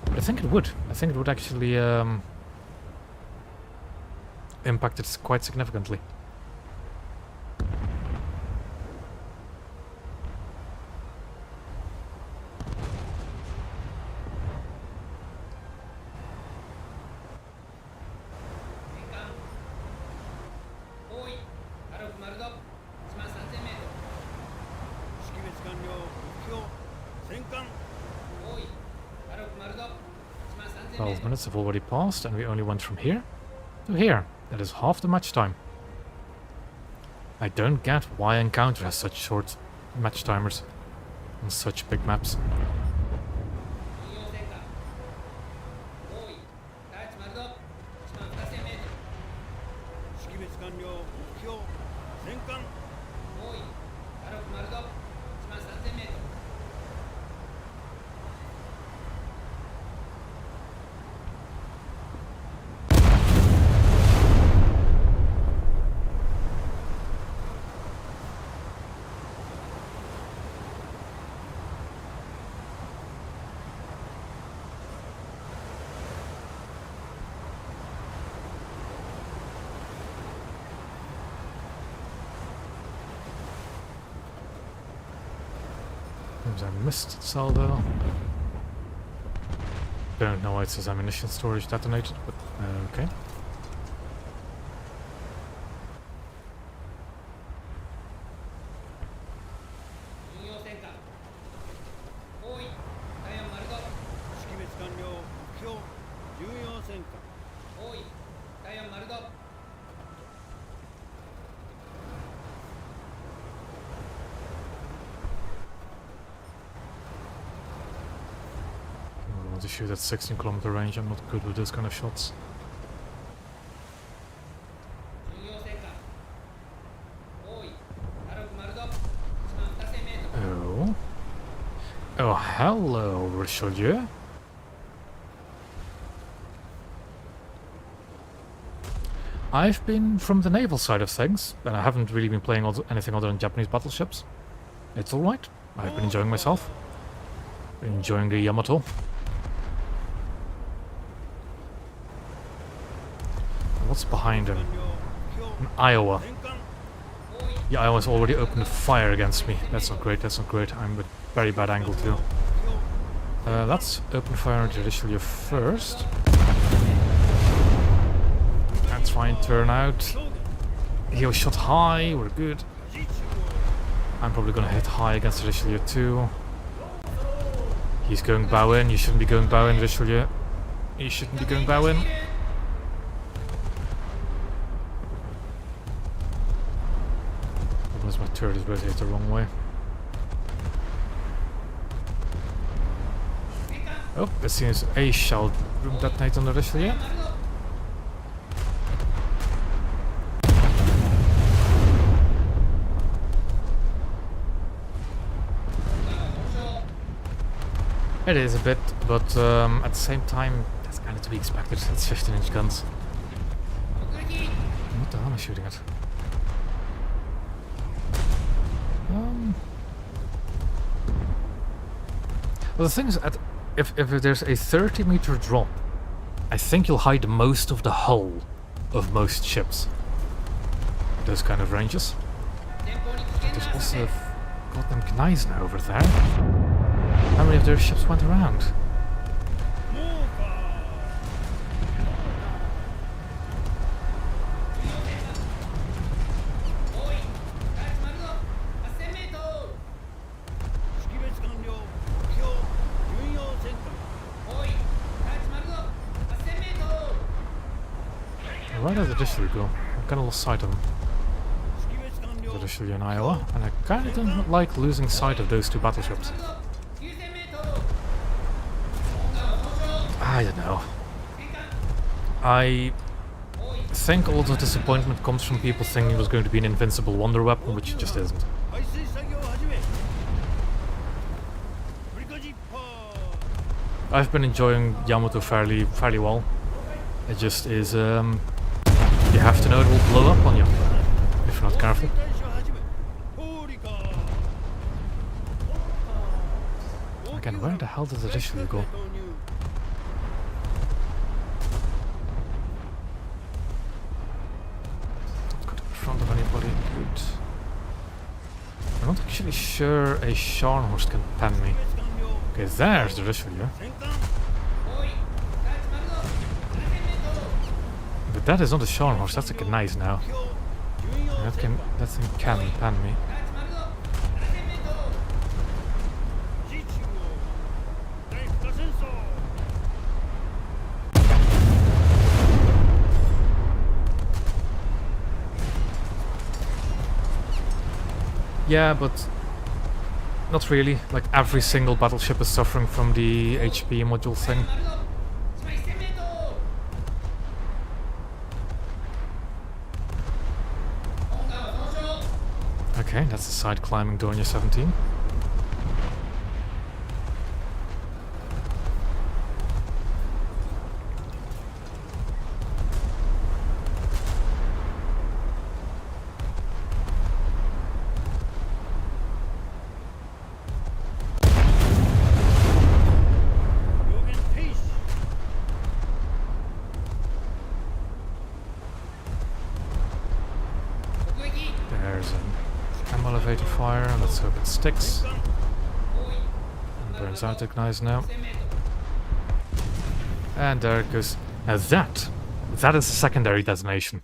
But I think it would. I think it would actually impact it quite significantly. Minutes have already passed, and we only went from here to here. That is half the match time. I don't get why Encounter has such short match timers on such big maps. I missed salvo. Don't know why it says ammunition storage detonated, but okay. To shoot at 16-kilometer range, I'm not good with this kind of shots. Oh. Oh, hello, Richelieu. I've been from the naval side of things, and I haven't really been playing anything other than Japanese battleships. It's alright. I've been enjoying myself. Been enjoying the Yamato. What's behind him? In Iowa. Yeah, I was already opened fire against me. That's not great, that's not great. I'm at very bad angle too. Let's open fire on Richelieu first. That's fine, turn out. He was shot high, we're good. I'm probably gonna hit high against Richelieu too. He's going bow in, you shouldn't be going bow in, Richelieu. You shouldn't be going bow in. Unless my turret is rotated the wrong way. Oh, it seems a shell room detonate on the Richelieu. It is a bit, but at the same time, that's kind of to be expected. It's 15-inch guns. What the hell am I shooting at? Well, the thing is, if there's a 30-meter drop, I think you'll hide most of the hull of most ships. Those kind of ranges. There's also goddamn Gneiss now over there. How many of their ships went around? Where did the Richelieu go? I kind of lost sight of him. The Richelieu in Iowa, and I kind of don't like losing sight of those two battleships. I don't know. I think all the disappointment comes from people thinking it was going to be an invincible wonder weapon, which it just isn't. I've been enjoying Yamato fairly well. It just is, you have to know it will blow up on you if you're not careful. Again, where the hell did the Richelieu go? Front of anybody. Good. I'm not actually sure a Scharnhorst can pen me. Okay, there's the Richelieu. But that is not a Scharnhorst, that's like a Gneiss now. That thing can pen me. Yeah, but not really. Like every single battleship is suffering from the HP module thing. Okay, that's the side climbing Dornier 17. There's an ammo elevator fire, let's hope it sticks. And burns out the Gneiss now. And there it goes. Now that is a secondary detonation.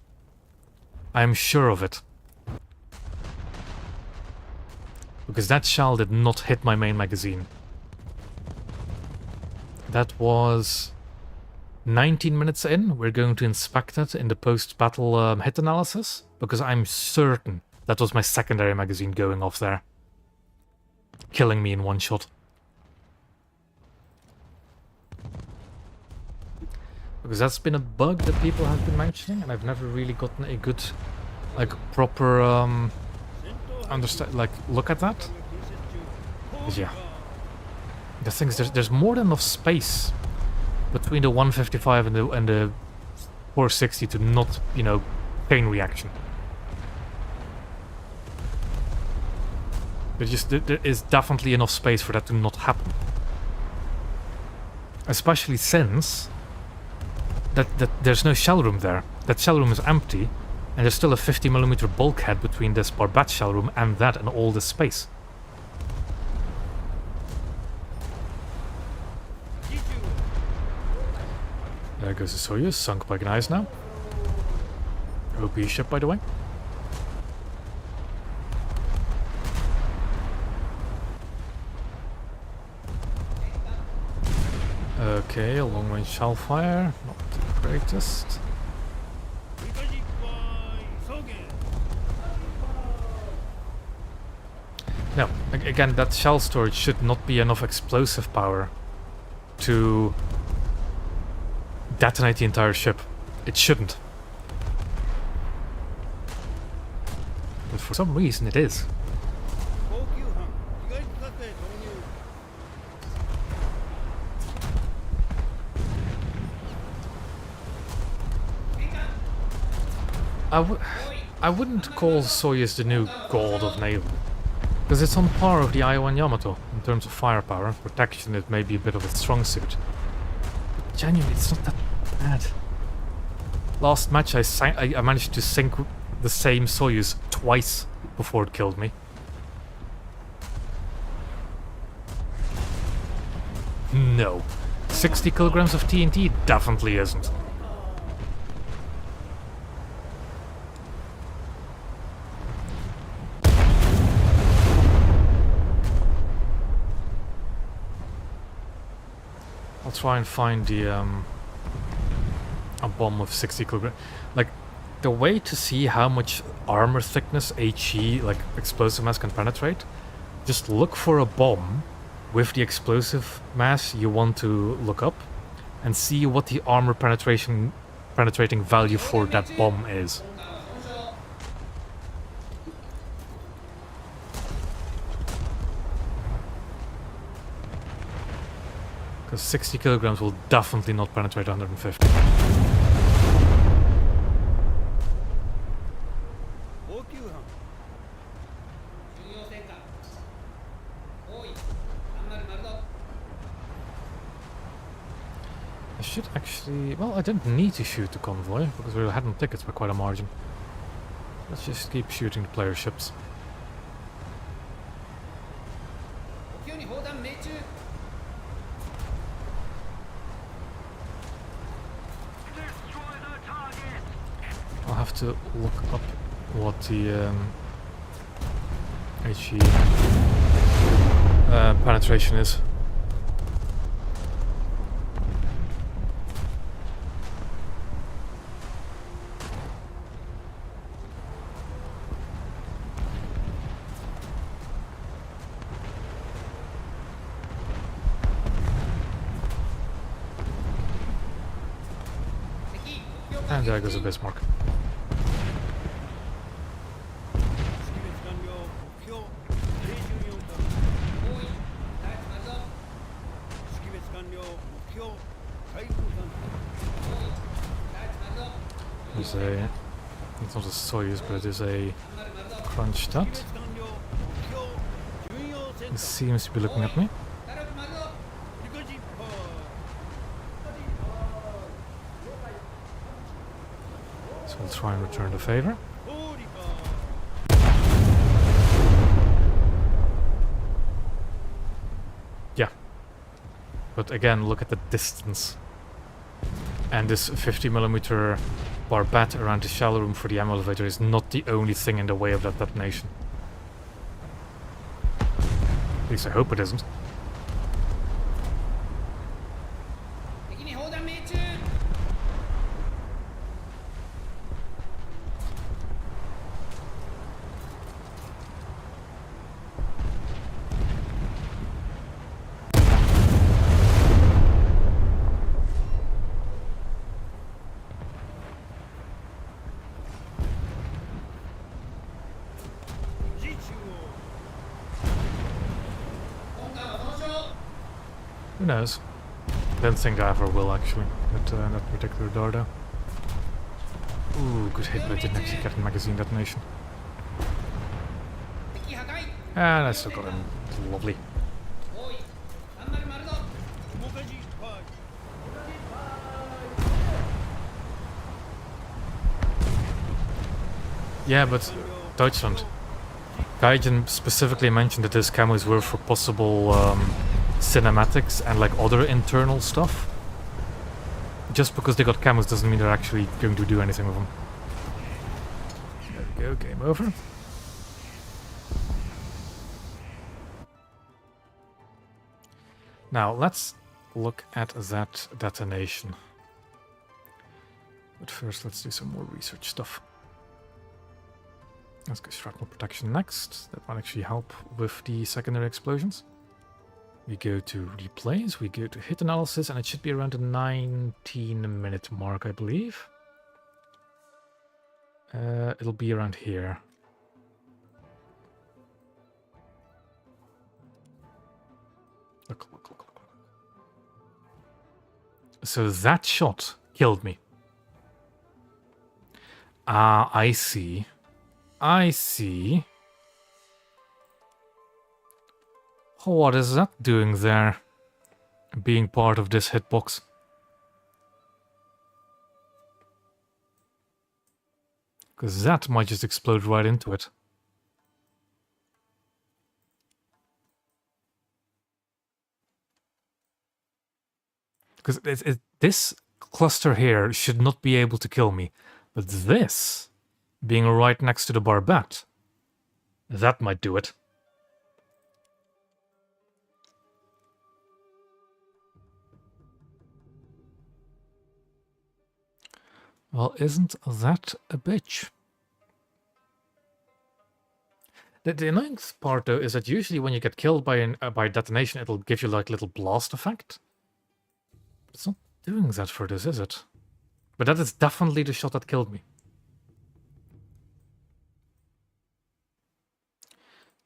I'm sure of it. Because that shell did not hit my main magazine. That was 19 minutes in. We're going to inspect it in the post-battle hit analysis. Because I'm certain that was my secondary magazine going off there. Killing me in one shot. Because that's been a bug that people have been mentioning, and I've never really gotten a good, like, proper, look at that. But yeah. The thing is, there's more than enough space between the 155 and the 460 to not, you know, chain reaction. There is definitely enough space for that to not happen. Especially since that there's no shell room there. That shell room is empty, And there's still a 50mm bulkhead between this Barbat shell room and that and all this space. There goes the Soyuz, sunk by Gneiss now. OP ship, by the way. Okay, a long-range shell fire, not the greatest. No, again, that shell storage should not be enough explosive power to detonate the entire ship. It shouldn't. But for some reason it is. I wouldn't call Soyuz the new god of naval, because it's on par with the Iowa and Yamato in terms of firepower. Protection, it may be a bit of a strong suit. But genuinely, it's not that bad. Last match I managed to sink the same Soyuz twice before it killed me. No. 60 kilograms of TNT definitely isn't. I'll try and find the a bomb of 60 kilograms. Like, the way to see how much armor thickness HE, like explosive mass, can penetrate, just look for a bomb with the explosive mass you want to look up and see what the armor penetrating value for that bomb is. Because 60 kilograms will definitely not penetrate 150. I should actually... Well, I didn't need to shoot the convoy, because we had on tickets by quite a margin. Let's just keep shooting the player ships. I'll have to look up what the HE penetration is. And there goes a Bismarck. There's a... It's not a Soyuz, but it is a Kronstadt. It seems to be looking at me. So we'll try and return the favor. Yeah. But again, look at the distance. And this 50mm Barbat around the shell room for the ammo elevator is not the only thing in the way of that detonation. At least I hope it isn't. Who knows? Don't think I ever will actually, that particular door though. Ooh, good hit, but I didn't actually get a magazine detonation. And I still got him. Lovely. Yeah, but Deutschland. Gaijin specifically mentioned that his camos were for possible cinematics and like other internal stuff. Just because they got camos doesn't mean they're actually going to do anything with them. There we go, game over. Now let's look at that detonation. But first let's do some more research stuff. Let's go shrapnel protection next. That might actually help with the secondary explosions. We go to replays, we go to hit analysis, and it should be around the 19-minute mark, I believe. It'll be around here. Look. So that shot killed me. Ah, I see. What is that doing there? Being part of this hitbox. Because that might just explode right into it. Because this cluster here should not be able to kill me. But this, being right next to the barbette, that might do it. Well, isn't that a bitch? The annoying part, though, is that usually when you get killed by a detonation, it'll give you like little blast effect. But it's not doing that for this, is it? But that is definitely the shot that killed me.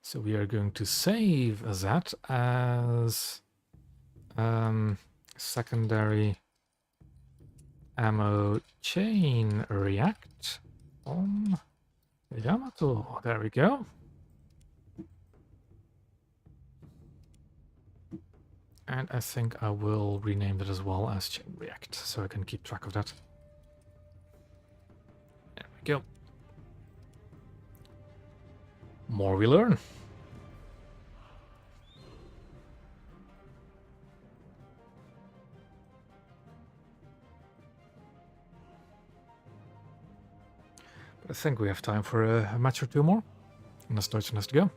So we are going to save that as secondary ammo chain react on Yamato. There we go. And I think I will rename it as well as chain react, so I can keep track of that. There we go. More we learn. But I think we have time for a match or two more. Unless Deutschland has to go.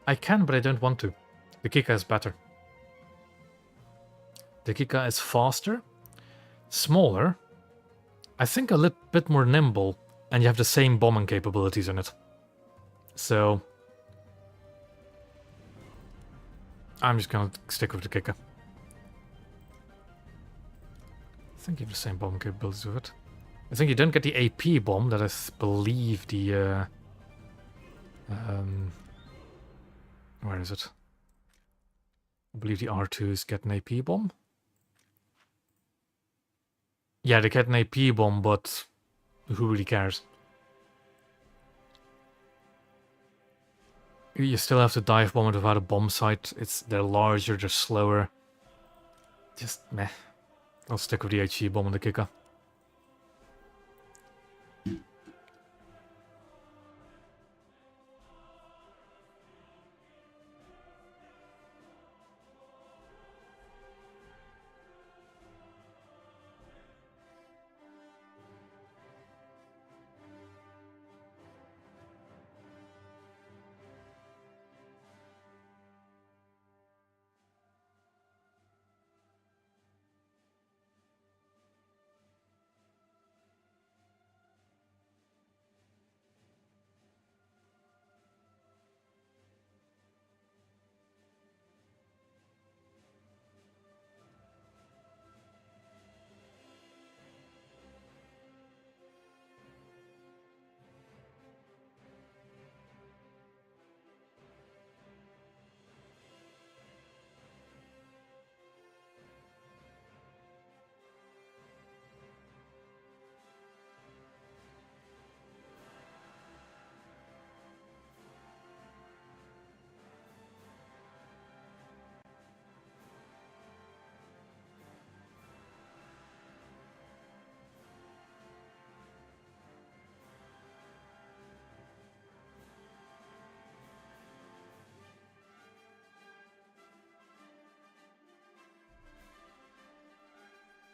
I can, but I don't want to. The Kika is better. The Kika is faster, smaller, I think a little bit more nimble, and you have the same bombing capabilities in it. So I'm just gonna stick with the Kika. I think you have the same bombing capabilities with it. I think you don't get the AP bomb that I believe the where is it? I believe the R2s get an AP bomb. Yeah, they get an AP bomb, but who really cares? You still have to dive bomb it without a bomb sight. They're larger, they're slower. Just meh. I'll stick with the HE bomb and the Kika.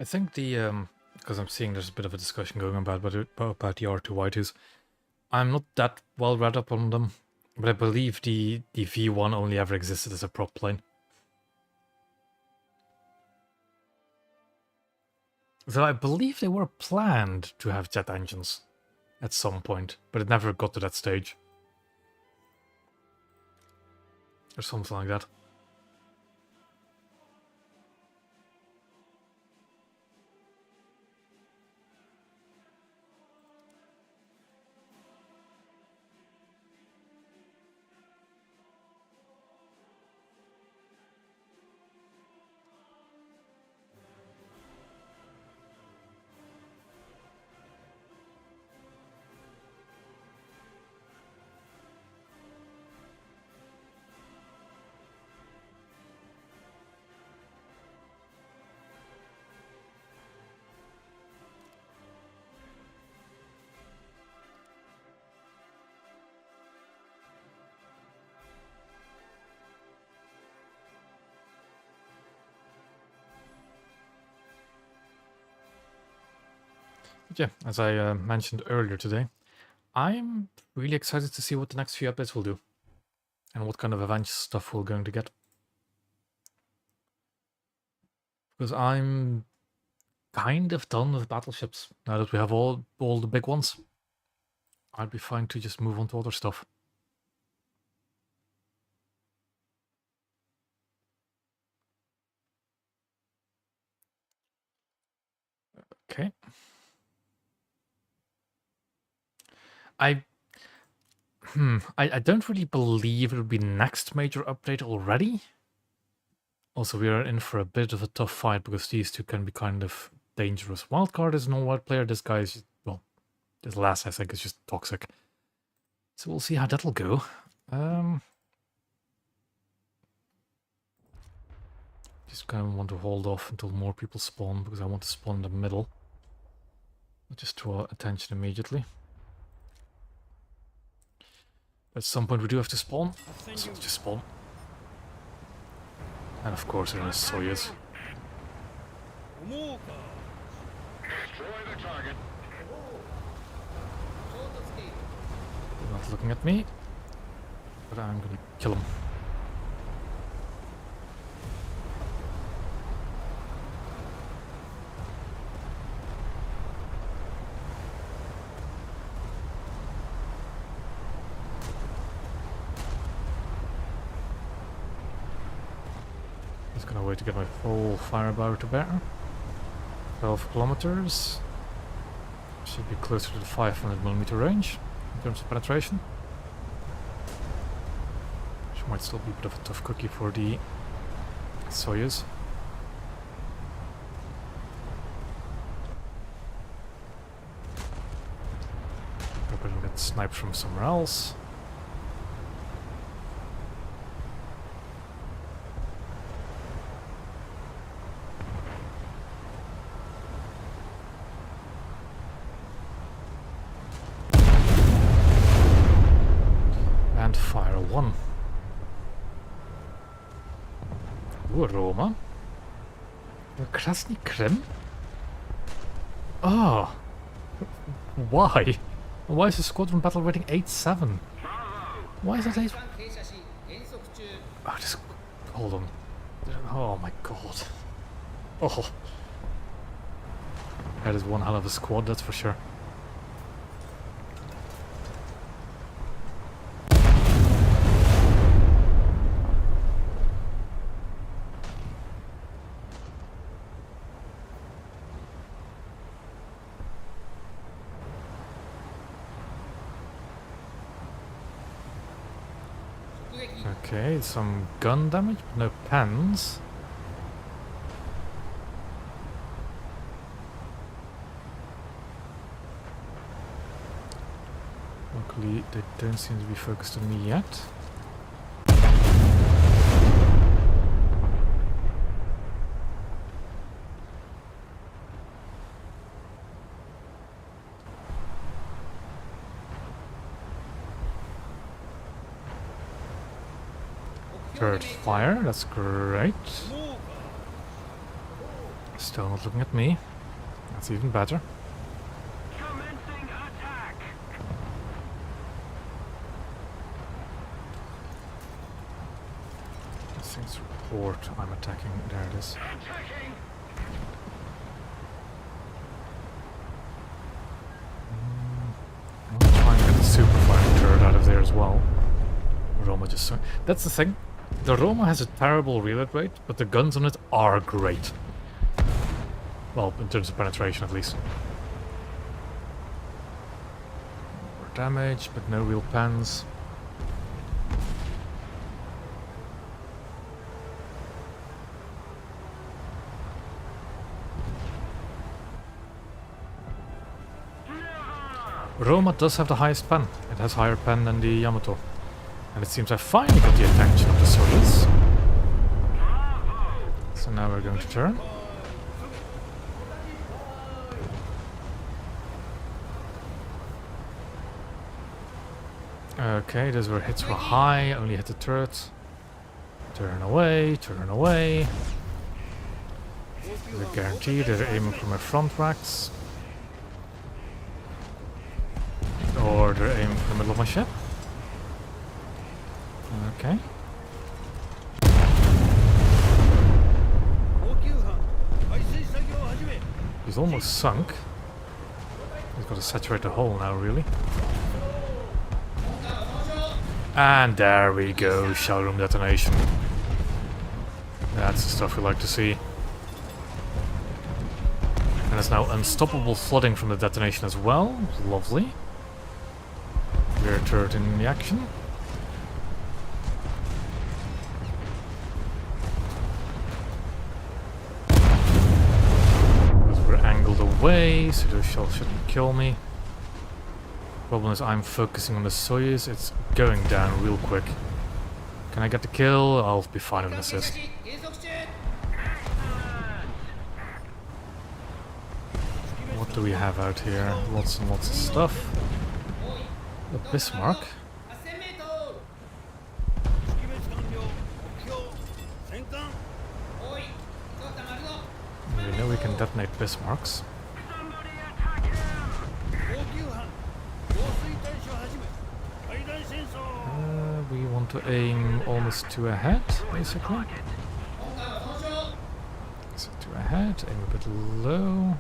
I think the because I'm seeing there's a bit of a discussion going on about the R2Y2s. I'm not that well read up on them, but I believe the V1 only ever existed as a prop plane. So I believe they were planned to have jet engines at some point, but it never got to that stage. Or something like that. But yeah, as I mentioned earlier today, I'm really excited to see what the next few updates will do. And what kind of adventure stuff we're going to get. Because I'm kind of done with battleships. Now that we have all the big ones, I'd be fine to just move on to other stuff. Okay. I don't really believe it would be next major update already. Also, we are in for a bit of a tough fight because these two can be kind of dangerous. Wildcard is an all-white player. This guy is, well, this last I think is just toxic. So we'll see how that'll go. Just kind of want to hold off until more people spawn because I want to spawn in the middle. I'll just draw attention immediately. At some point we do have to spawn, so let's just spawn. And of course there is Soyuz. Destroy the target. They're not looking at me, but I'm gonna kill him. Just gonna wait to get my full firepower to bear. 12 kilometers. Should be closer to the 500mm range in terms of penetration. Which might still be a bit of a tough cookie for the Soyuz. Hope I don't get sniped from somewhere else. And fire one. Ooh, Roma. Krasny Krim? Oh. Why? Why is the squadron battle rating 8-7? Why is it 8? Oh, just hold on. Oh my god. Oh. That is one hell of a squad, that's for sure. Okay, some gun damage, but no pens. Luckily, they don't seem to be focused on me yet. Third fire, that's great. Still not looking at me. That's even better. Commencing attack. This thing's report. I'm attacking. There it is. Attacking. I'll try and get the super fighting turret out of there as well. Roma just... That's the thing. The Roma has a terrible reload rate, but the guns on it are great. Well, in terms of penetration at least. More damage, but no real pens. Roma does have the highest pen. It has higher pen than the Yamato. And it seems I finally got the attention of the Soyuz. So now we're going to turn. Okay, those were hits were high, only hit the turret. Turn away, turn away. They're guaranteed they're aiming for my front racks. Or they're aiming for the middle of my ship. Okay. He's almost sunk. He's got to saturate the hull now, really. And there we go, shell room detonation. That's the stuff we like to see. And it's now unstoppable flooding from the detonation as well. Lovely. Rear turret in the action. Those were angled away, so those shells shouldn't kill me. Problem is I'm focusing on the Soyuz, it's going down real quick. Can I get the kill? I'll be fine with an assist. What do we have out here? Lots and lots of stuff. A Bismarck. We know we can detonate Bismarcks. We want to aim almost 2 ahead, basically. So 2 ahead, aim a bit low.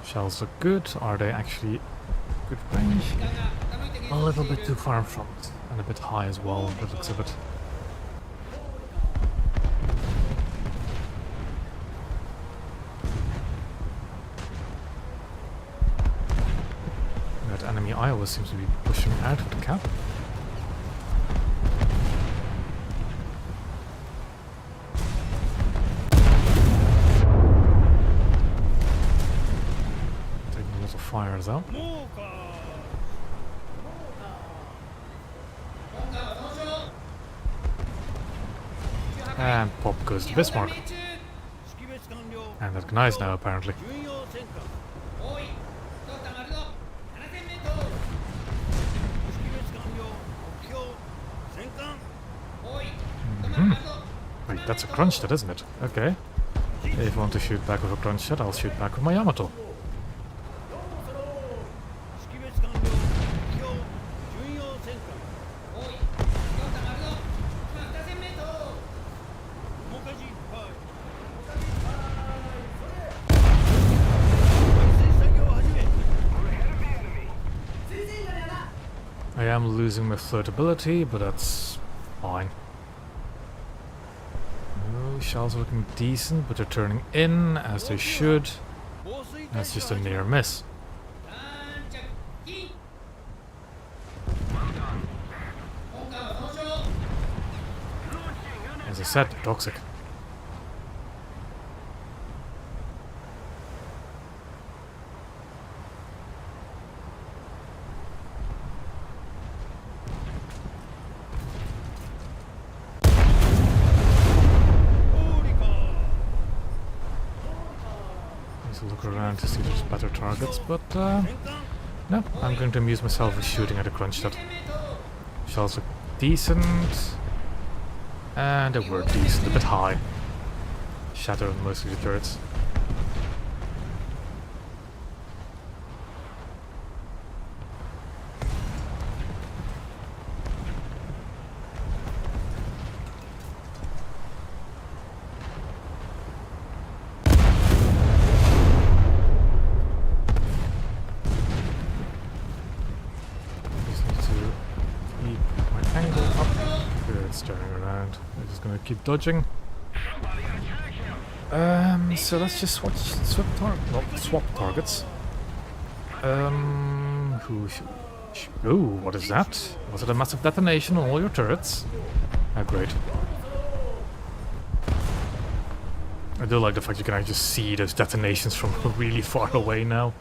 Shells look good. Are they actually good range? A little bit too far in front. And a bit high as well, that looks a bit... That enemy Iowa seems to be pushing out of the cap. Fires out. And pop goes to Bismarck. And that guy's now apparently. Wait, that's a crunch shot, isn't it? Okay. If you want to shoot back with a crunch shot, I'll shoot back with my Yamato. I am losing my floatability, but that's fine. Oh, shells are looking decent, but they're turning in as they should. That's just a near miss. As I said, they're toxic. Look around to see there's better targets, but No, I'm going to amuse myself with shooting at a crunch shot. Shells look decent. And they were decent, a bit high. Shatter on most of the turrets. Keep dodging. So let's just swap targets. Ooh, what is that? Was it a massive detonation on all your turrets? Ah, great. I do like the fact you can actually just see those detonations from really far away now.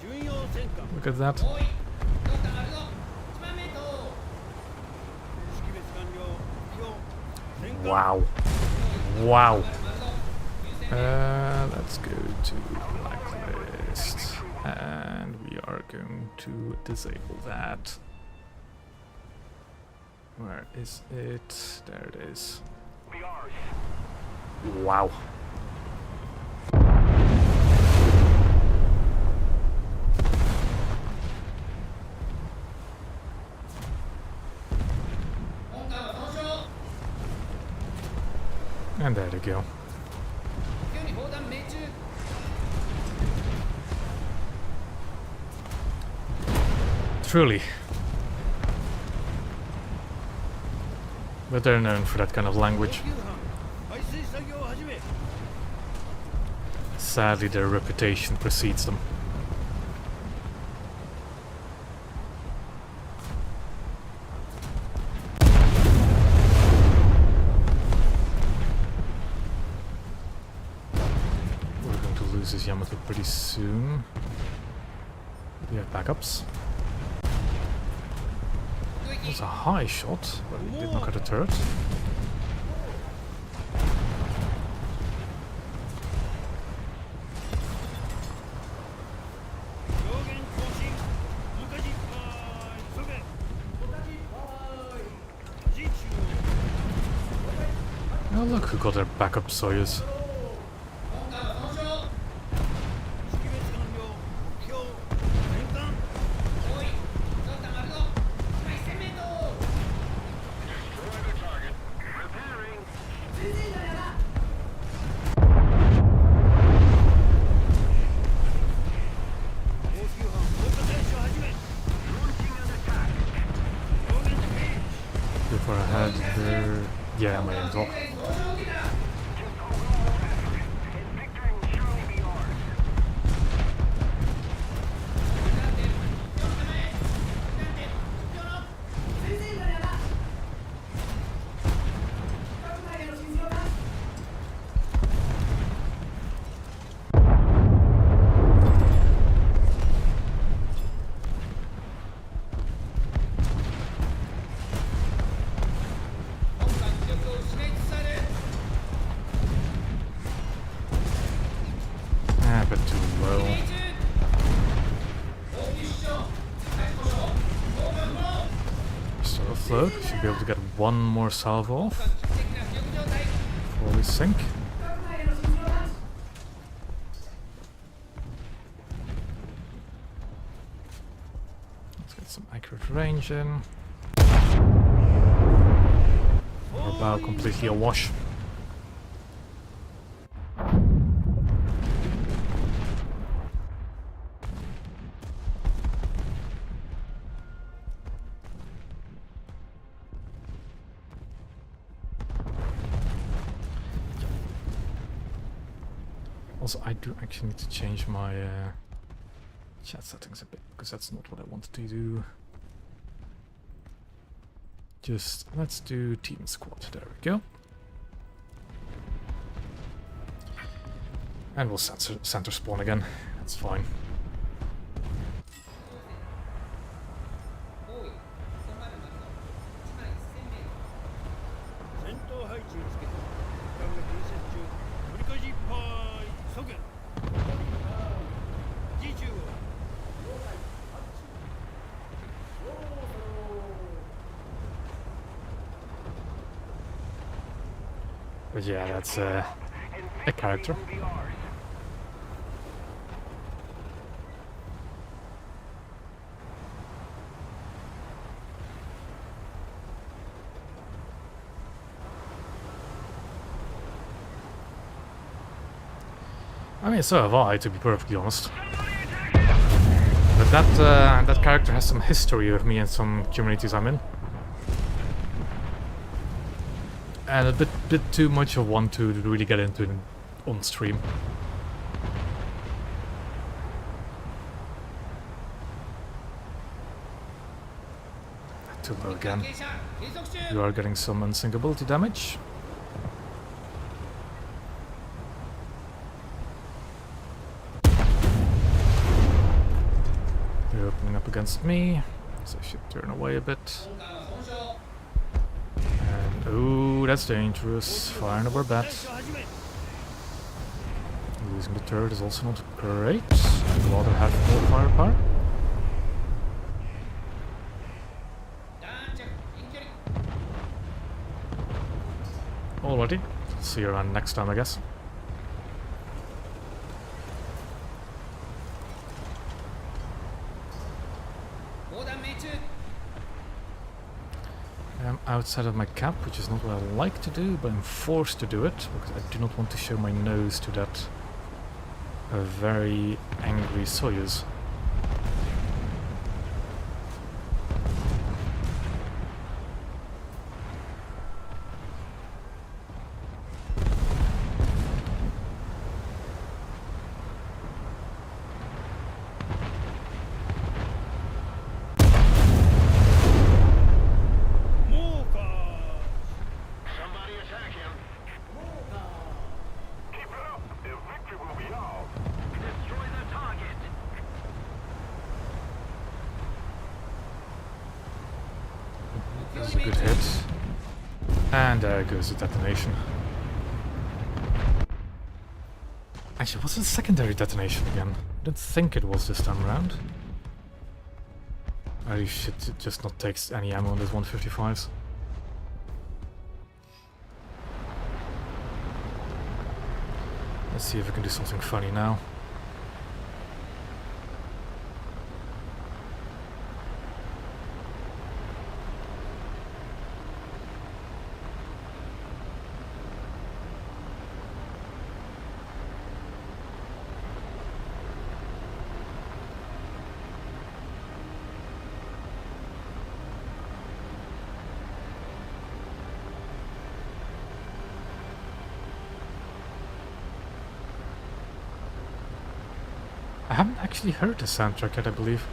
Look at that. Wow. Wow. Let's go to blacklist. And we are going to disable that. Where is it? There it is. Wow. And there we go. Truly. But they're known for that kind of language. Sadly, their reputation precedes them. This Yamato pretty soon. We have backups. It was a high shot, but he did knock out a turret. Oh look who got their backup Soyuz. Before I had the... yeah, my aim's off. Should be able to get one more salvo off before we sink. Let's get some accurate range in. Our bow completely awash. Also, I do actually need to change my chat settings a bit, because that's not what I wanted to do. Just, let's do team and squad. There we go. And we'll center spawn again. That's fine. But yeah, that's a character. Will be ours. I mean, so have I, to be perfectly honest. But that character has some history with me and some communities I'm in. And a bit too much of one to really get into on stream. Too low again. 関係者継続中 You are getting some unsinkability damage. They're opening up against me, so I should turn away a bit. 本艦は損傷 And ooh, that's dangerous. Firing over bat. を始め Losing the turret is also not great. I'd rather have more firepower. 弾着遠距離 Alrighty. See you around next time, I guess. I'm outside of my cap, which is not what I like to do, but I'm forced to do it, because I do not want to show my nose to that very angry Soyuz. Somebody attack him. Keep it up. The victory will be ours. Destroy the target. That's a good hit. And there goes the detonation. Actually, what's the secondary detonation again? I don't think it was this time around. I should just not take any ammo on those 155s. Let's see if we can do something funny now. I haven't actually heard the soundtrack yet, I believe.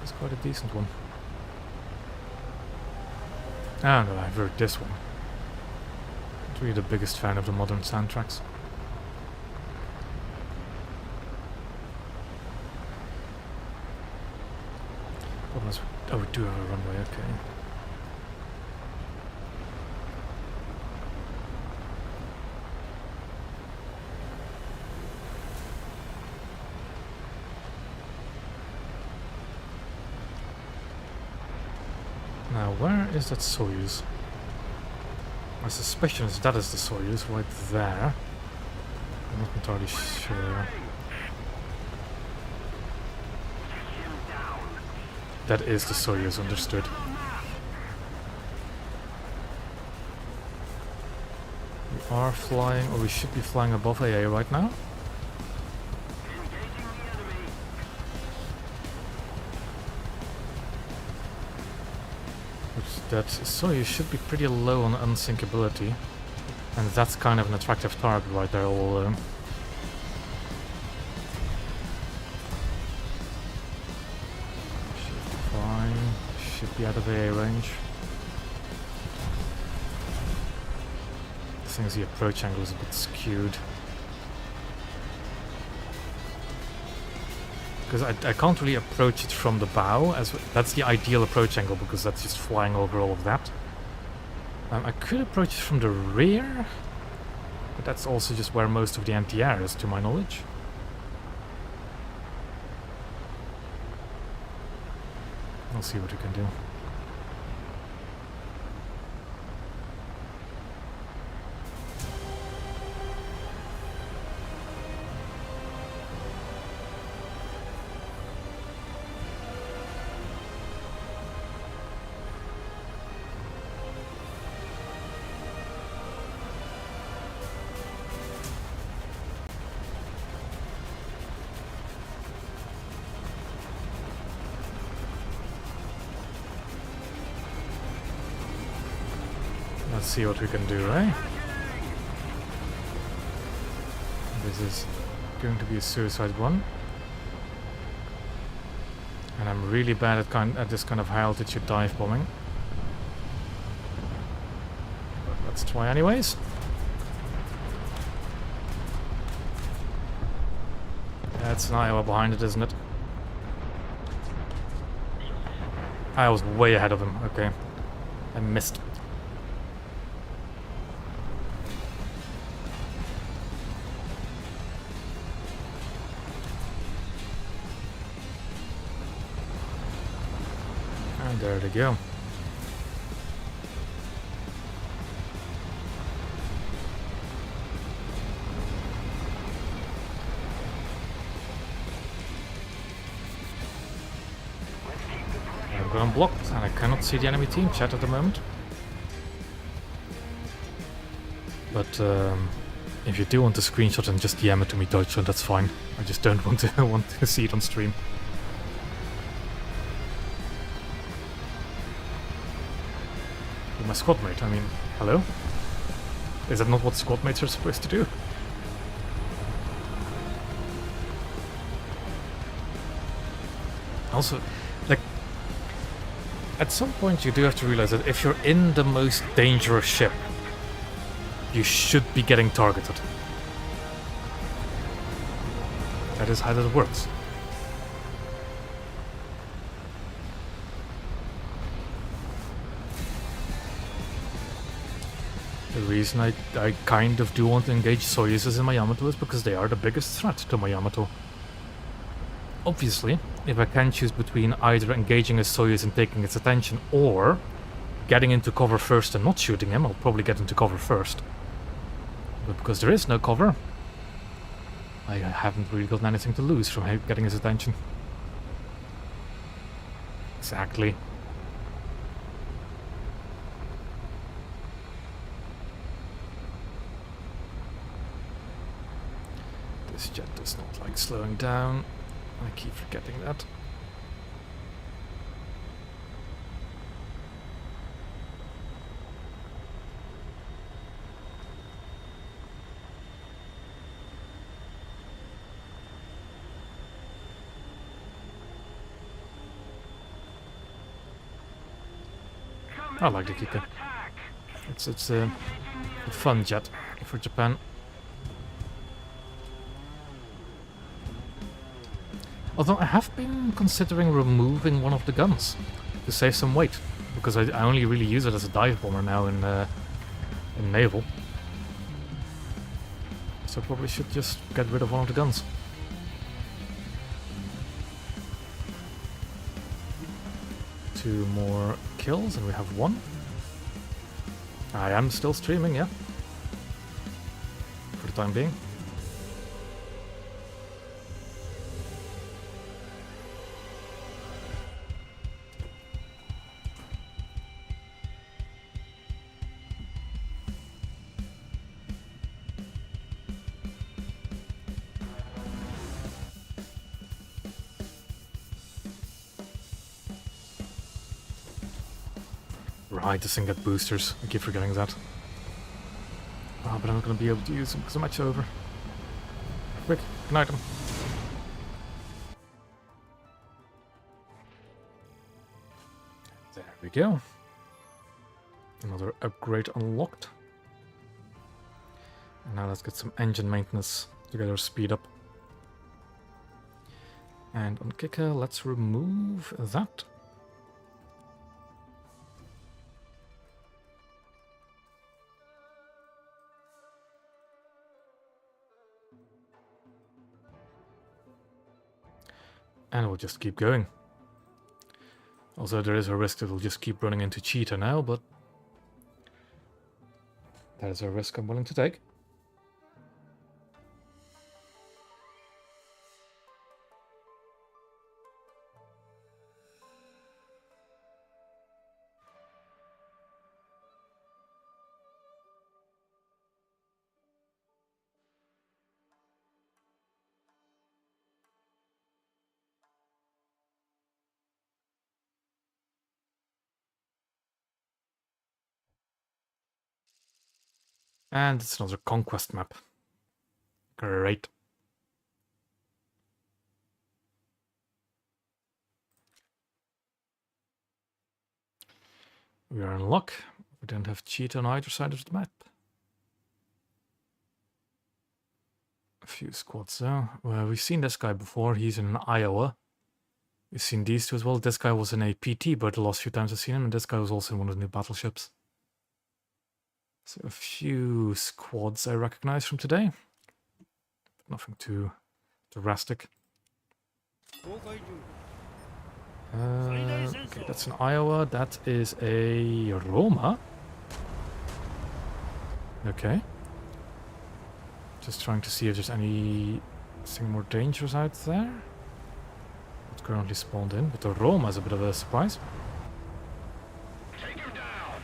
It's quite a decent one. Ah, no, I've heard this one. Not really the biggest fan of the modern soundtracks. Oh, we do have a runway, okay. Now, where is that Soyuz? My suspicion is that is the Soyuz right there. I'm not entirely sure. That is the Soyuz, understood. We are flying, or we should be flying above AA right now. That Soyuz should be pretty low on unsinkability, and that's kind of an attractive target right there all alone. Should be fine, should be out of AA range. The thing is, the approach angle is a bit skewed. Because I can't really approach it from the bow, as that's the ideal approach angle, because that's just flying over all of that. I could approach it from the rear, but that's also just where most of the anti-air is, to my knowledge. We'll see what we can do. Let's see what we can do, right? This is going to be a suicide one. And I'm really bad at this kind of high altitude dive bombing. But let's try anyways. That's an Iowa behind it, isn't it? I was way ahead of him, okay. I missed. And there they go. I've got unblocked and I cannot see the enemy team chat at the moment. But if you do want to screenshot and just DM it to me, Deutschland, that's fine. I just don't want to see it on stream. My squad mate, I mean, hello? Is that not what squad mates are supposed to do? Also, like, at some point you do have to realize that if you're in the most dangerous ship, you should be getting targeted. That is how that works. The reason I kind of do want to engage Soyuzes in my Yamato is because they are the biggest threat to my Yamato. Obviously, if I can choose between either engaging a Soyuz and taking its attention, or getting into cover first and not shooting him, I'll probably get into cover first. But because there is no cover, I haven't really got anything to lose from getting his attention. Exactly. This jet does not like slowing down. I keep forgetting that. I like the Kika. It's a fun jet for Japan. Although I have been considering removing one of the guns to save some weight, because I only really use it as a dive bomber now in naval. So I probably should just get rid of one of the guns. Two more kills and we have one. I am still streaming, yeah. For the time being. Right, this thing got boosters. I keep forgetting that. Oh, but I'm not going to be able to use them because the match's over. Quick, ignite them. There we go. Another upgrade unlocked. And now let's get some engine maintenance to get our speed up. And on Kika, let's remove that. And we'll just keep going. Also, there is a risk that we'll just keep running into Cheetah now, but that is a risk I'm willing to take. And it's another conquest map. Great. We are in luck. We don't have cheat on either side of the map. A few squads though. Well, we've seen this guy before. He's in Iowa. We've seen these two as well. This guy was in a PT, but the last few times I've seen him, and this guy was also in one of the new battleships. So a few squads I recognize from today. Nothing too drastic. Okay, that's in Iowa. That is a Roma. Okay. Just trying to see if there's anything more dangerous out there. Not currently spawned in, but the Roma is a bit of a surprise. Take him down!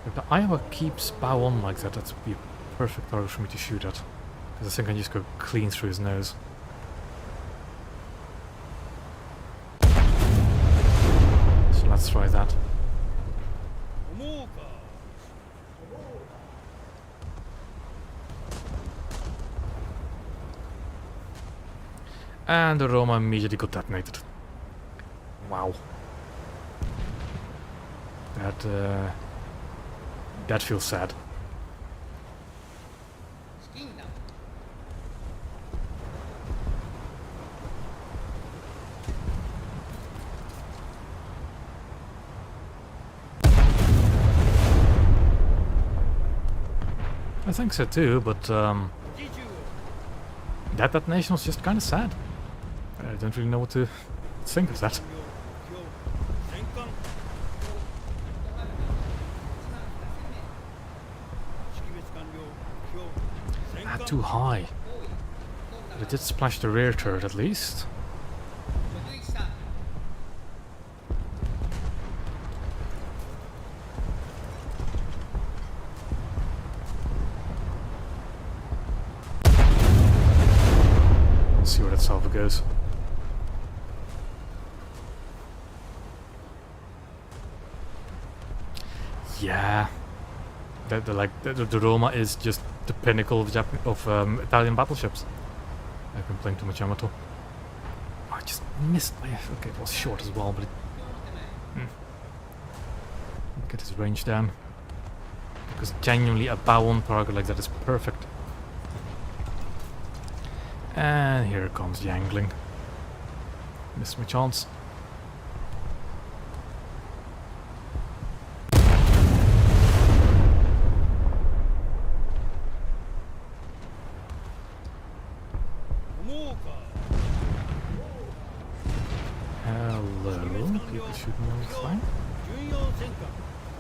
If the Iowa keeps bow on like that, that would be a perfect target for me to shoot at. Because I think I can just go clean through his nose. So let's try that. And the Roma immediately got detonated. Wow. That feels sad. I think so too, but that detonation was just kind of sad. I don't really know what to think of that. Too high. But it did splash the rear turret at least. Let's see where that salvo goes. Yeah. The Roma is just the pinnacle of Italian battleships. I've been playing too much Yamato. Oh, I just missed my... Okay, it was short as well, but it... Get his range down. Because genuinely a bow-on target like that is perfect. And here comes the angling. Missed my chance. Hello, people shooting on the flank.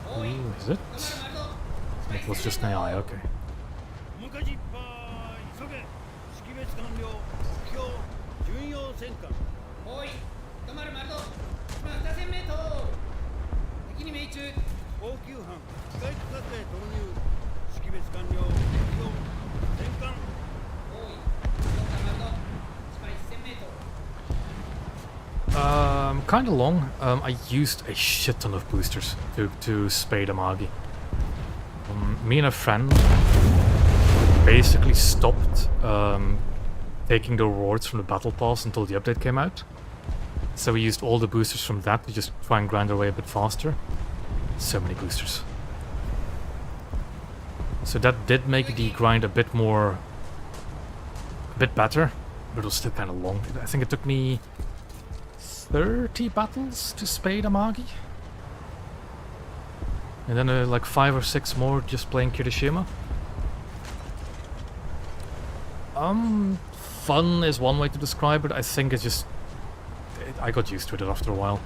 Who is it? It was just an AI, okay. Kinda long. I used a shit ton of boosters to spade Amagi. Me and a friend basically stopped taking the rewards from the battle pass until the update came out. So we used all the boosters from that to just try and grind our way a bit faster. So many boosters. So that did make the grind a bit better, but it was still kind of long. I think it took me 30 battles to spade Amagi. And then like 5 or 6 more just playing Kirishima. Fun is one way to describe it. I think it's just... I got used to it after a while.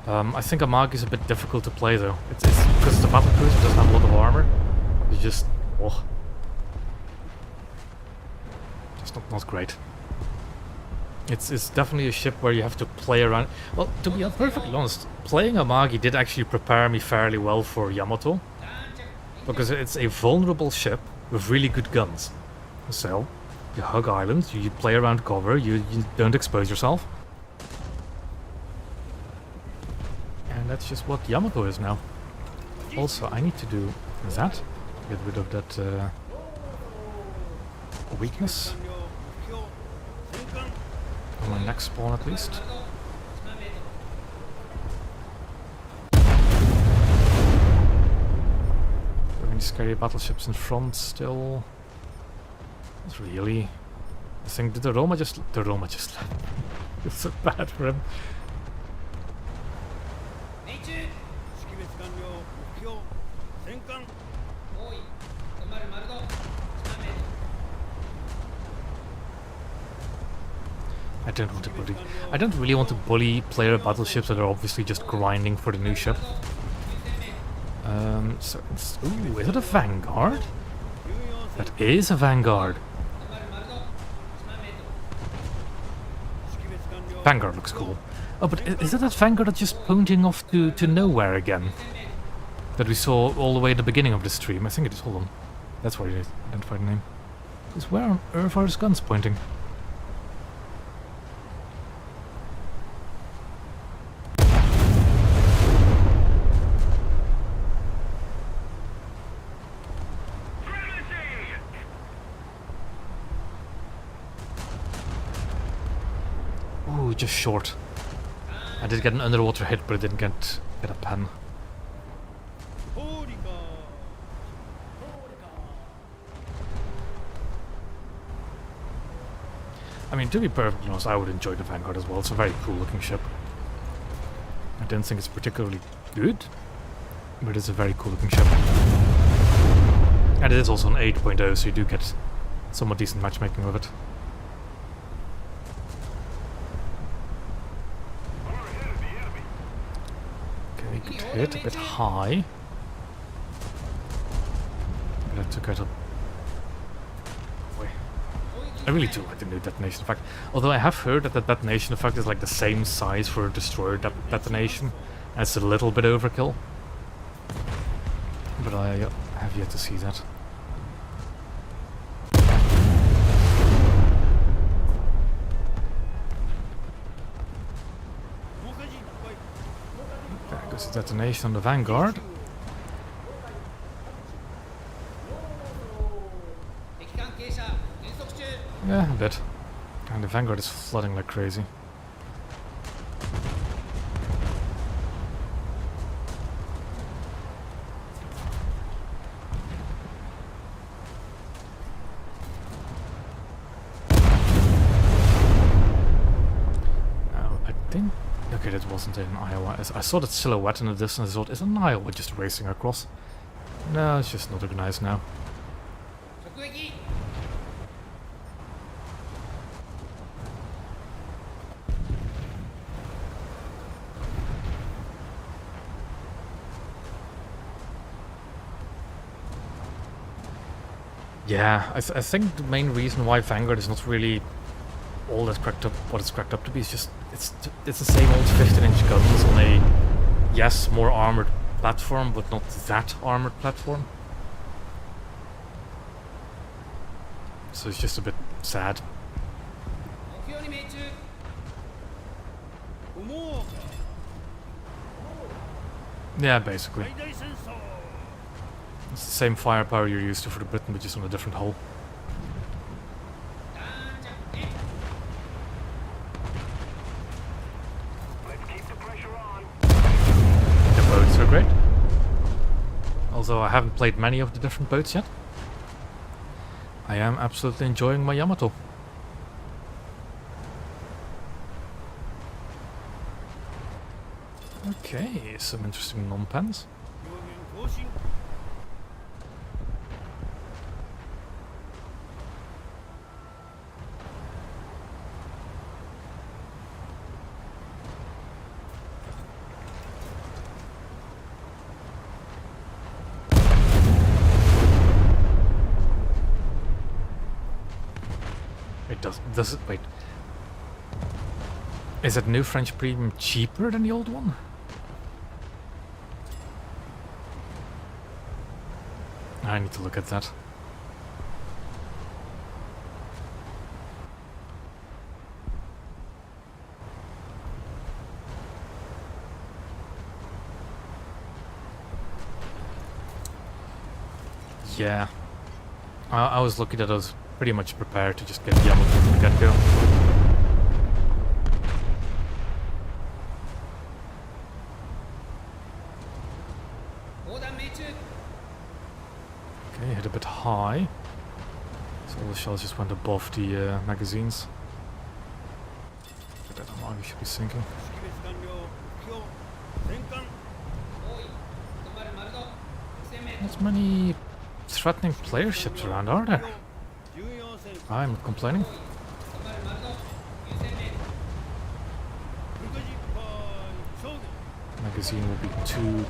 I think Amagi is a bit difficult to play though. It's because it's a battle cruiser, it doesn't have a lot of armor. It's just... oh. Just not great. It's definitely a ship where you have to play around. Well, to be perfectly honest, playing Amagi did actually prepare me fairly well for Yamato. Because it's a vulnerable ship with really good guns. So, you hug islands, you play around cover, you don't expose yourself. that's just what Yamato is now. Also, I need to do that. Get rid of that weakness. 完了目標戦艦 On my next spawn at least. Any scary battleships in front still? Not really. I think the Roma just left. It's so bad for him. 命中識別完了目標戦艦多い止まる丸度1万メートル I don't really want to bully player battleships that are obviously just grinding for the new ship. So it's, ooh, is it a Vanguard? That is a Vanguard. Vanguard looks cool. Oh, but is it that Vanguard that's just pointing off to nowhere again? That we saw all the way at the beginning of the stream. I think it is. Hold on. That's why I identified the name. Because where on earth are his guns pointing? Ooh, just short. I did get an underwater hit, but I didn't get a pen. ホーリカ I mean, to be perfectly honest, I would enjoy the Vanguard as well. It's a very cool looking ship. I don't think it's particularly good, but it's a very cool looking ship. And it is also an 8.0, so you do get somewhat decent matchmaking with it. We're ahead of the enemy. Okay, good hit, a bit high. But I took out a... Wait. I really do like the new detonation effect. Although I have heard that the detonation effect is like the same size for a destroyer detonation, and it's a little bit overkill. But I have yet to see that. There goes the detonation on the Vanguard. 敵関係者減速中 Yeah, a bit. And the Vanguard is flooding like crazy. I think... Okay, that wasn't in Iowa. I saw that silhouette in the distance. I thought, is an Iowa just racing across? No, it's just not organized now. 直撃 Yeah, I think the main reason why Vanguard is not really all that cracked up, what it's cracked up to be, is just it's the same old 15-inch guns on a, yes, more armored platform, but not that armored platform. So it's just a bit sad. 目標に命中思う Yeah, basically. 最大戦争 It's the same firepower you're used to for the Britain, but just on a different hull. 弾着ね Let's keep the pressure on. The boats are great. Although I haven't played many of the different boats yet. I am absolutely enjoying my Yamato. Okay, some interesting non-pens. 表現更新 It does it, wait. Is that new French premium cheaper than the old one? I need to look at that. Yeah. I was lucky that I was pretty much prepared to just get Yamato from the get-go. Okay, hit a bit high. So all the shells just went above the magazines. But I don't know, we should be sinking. Not many threatening player ships around, are there? I'm not complaining. Magazine will be 2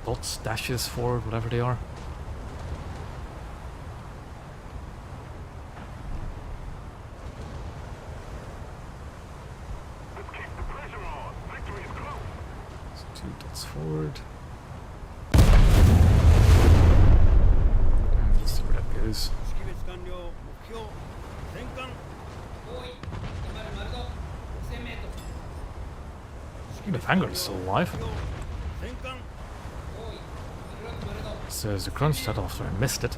dots, dashes forward, whatever they are. Let's keep the pressure on. Victory is close. So 2 dots forward. And let's see where that goes. The Vanguard is still alive. Says the crunch that after I missed it.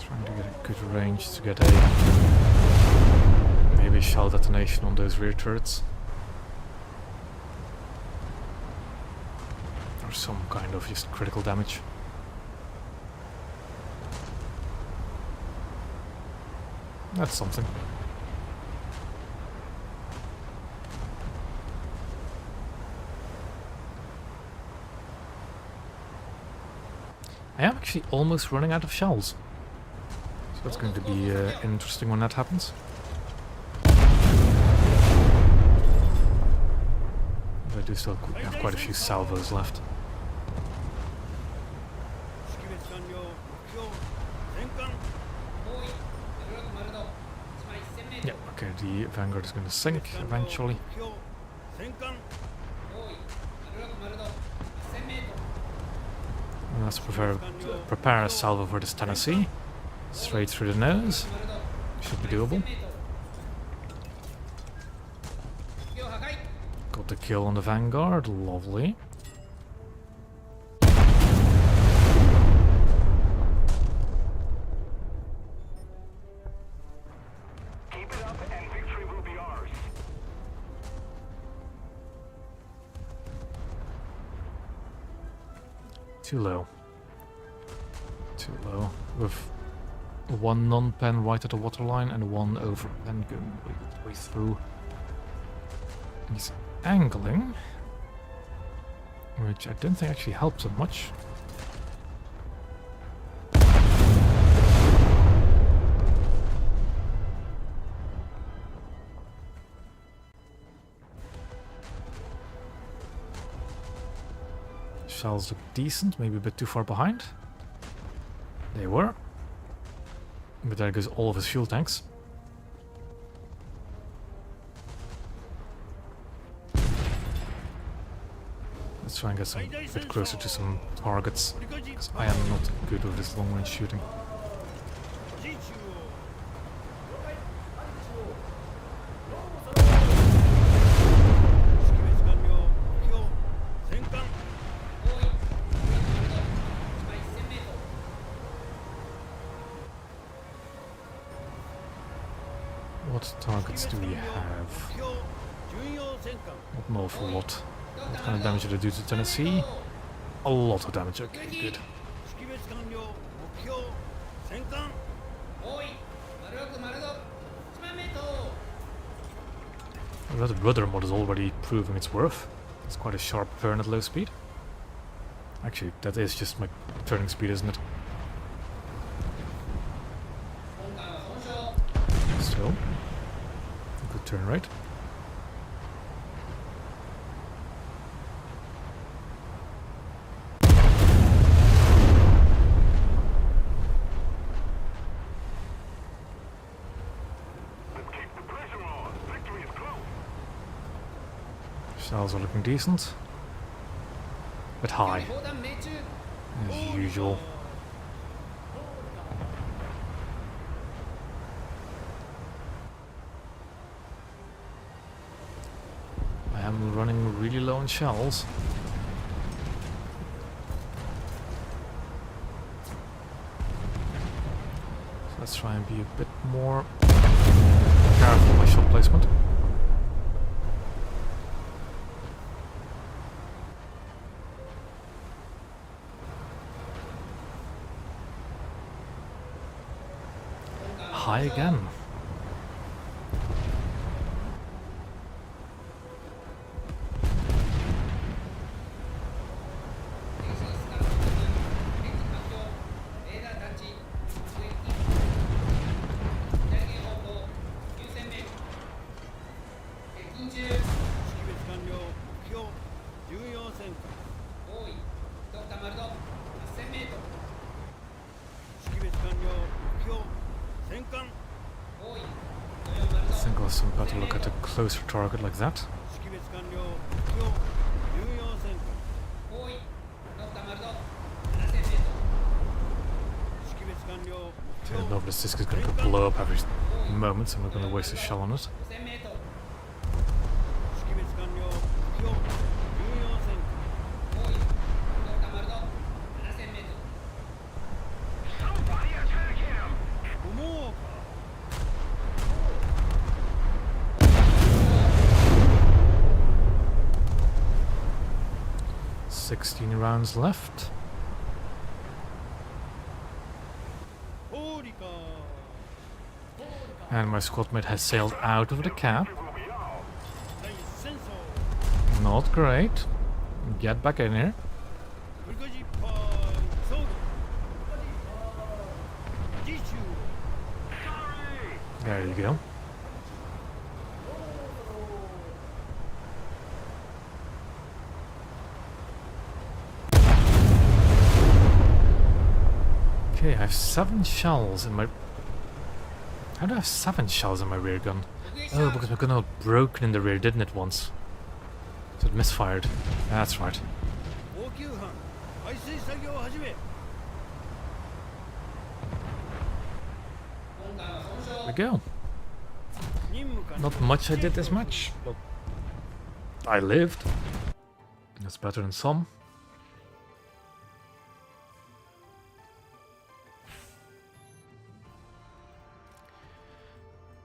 Trying to get a good range to get a maybe shell detonation on those rear turrets. Or some kind of just critical damage. That's something. I am actually almost running out of shells. So that's going to be interesting when that happens. But I do still have quite a few salvos left. Yeah, okay, the Vanguard is going to sink eventually. And let's prepare a salvo for this Tennessee. Straight through the nose. Should be doable. Got the kill on the Vanguard. Lovely. Keep it up and victory will be ours. Too low. Too low. With one non-pen right at the waterline and one over pen going way through. And he's angling, which I don't think actually helps him much. Shells look decent, maybe a bit too far behind. They were. But there goes all of his fuel tanks. Let's try and get some bit closer to some targets, because I am not good with this long range shooting. What targets do we have? Not an awful lot. What kind of damage did I do to Tennessee? A lot of damage, okay, good. The rudder mod is already proving its worth. It's quite a sharp turn at low speed. Actually, that is just my turning speed, isn't it? Still. Good turn rate. Let's keep the pressure on. Victory is close. Shells are looking decent. bit high, 砲弾命中 as usual. I am running really low on shells. So let's try and be a bit more careful with my shot placement. High again. I think also better look at a closer target like that. Okay, the Novelist disc is going to blow up every moment, so I'm not going to waste a shell on it. Somebody attack him! 16 rounds left. And my squad mate has sailed out of the cap. Not great. Get back in here. There you go. Okay, I have 7 shells in my... How do I have 7 shells in my rear gun? Oh, because my gun got broken in the rear, didn't it, once? So it misfired. That's right. There we go. Not much I did this match, but I lived. That's better than some.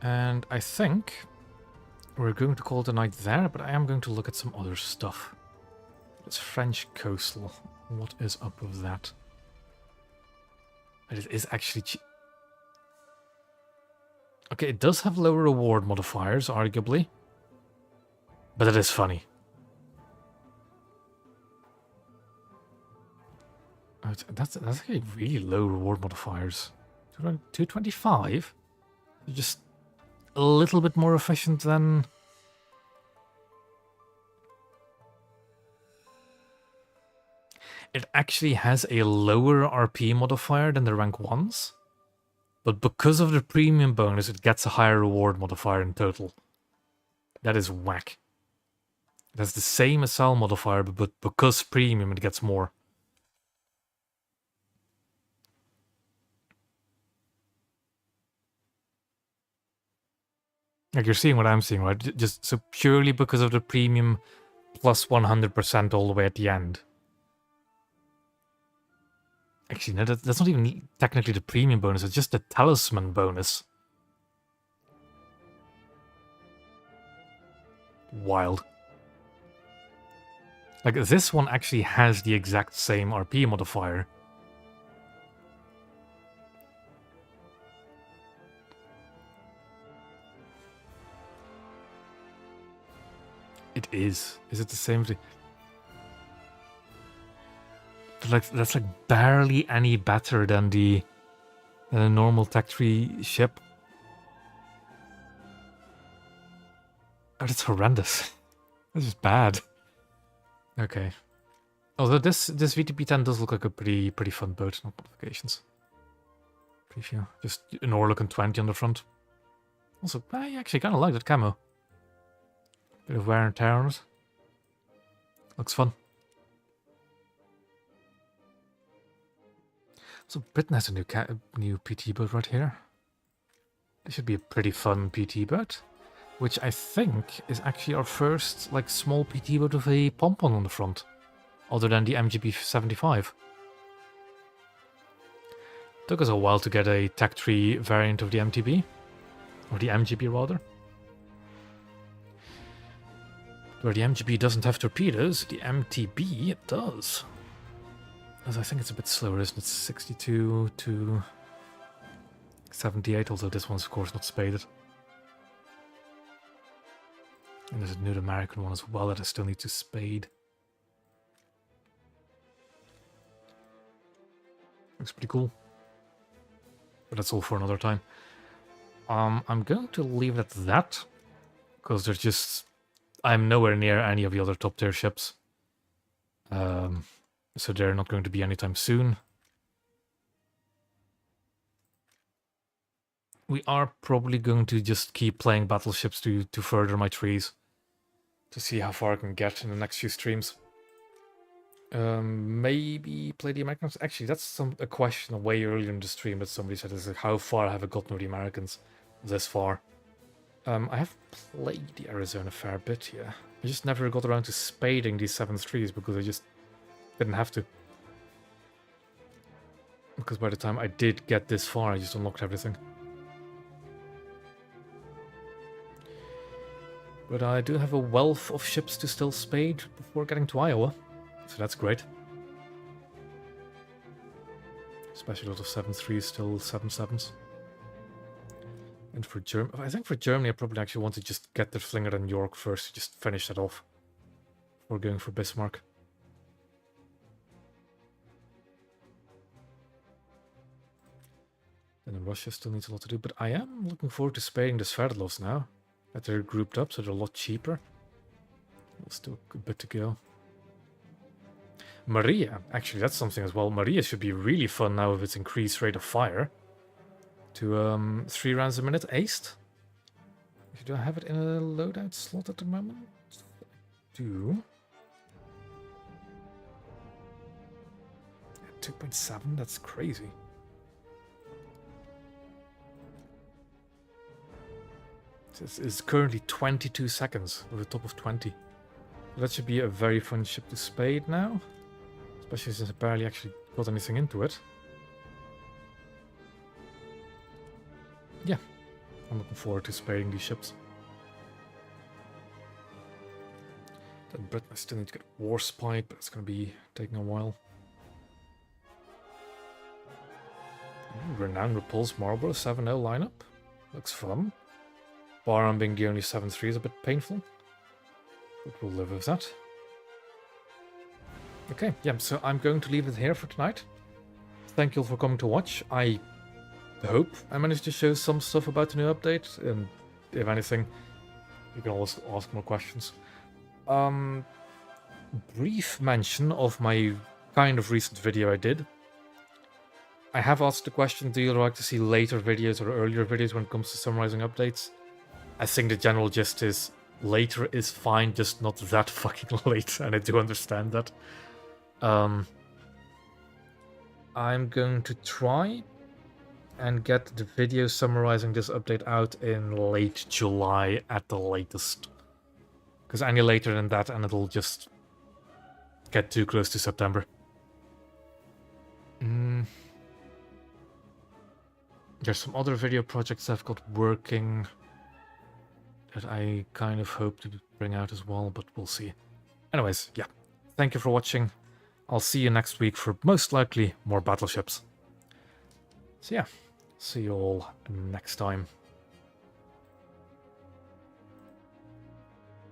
And I think we're going to call it a night there, but I am going to look at some other stuff. It's French coastal. What is up with that? It is actually okay, it does have lower reward modifiers, arguably. But it is funny. Oh, that's actually really low reward modifiers. 225? Just a little bit more efficient than... It actually has a lower RP modifier than the rank 1s. But because of the premium bonus, it gets a higher reward modifier in total. That is whack. It has the same as SAL modifier, but because premium, it gets more. Like, you're seeing what I'm seeing, right? Just so purely because of the premium plus 100% all the way at the end. Actually, no, that's not even technically the premium bonus, it's just the talisman bonus. Wild. Like, this one actually has the exact same RP modifier. It is. Is it the same thing? Like, that's like barely any better than a normal Tech 3 ship. Oh, that's horrendous. This is bad. Okay. Although this VTP-10 does look like a pretty fun boat, not modifications. Preview. Just an Orlooking 20 on the front. Also, I actually kind of like that camo. Bit of wear and tear on it. Looks fun. So Britain has a new PT boat right here. This should be a pretty fun PT boat, which I think is actually our first like small PT boat with a pom-pom on the front, other than the MGB 75. Took us a while to get a Tech 3 variant of the MTB, or the MGB rather. Where the MGB doesn't have torpedoes, the MTB does. As I think it's a bit slower, isn't it? 62 to 78, although this one's of course not spaded. And there's a North American one as well that I still need to spade. Looks pretty cool. But that's all for another time. I'm going to leave it at that, because there's just... I'm nowhere near any of the other top tier ships. So they're not going to be anytime soon. We are probably going to just keep playing battleships to further my trees. To see how far I can get in the next few streams. Maybe play the Americans. Actually, that's a question way earlier in the stream that somebody said, is like, how far have I gotten with the Americans this far? I have played the Arizona a fair bit, yeah. I just never got around to spading these 7-3s because I just didn't have to. Because by the time I did get this far, I just unlocked everything. But I do have a wealth of ships to still spade before getting to Iowa. So that's great. Especially a lot of 7-3s, still 7-7s. And for Germany, I think for Germany, I probably actually want to just get the Flinger and York first to just finish that off before going for Bismarck. And then Russia still needs a lot to do, but I am looking forward to spading the Sverdlovs now that they're grouped up, so they're a lot cheaper. Still a bit to go. Maria, actually, that's something as well. Maria should be really fun now with its increased rate of fire. To 3 rounds a minute, aced. Do I have it in a loadout slot at the moment? I do. 2.7, that's crazy. This is currently 22 seconds with a top of 20. That should be a very fun ship to spade now. Especially since I barely actually got anything into it. Yeah, I'm looking forward to spading these ships. Then Britain, I still need to get War Spy, but it's going to be taking a while. Renowned Repulse Marlborough 7-0 lineup. Looks fun. Barham being the only 7-3 is a bit painful. But we'll live with that. Okay, yeah, so I'm going to leave it here for tonight. Thank you all for coming to watch. I hope I managed to show some stuff about the new update, and if anything, you can always ask more questions. Brief mention of my kind of recent video I did. I have asked the question, do you like to see later videos or earlier videos when it comes to summarizing updates? I think the general gist is later is fine, just not that fucking late, and I do understand that. I'm going to try and get the video summarizing this update out in late July at the latest. Because any later than that and it'll just get too close to September. There's some other video projects I've got working that I kind of hope to bring out as well, but we'll see. Anyways, yeah. Thank you for watching. I'll see you next week for most likely more battleships. So yeah, see you all next time.